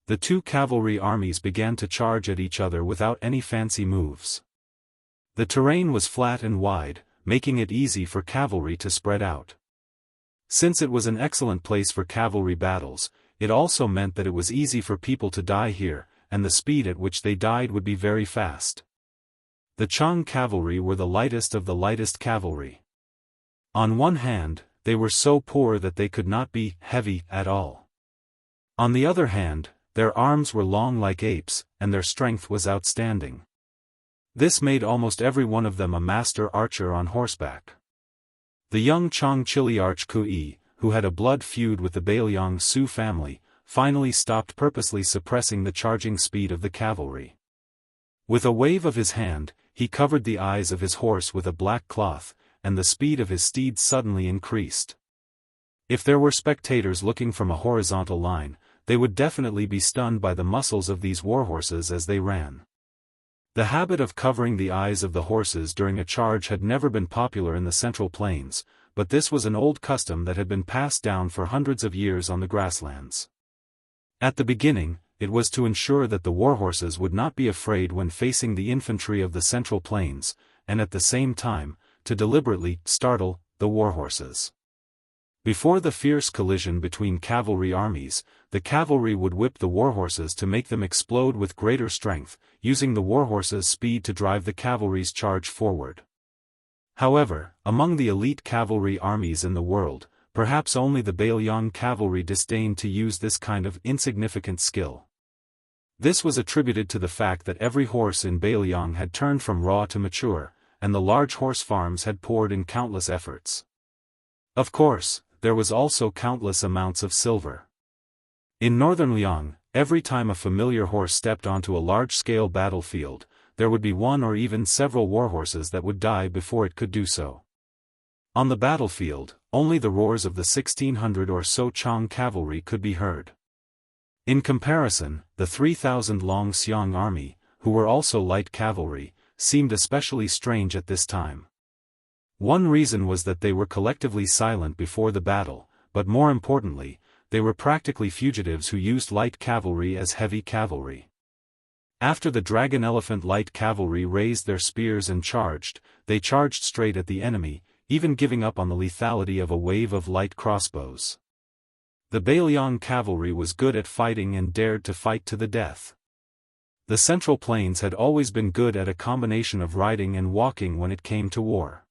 The two cavalry armies began to charge at each other without any fancy moves. The terrain was flat and wide, making it easy for cavalry to spread out. Since it was an excellent place for cavalry battles, it also meant that it was easy for people to die here, and the speed at which they died would be very fast. The Chang cavalry were the lightest of the lightest cavalry. On one hand, they were so poor that they could not be heavy at all. On the other hand, their arms were long like apes, and their strength was outstanding. This made almost every one of them a master archer on horseback. The young Chang Chiliarch Kui, who had a blood feud with the Beiliang Su family, finally stopped purposely suppressing the charging speed of the cavalry. With a wave of his hand, he covered the eyes of his horse with a black cloth, and the speed of his steed suddenly increased. If there were spectators looking from a horizontal line, they would definitely be stunned by the muscles of these warhorses as they ran. The habit of covering the eyes of the horses during a charge had never been popular in the Central Plains, but this was an old custom that had been passed down for hundreds of years on the grasslands. At the beginning, it was to ensure that the warhorses would not be afraid when facing the infantry of the Central Plains, and at the same time, to deliberately startle the warhorses. Before the fierce collision between cavalry armies, the cavalry would whip the warhorses to make them explode with greater strength, using the warhorses' speed to drive the cavalry's charge forward. However, among the elite cavalry armies in the world, perhaps only the Bailiang cavalry disdained to use this kind of insignificant skill. This was attributed to the fact that every horse in Bailiang had turned from raw to mature, and the large horse farms had poured in countless efforts. Of course, there was also countless amounts of silver. In northern Liang, every time a familiar horse stepped onto a large-scale battlefield, there would be one or even several warhorses that would die before it could do so. On the battlefield, only the roars of the 1,600 or so Chang cavalry could be heard. In comparison, the 3,000 Long Xiang army, who were also light cavalry, seemed especially strange at this time. One reason was that they were collectively silent before the battle, but more importantly, they were practically fugitives who used light cavalry as heavy cavalry. After the dragon elephant light cavalry raised their spears and charged, they charged straight at the enemy, even giving up on the lethality of a wave of light crossbows. The Bailiang cavalry was good at fighting and dared to fight to the death. The Central Plains had always been good at a combination of riding and walking when it came to war.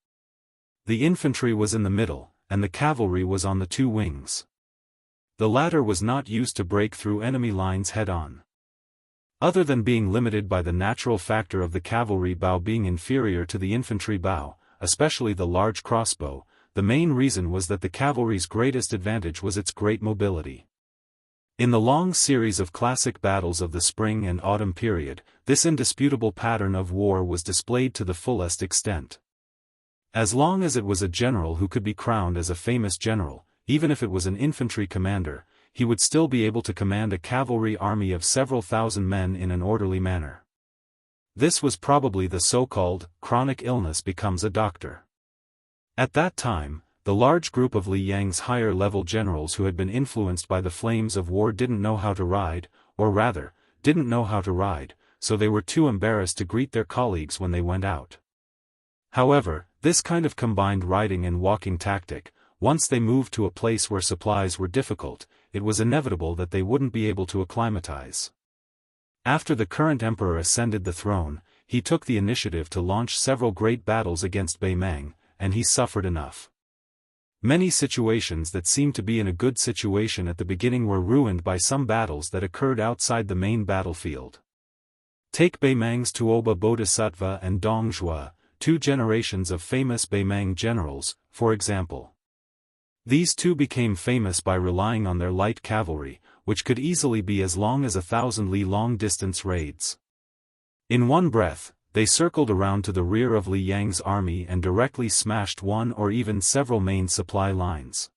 The infantry was in the middle, and the cavalry was on the two wings. The latter was not used to break through enemy lines head-on. Other than being limited by the natural factor of the cavalry bow being inferior to the infantry bow, especially the large crossbow, the main reason was that the cavalry's greatest advantage was its great mobility. In the long series of classic battles of the spring and autumn period, this indisputable pattern of war was displayed to the fullest extent. As long as it was a general who could be crowned as a famous general, even if it was an infantry commander, he would still be able to command a cavalry army of several thousand men in an orderly manner. This was probably the so-called chronic illness becomes a doctor. At that time, the large group of Li Yang's higher-level generals who had been influenced by the flames of war didn't know how to ride, or rather, didn't know how to ride, so they were too embarrassed to greet their colleagues when they went out. However, this kind of combined riding and walking tactic, once they moved to a place where supplies were difficult, it was inevitable that they wouldn't be able to acclimatize. After the current emperor ascended the throne, he took the initiative to launch several great battles against Beimang, and he suffered enough. Many situations that seemed to be in a good situation at the beginning were ruined by some battles that occurred outside the main battlefield. Take Beimang's Tuoba Bodhisattva and Dong Zhuo, two generations of famous Beimang generals, for example. These two became famous by relying on their light cavalry, which could easily be as long as 1,000 li long-distance raids. In one breath, they circled around to the rear of Li Yang's army and directly smashed one or even several main supply lines.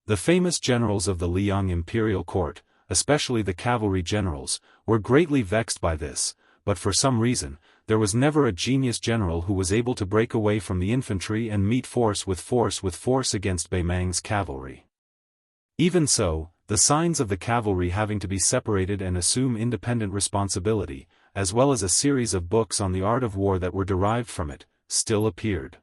The famous generals of the Liang imperial court, especially the cavalry generals, were greatly vexed by this, but for some reason, there was never a genius general who was able to break away from the infantry and meet force with force against Beimang's cavalry. Even so, the signs of the cavalry having to be separated and assume independent responsibility, as well as a series of books on the art of war that were derived from it, still appeared.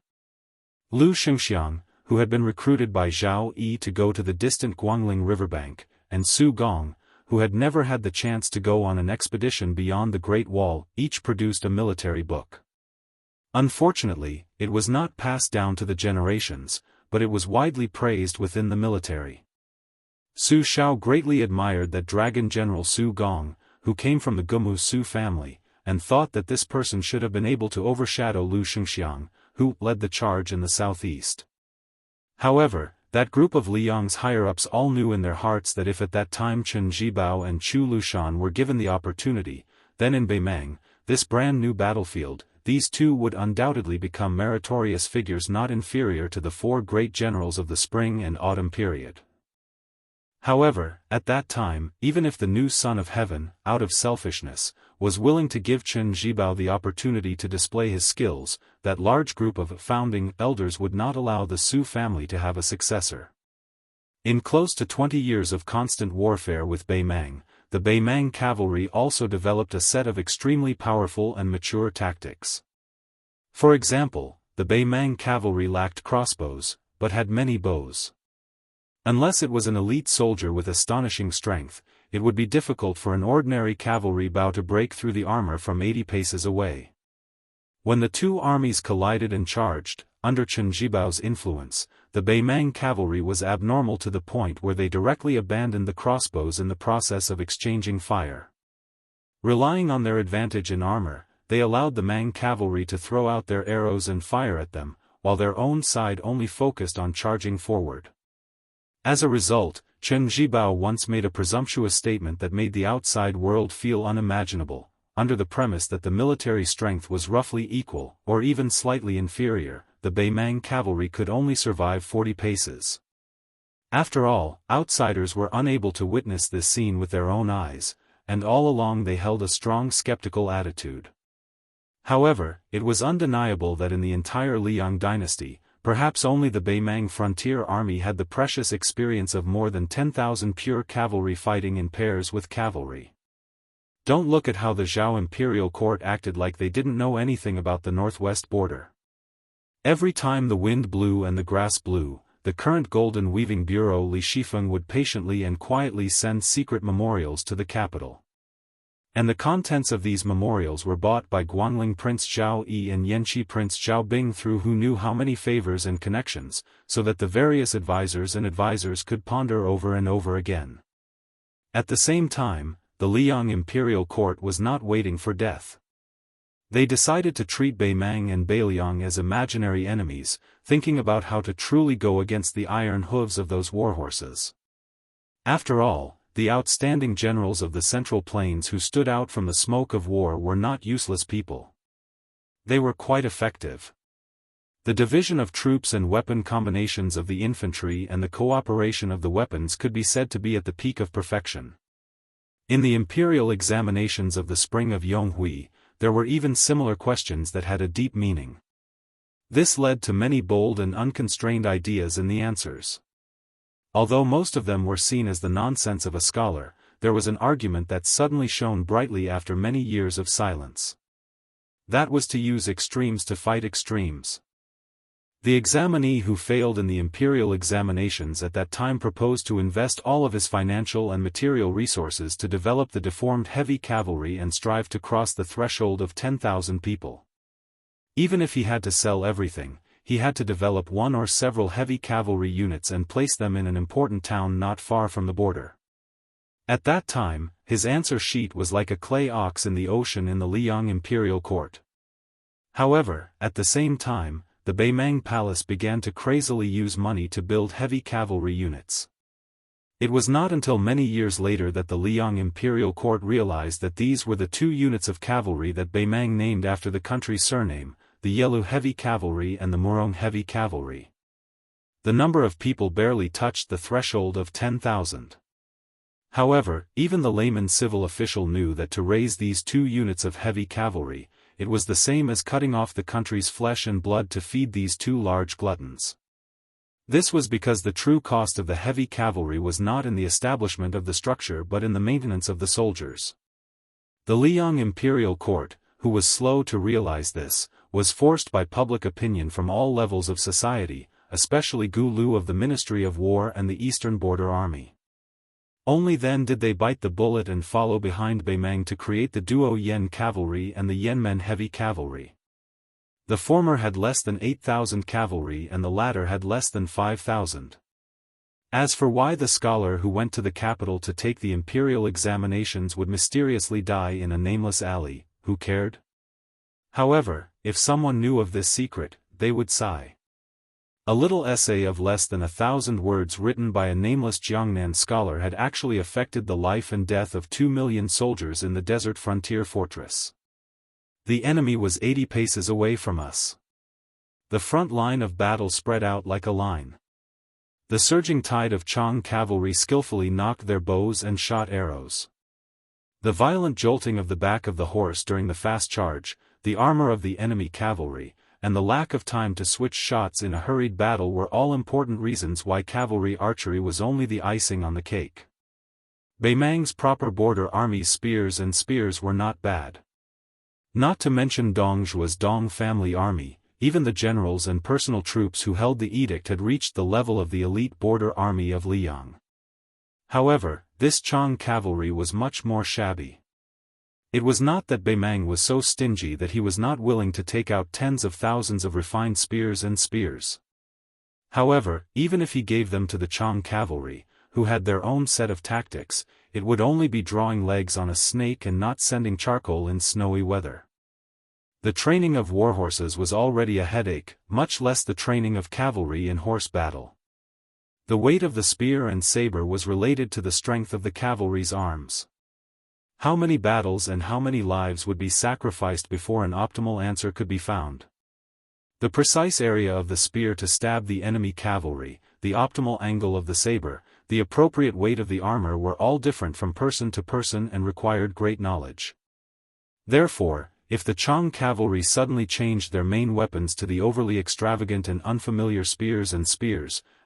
Lu Xingxiang, who had been recruited by Zhao Yi to go to the distant Guangling riverbank, and Su Gong, who had never had the chance to go on an expedition beyond the Great Wall, each produced a military book. Unfortunately, it was not passed down to the generations, but it was widely praised within the military. Su Shao greatly admired that dragon general Su Gong, who came from the Gumu Su family, and thought that this person should have been able to overshadow Lu Xingxiang, who led the charge in the southeast. However, that group of Liang's higher-ups all knew in their hearts that if at that time Chen Jibao and Chu Lushan were given the opportunity, then in Beimang, this brand new battlefield, these two would undoubtedly become meritorious figures not inferior to the four great generals of the spring and autumn period. However, at that time, even if the new Son of Heaven, out of selfishness, was willing to give Chen Zhibao the opportunity to display his skills, that large group of founding elders would not allow the Su family to have a successor. In close to 20 years of constant warfare with Beimang, the Beimang cavalry also developed a set of extremely powerful and mature tactics. For example, the Beimang cavalry lacked crossbows, but had many bows. Unless it was an elite soldier with astonishing strength, it would be difficult for an ordinary cavalry bow to break through the armor from 80 paces away. When the two armies collided and charged, under Chen Zhibao's influence, the Beimang cavalry was abnormal to the point where they directly abandoned the crossbows in the process of exchanging fire. Relying on their advantage in armor, they allowed the Mang cavalry to throw out their arrows and fire at them, while their own side only focused on charging forward. As a result, Chen Zhibao once made a presumptuous statement that made the outside world feel unimaginable, under the premise that the military strength was roughly equal, or even slightly inferior. The Beimang cavalry could only survive 40 paces. After all, outsiders were unable to witness this scene with their own eyes, and all along they held a strong skeptical attitude. However, it was undeniable that in the entire Liang dynasty, perhaps only the Beimang frontier army had the precious experience of more than 10,000 pure cavalry fighting in pairs with cavalry. Don't look at how the Zhao imperial court acted like they didn't know anything about the northwest border. Every time the wind blew and the grass blew, the current golden weaving bureau Li Shifeng would patiently and quietly send secret memorials to the capital. And the contents of these memorials were bought by Guangling Prince Zhao Yi and Yanqi Prince Zhao Bing through who knew how many favors and connections, so that the various advisors could ponder over and over again. At the same time, the Liang imperial court was not waiting for death. They decided to treat Beimang and Beiliang as imaginary enemies, thinking about how to truly go against the iron hooves of those warhorses. After all, the outstanding generals of the Central Plains who stood out from the smoke of war were not useless people. They were quite effective. The division of troops and weapon combinations of the infantry and the cooperation of the weapons could be said to be at the peak of perfection. In the imperial examinations of the spring of Yonghui, there were even similar questions that had a deep meaning. This led to many bold and unconstrained ideas in the answers. Although most of them were seen as the nonsense of a scholar, there was an argument that suddenly shone brightly after many years of silence. That was to use extremes to fight extremes. The examinee who failed in the imperial examinations at that time proposed to invest all of his financial and material resources to develop the deformed heavy cavalry and strive to cross the threshold of 10,000 people. Even if he had to sell everything, he had to develop one or several heavy cavalry units and place them in an important town not far from the border. At that time, his answer sheet was like a clay ox in the ocean in the Liang imperial court. However, at the same time, the Beimang palace began to crazily use money to build heavy cavalry units. It was not until many years later that the Liang imperial court realized that these were the two units of cavalry that Beimang named after the country's surname, the Yelu heavy cavalry and the Murong heavy cavalry. The number of people barely touched the threshold of 10,000. However, even the layman civil official knew that to raise these two units of heavy cavalry, it was the same as cutting off the country's flesh and blood to feed these two large gluttons. This was because the true cost of the heavy cavalry was not in the establishment of the structure but in the maintenance of the soldiers. The Liang imperial court, who was slow to realize this, was forced by public opinion from all levels of society, especially Gu Lu of the Ministry of War and the Eastern Border Army. Only then did they bite the bullet and follow behind Beimang to create the Duo Yen cavalry and the Yanmen heavy cavalry. The former had less than 8,000 cavalry and the latter had less than 5,000. As for why the scholar who went to the capital to take the imperial examinations would mysteriously die in a nameless alley, who cared? However, if someone knew of this secret, they would sigh. A little essay of less than 1,000 words written by a nameless Jiangnan scholar had actually affected the life and death of 2 million soldiers in the desert frontier fortress. The enemy was 80 paces away from us. The front line of battle spread out like a line. The surging tide of Chang cavalry skillfully knocked their bows and shot arrows. The violent jolting of the back of the horse during the fast charge, the armor of the enemy cavalry, and the lack of time to switch shots in a hurried battle were all important reasons why cavalry archery was only the icing on the cake. Bei Mang's proper border army's spears were not bad. Not to mention Dongzhuo's Dong family army, even the generals and personal troops who held the edict had reached the level of the elite border army of Liang. However, this Chang cavalry was much more shabby. It was not that Bei Mang was so stingy that he was not willing to take out tens of thousands of refined spears. However, even if he gave them to the Chang cavalry, who had their own set of tactics, it would only be drawing legs on a snake and not sending charcoal in snowy weather. The training of warhorses was already a headache, much less the training of cavalry in horse battle. The weight of the spear and saber was related to the strength of the cavalry's arms. How many battles and how many lives would be sacrificed before an optimal answer could be found? The precise area of the spear to stab the enemy cavalry, the optimal angle of the saber, the appropriate weight of the armor were all different from person to person and required great knowledge. Therefore, if the Chang cavalry suddenly changed their main weapons to the overly extravagant and unfamiliar spears,